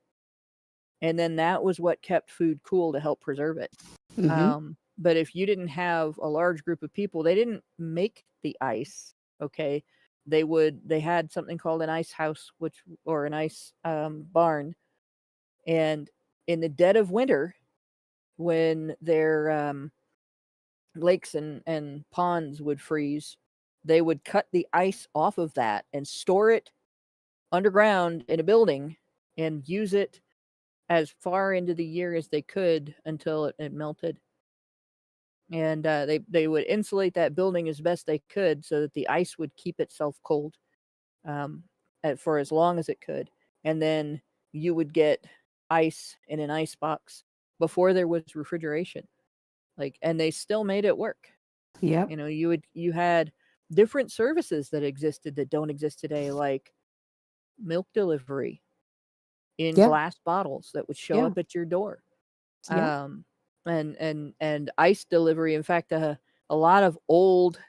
and then that was what kept food cool to help preserve it. Mhm. But if you didn't have a large group of people, they didn't make the ice. Okay, they had something called an ice house, or an ice barn, and in the dead of winter, when their lakes and ponds would freeze, they would cut the ice off of that and store it underground in a building and use it as far into the year as they could until it melted. And they would insulate that building as best they could so that the ice would keep itself cold um, for as long as it could. And then you would get ice in an ice box before there was refrigeration. And they still made it work. Yep. You had different services that existed that don't exist today, like milk delivery in Yeah. glass bottles that would show Yeah. up at your door. Yeah. And ice delivery. In fact, a lot of old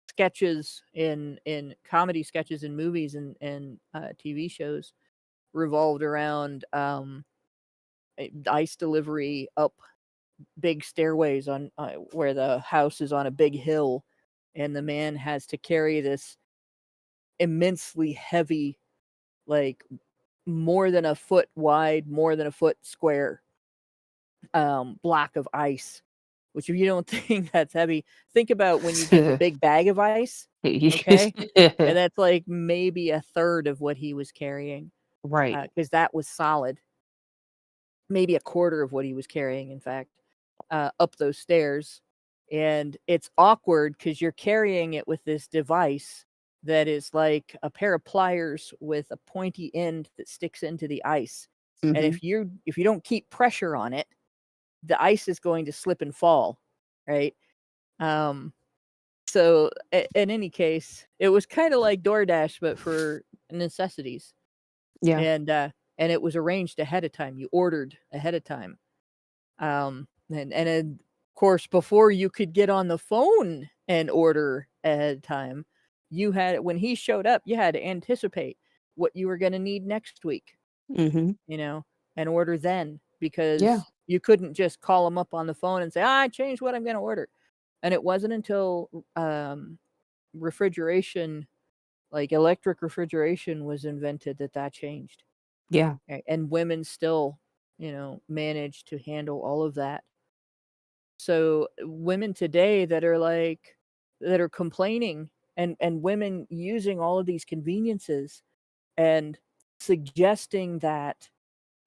sketches in comedy sketches and movies and TV shows revolved around ice delivery up big stairways on where the house is on a big hill, and the man has to carry this immensely heavy, like more than a foot wide, more than a foot square block of ice. Which, if you don't think that's heavy, think about when you get the big bag of ice. Okay, and that's like maybe a third of what he was carrying, Right. because that was solid. Maybe a quarter of what he was carrying, in fact, up those stairs. And it's awkward because you're carrying it with this device that is like a pair of pliers with a pointy end that sticks into the ice. And Mhm. if you don't keep pressure on it, the ice is going to slip and fall, right? Um, so in any case, it was kind of like DoorDash, but for necessities. Yeah. And it was arranged ahead of time. You ordered ahead of time. And of course, before you could get on the phone and order ahead of time, when he showed up, you had to anticipate what you were going to need next week, Mhm. and order then, Yeah. because you couldn't just call him up on the phone and say, I changed what I'm going to order. And it wasn't until refrigeration, like electric refrigeration, was invented that changed. Yeah. Right? And women still, manage to handle all of that. So women today that are complaining, and women using all of these conveniences and suggesting that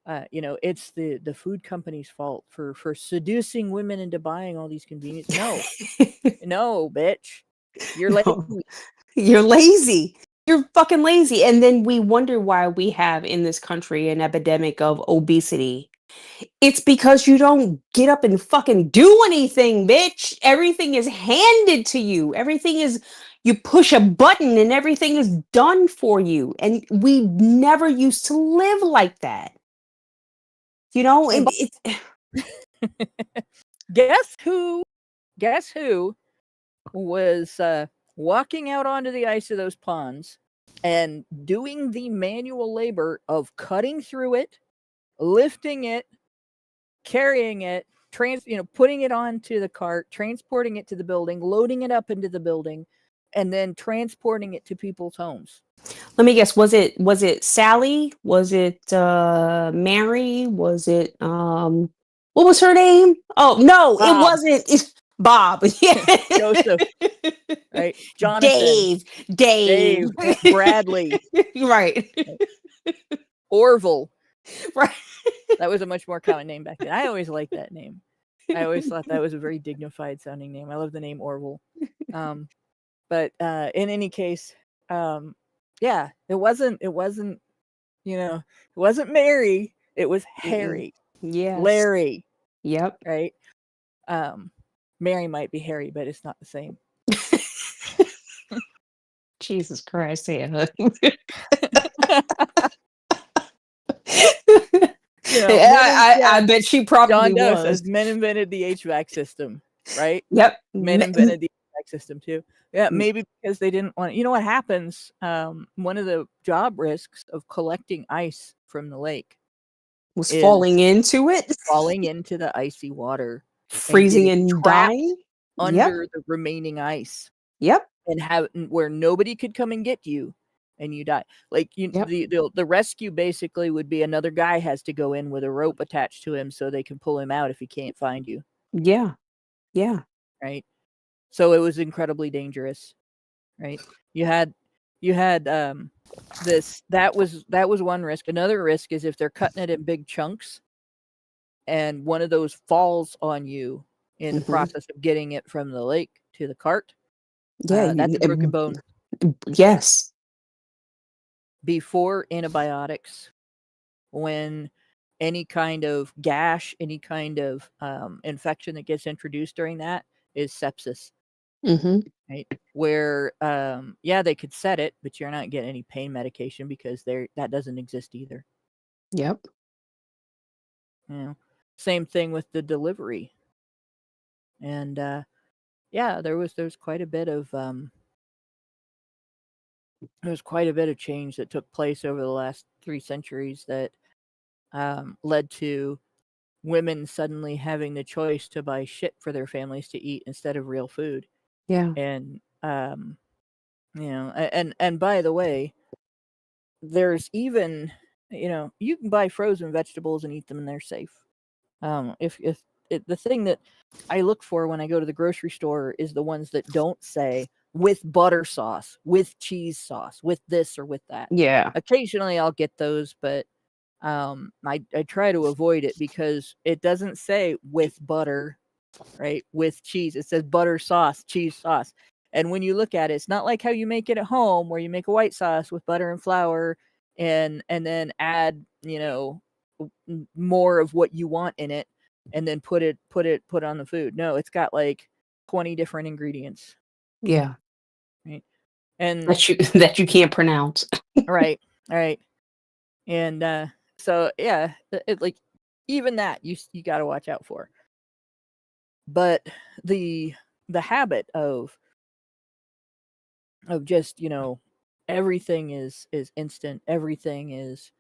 it's the food company's fault for seducing women into buying all these convenience. No, bitch, you're lazy. No. You're lazy. You're fucking lazy. And then we wonder why we have in this country an epidemic of obesity. It's because you don't get up and fucking do anything, bitch. Everything is handed to you. You push a button and everything is done for you. And we never used to live like that. Hey, And it's Guess who? Guess who was walking out onto the ice of those ponds and doing the manual labor of cutting through it, lifting it, carrying it, putting it onto the cart, transporting it to the building, loading it up into the building, and then transporting it to people's homes. Let me guess. Was it Sally? Was it Mary? Was it what was her name? Oh no, it Bob. wasn't. It's Bob. Yeah. Joseph. Right. Jonathan. Dave. Bradley. Right. Orville. Right. That was a much more common name back then. I always liked that name. I always thought that was a very dignified sounding name. I love the name Orville. But in any case, yeah, it wasn't, it wasn't Mary. It was Harry. Yes. Larry. Yep. Right. Mary might be Harry, but it's not the same. Jesus Christ, yeah. I bet she probably John Doe was. says men invented the HVAC system, right? Yep. Men invented the HVAC system too. Yeah, maybe because they didn't want. You know what happens? One of the job risks of collecting ice from the lake was falling into it, falling into the icy water, freezing and dying under the remaining ice. Yep. And where nobody could come and get you, and you die. Like the rescue basically would be another guy has to go in with a rope attached to him so they can pull him out if he can't find you. Yeah. Yeah. Right. So it was incredibly dangerous. Right. You had this that was one risk. Another risk is if they're cutting it in big chunks and one of those falls on you in the process of getting it from the lake to the cart. Yeah, that's a broken bone. Yes. Before antibiotics, when any kind of gash, any kind of infection that gets introduced during that is sepsis. Right? Where, they could set it, but you're not getting any pain medication because that doesn't exist either. Yep. Same thing with the delivery. And there was quite a bit of change that took place over the last 3 centuries that led to women suddenly having the choice to buy shit for their families to eat instead of real food. Yeah. And and by the way, there's even you can buy frozen vegetables and eat them and they're safe. The thing that I look for when I go to the grocery store is the ones that don't say with butter sauce, with cheese sauce, with this or with that. Yeah. Occasionally I'll get those, but I try to avoid it because it doesn't say with butter, right? With cheese. It says butter sauce, cheese sauce. And when you look at it, it's not like how you make it at home where you make a white sauce with butter and flour and then add, more of what you want in it and then put it on the food. No, it's got like 20 different ingredients. Yeah. Right. And that you can't pronounce. Right. And so yeah, like even that you got to watch out for. But the habit of just, everything is instant, everything is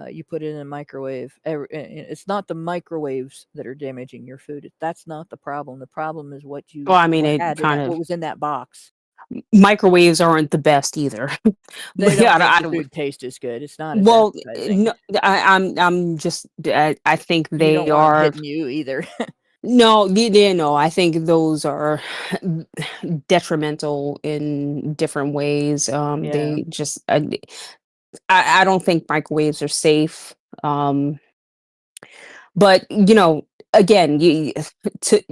you put it in a microwave. It's not the microwaves that are damaging your food. That's not the problem. The problem is what you Well, I mean, what was in that box. Microwaves aren't the best either. They don't make the food taste as good. It's not as appetizing. No, I'm just I think they don't want them hitting you either. No, no. I think those are detrimental in different ways. They just I don't think microwaves are safe. But again,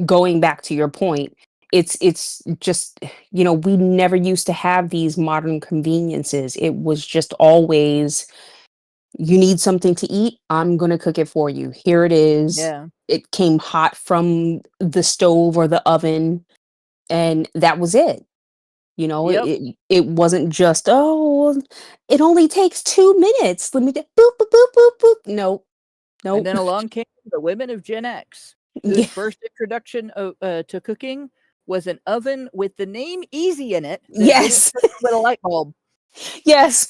going back to your point, it's just we never used to have these modern conveniences. It was just always, you need something to eat, I'm gonna cook it for you. Here it is. Yeah. It came hot from the stove or the oven, and that was it. It wasn't just, it only takes 2 minutes. Let me boop boop boop boop boop. No. And then along came the women of Gen X. whose first introduction to cooking was an oven with the name Easy in it that Yes. didn't cook with a light bulb. Yes.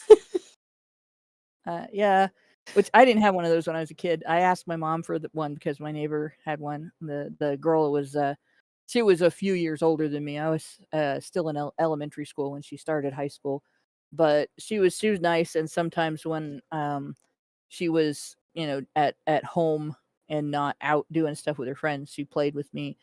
Yeah, which I didn't have one of those when I was a kid. I asked my mom for one because my neighbor had one. The girl was she was a few years older than me. I was still in elementary school when she started high school, but she was nice. And sometimes when she was at home and not out doing stuff with her friends, she played with me.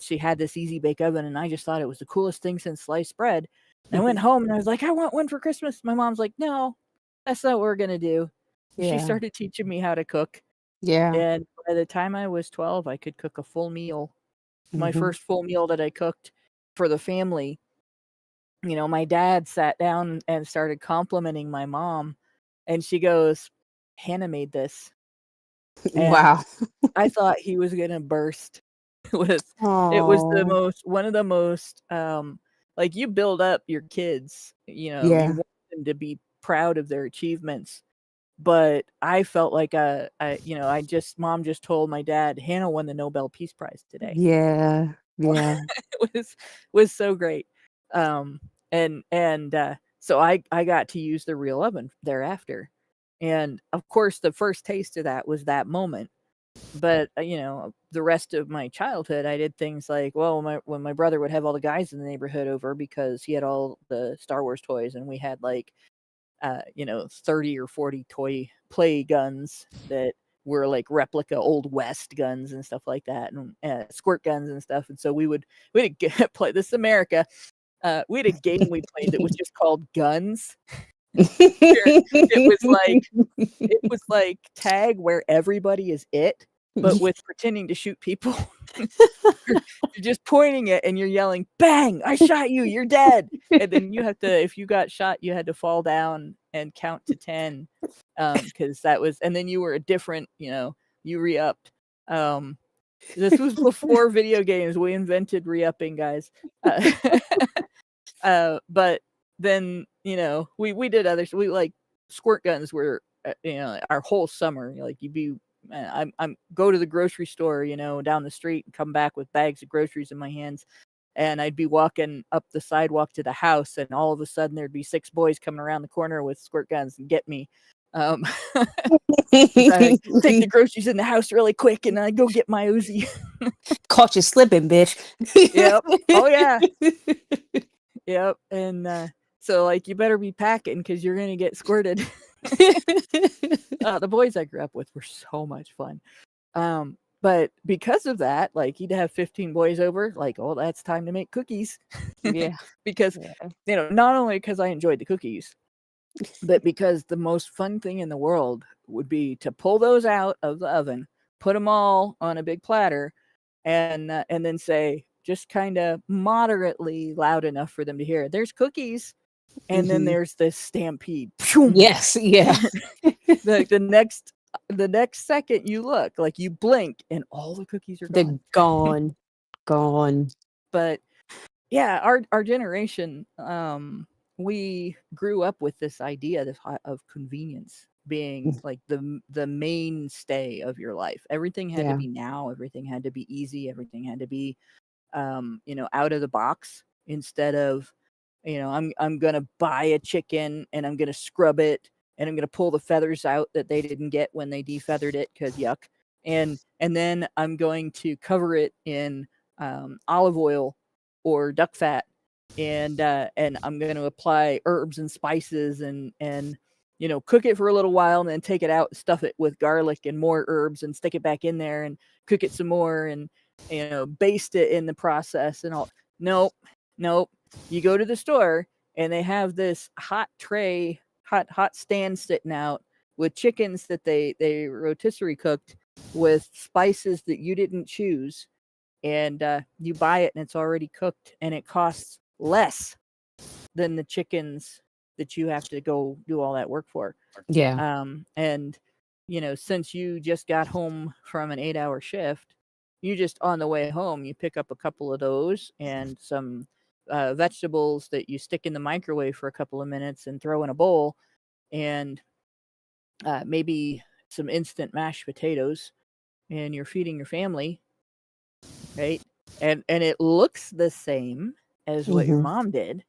She had this Easy Bake Oven, and I just thought it was the coolest thing since sliced bread. And I went home and I was like, I want one for Christmas. My mom's like, no, that's not what we're gonna do. She Yeah. started teaching me how to cook. Yeah. And by the time I was 12, I could cook a full meal. My Mhm. first full meal that I cooked for the family. My dad sat down and started complimenting my mom, and she goes, Hannah made this. And Wow. I thought he was gonna burst. It was Oh. one of the most like, you build up your kids, you Yeah. want them to be proud of their achievements. But I felt like mom just told my dad, Hannah won the Nobel Peace Prize today. Yeah. Yeah. It was so great. So I got to use the real oven thereafter. And of course the first taste of that was that moment. But the rest of my childhood, I did things like, well, when my brother would have all the guys in the neighborhood over because he had all the Star Wars toys, and we had like 30 or 40 toy play guns that were like replica Old West guns and stuff like that, and squirt guns and stuff. And so we'd play this America. We had a game we played that was just called Guns. It was like tag, where everybody is it, but with pretending to shoot people. You're just pointing it and you're yelling, bang, I shot you, you're dead. And then if you got shot, you had to fall down and count to 10. Because that was, and then you were a different, you re-upped. This was before video games. We invented re-upping, guys. But then, we did others. We like squirt guns were, our whole summer. Like, you'd be, I'm go to the grocery store, down the street, and come back with bags of groceries in my hands. And I'd be walking up the sidewalk to the house, and all of a sudden there'd be 6 boys coming around the corner with squirt guns and get me. So I take the groceries in the house really quick, and I go get my Uzi. Caught you slipping, bitch. Yep. Oh yeah. Yep. And so, like, you better be packing because you're gonna get squirted. The boys I grew up with were so much fun. But because of that, like, you'd have 15 boys over, like, oh, that's time to make cookies. Yeah. Because, not only because I enjoyed the cookies, but because the most fun thing in the world would be to pull those out of the oven, put them all on a big platter, and then say, just kind of moderately loud enough for them to hear, there's cookies. And then there's this stampede. Yes. Yeah. Like, the next second you look, like, you blink and all the cookies are They're gone. gone. But yeah, our generation, we grew up with this idea of convenience being like the mainstay of your life. Everything had to be now, everything had to be easy, everything had to be out of the box, instead of, I'm gonna buy a chicken and I'm gonna scrub it and I'm gonna pull the feathers out that they didn't get when they defeathered it, because yuck. And then I'm going to cover it in olive oil or duck fat, and I'm going to apply herbs and spices, and cook it for a little while, and then take it out, stuff it with garlic and more herbs, and stick it back in there and cook it some more, and baste it in the process and all. Nope. You go to the store and they have this hot tray, hot stand sitting out with chickens that they rotisserie cooked with spices that you didn't choose, and you buy it and it's already cooked, and it costs less than the chickens that you have to go do all that work for. Yeah. And since you just got home from an 8-hour shift, you just, on the way home, you pick up a couple of those and some vegetables that you stick in the microwave for a couple of minutes and throw in a bowl, and maybe some instant mashed potatoes, and you're feeding your family. right? And it looks the same as what your mom did,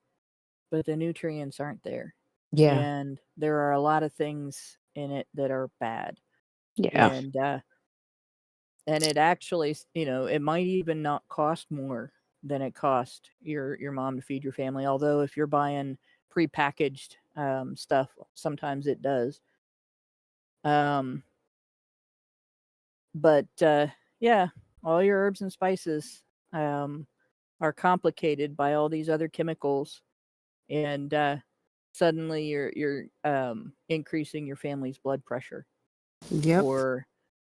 but the nutrients aren't there. Yeah. And there are a lot of things in it that are bad. Yeah. And it actually, it might even not cost more than it cost your mom to feed your family. Although if you're buying prepackaged stuff, sometimes it does. But yeah, all your herbs and spices are complicated by all these other chemicals, and suddenly you're increasing your family's blood pressure. Yep. Or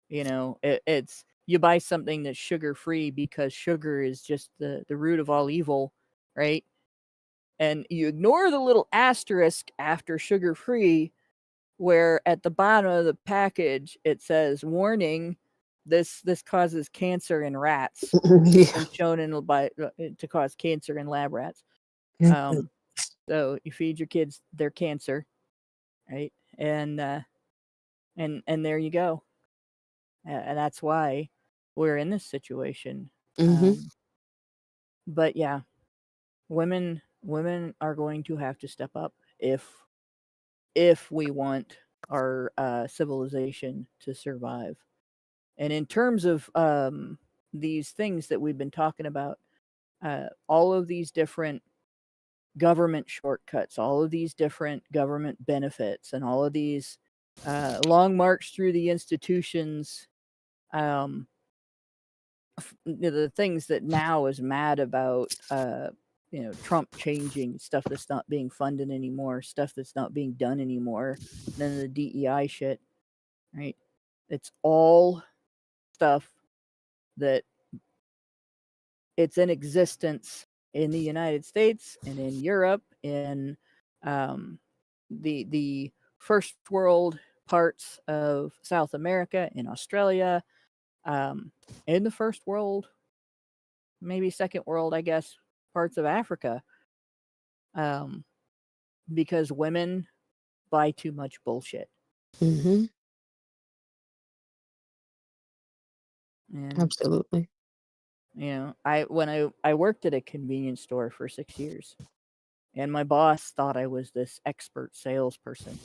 it's you buy something that's sugar free because sugar is just the root of all evil, right? And you ignore the little asterisk after sugar free, where at the bottom of the package it says, warning, this causes cancer in rats. It's Yeah. been shown to cause cancer in lab rats. So you feed your kids their cancer, right? And there you go. And that's why we're in this situation. But yeah, women are going to have to step up if we want our civilization to survive. And in terms of these things that we've been talking about, all of these different government shortcuts, all of these different government benefits, and all of these long march through the institutions, the things that now is mad about, Trump changing stuff that's not being funded anymore, stuff that's not being done anymore, none of the DEI shit, right? It's all stuff that it's in existence in the United States and in Europe, in the first world parts of South America, in Australia, in the first world, maybe second world, I guess, parts of Africa, because women buy too much bullshit. And Absolutely. When I worked at a convenience store for 6 years, and my boss thought I was this expert salesperson.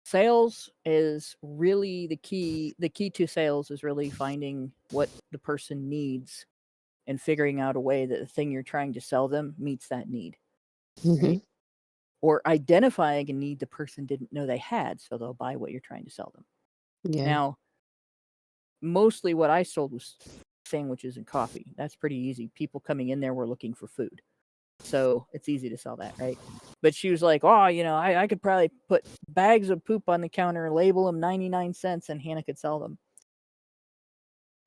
Sales is really the key. The key to sales is really finding what the person needs and figuring out a way that the thing you're trying to sell them meets that need, right? Or identifying a need the person didn't know they had, so they'll buy what you're trying to sell them. Yeah. Now, mostly what I sold was sandwiches and coffee. That's pretty easy. People coming in there were looking for food. So it's easy to sell that, right? But she was like, oh, I could probably put bags of poop on the counter, label them 99 cents, and Hannah could sell them.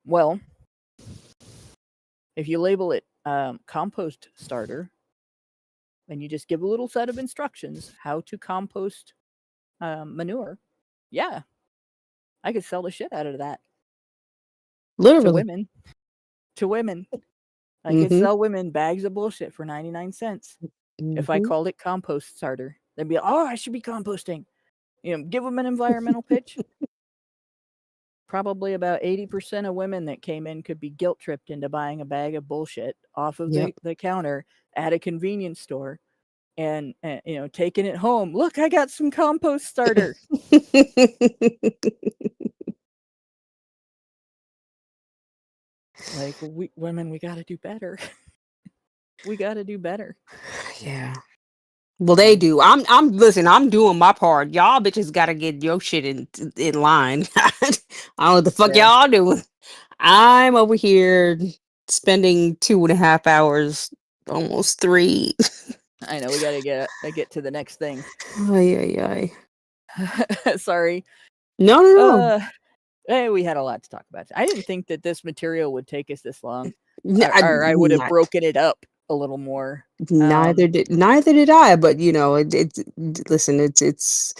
Well, if you label it compost starter, and you just give a little set of instructions how to compost manure, yeah, I could sell the shit out of that. Literally. To women. I could sell women bags of bullshit for 99 cents. If I called it compost starter, they'd be like, oh, I should be composting. Give them an environmental pitch. Probably about 80% of women that came in could be guilt tripped into buying a bag of bullshit off of the counter at a convenience store and taking it home. Look, I got some compost starter. Like, women, we got to do better. We got to do better. Yeah. Well, they do. Listen, I'm doing my part. Y'all bitches got to get your shit in line. I don't know what the fuck y'all doing. I'm over here spending 2.5 hours, almost 3. I know we got to get to the next thing. Ay. Sorry. No. Hey, we had a lot to talk about. I didn't think that this material would take us this long. Or I would have broken it up a little more. Neither did I, but listen, it's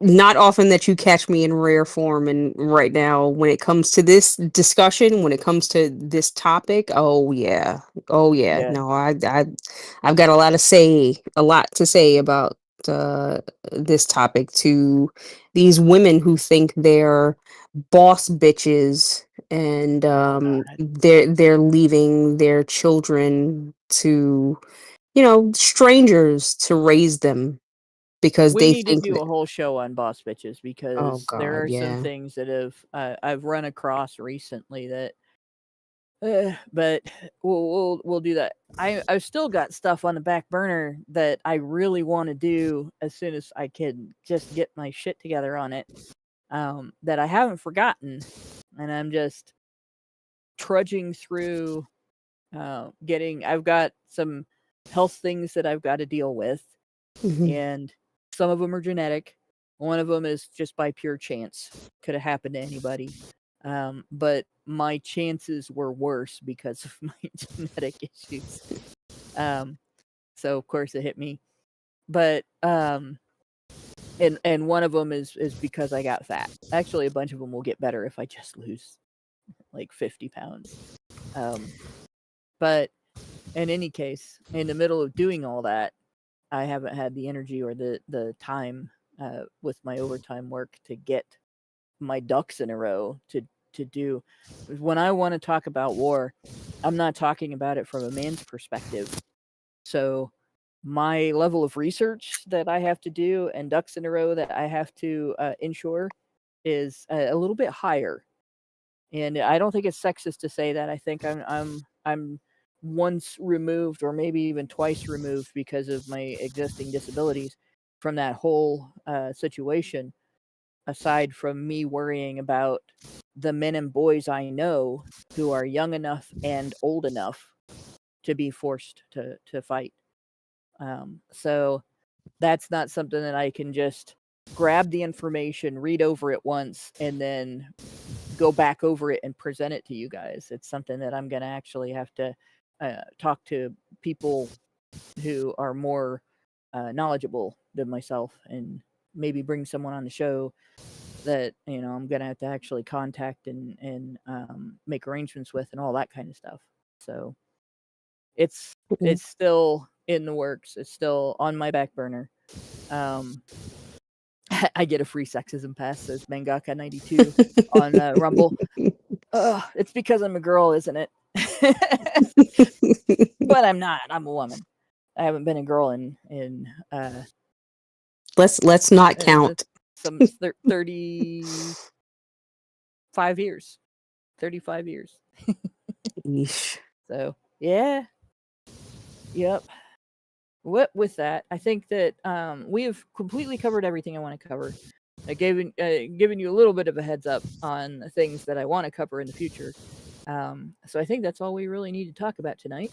not often that you catch me in rare form, and right now when it comes to this discussion, when it comes to this topic, oh yeah. No, I've got a lot to say about this topic to these women who think they're boss bitches, and God. they're leaving their children to, strangers to raise them because We they need to think do that. a whole show on boss bitches Oh because there God, are some yeah. things that I've run across recently that but we'll do that. I've still got stuff on the back burner that I really want to do as soon as I can just get my shit together on it. That I haven't forgotten, and I'm just trudging through. I've got some health things that I've got to deal with, Mhm. and some of them are genetic. One of them is just by pure chance. Could have happened to anybody. But my chances were worse because of my genetic issues. So of course it hit me. But and one of them is because I got fat. Actually, a bunch of them will get better if I just lose like 50 pounds. But in any case, in the middle of doing all that, I haven't had the energy or the time with my overtime work to get my ducks in a row to do. When I want to talk about war, I'm not talking about it from a man's perspective. So my level of research that I have to do and ducks in a row that I have to ensure is a little bit higher. And I don't think it's sexist to say that. I think I'm once removed or maybe even twice removed because of my existing disabilities from that whole situation, aside from me worrying about the men and boys I know who are young enough and old enough to be forced to fight. So that's not something that I can just grab the information, read over it once, and then go back over it and present it to you guys. It's something that I'm going to actually have to talk to people who are more knowledgeable than myself, and maybe bring someone on the show that I'm gonna have to actually contact and make arrangements with and all that kind of stuff. So it's Mhm. still in the works. It's still on my back burner. I get a free sexism pass, says Mangaka 92 on Rumble. It's because I'm a girl, isn't it? But I'm not. I'm a woman. I haven't been a girl in Let's not count. some 35 years. 35 years. Yeesh. So yeah, yep. With that, I think that we have completely covered everything I want to cover. I given you a little bit of a heads up on the things that I want to cover in the future. So I think that's all we really need to talk about tonight.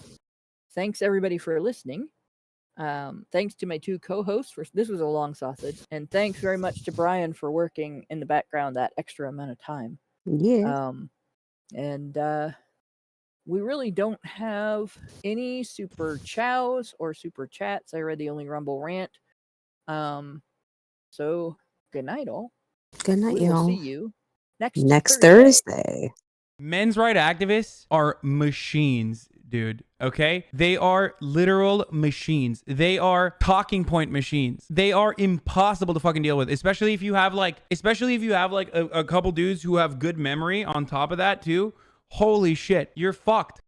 Thanks everybody for listening. Thanks to my two co-hosts for this was a long sausage, and thanks very much to Brian for working in the background that extra amount of time. Yeah. And we really don't have any super chows or super chats. I read the only Rumble rant. So good night, all. Good night, We will see y'all. you next Next Thursday. Thursday. Men's right activists are machines, dude. Okay? They are literal machines. They are talking point machines. They are impossible to fucking deal with, especially if you have like a couple dudes who have good memory on top of that too. Holy shit, you're fucked.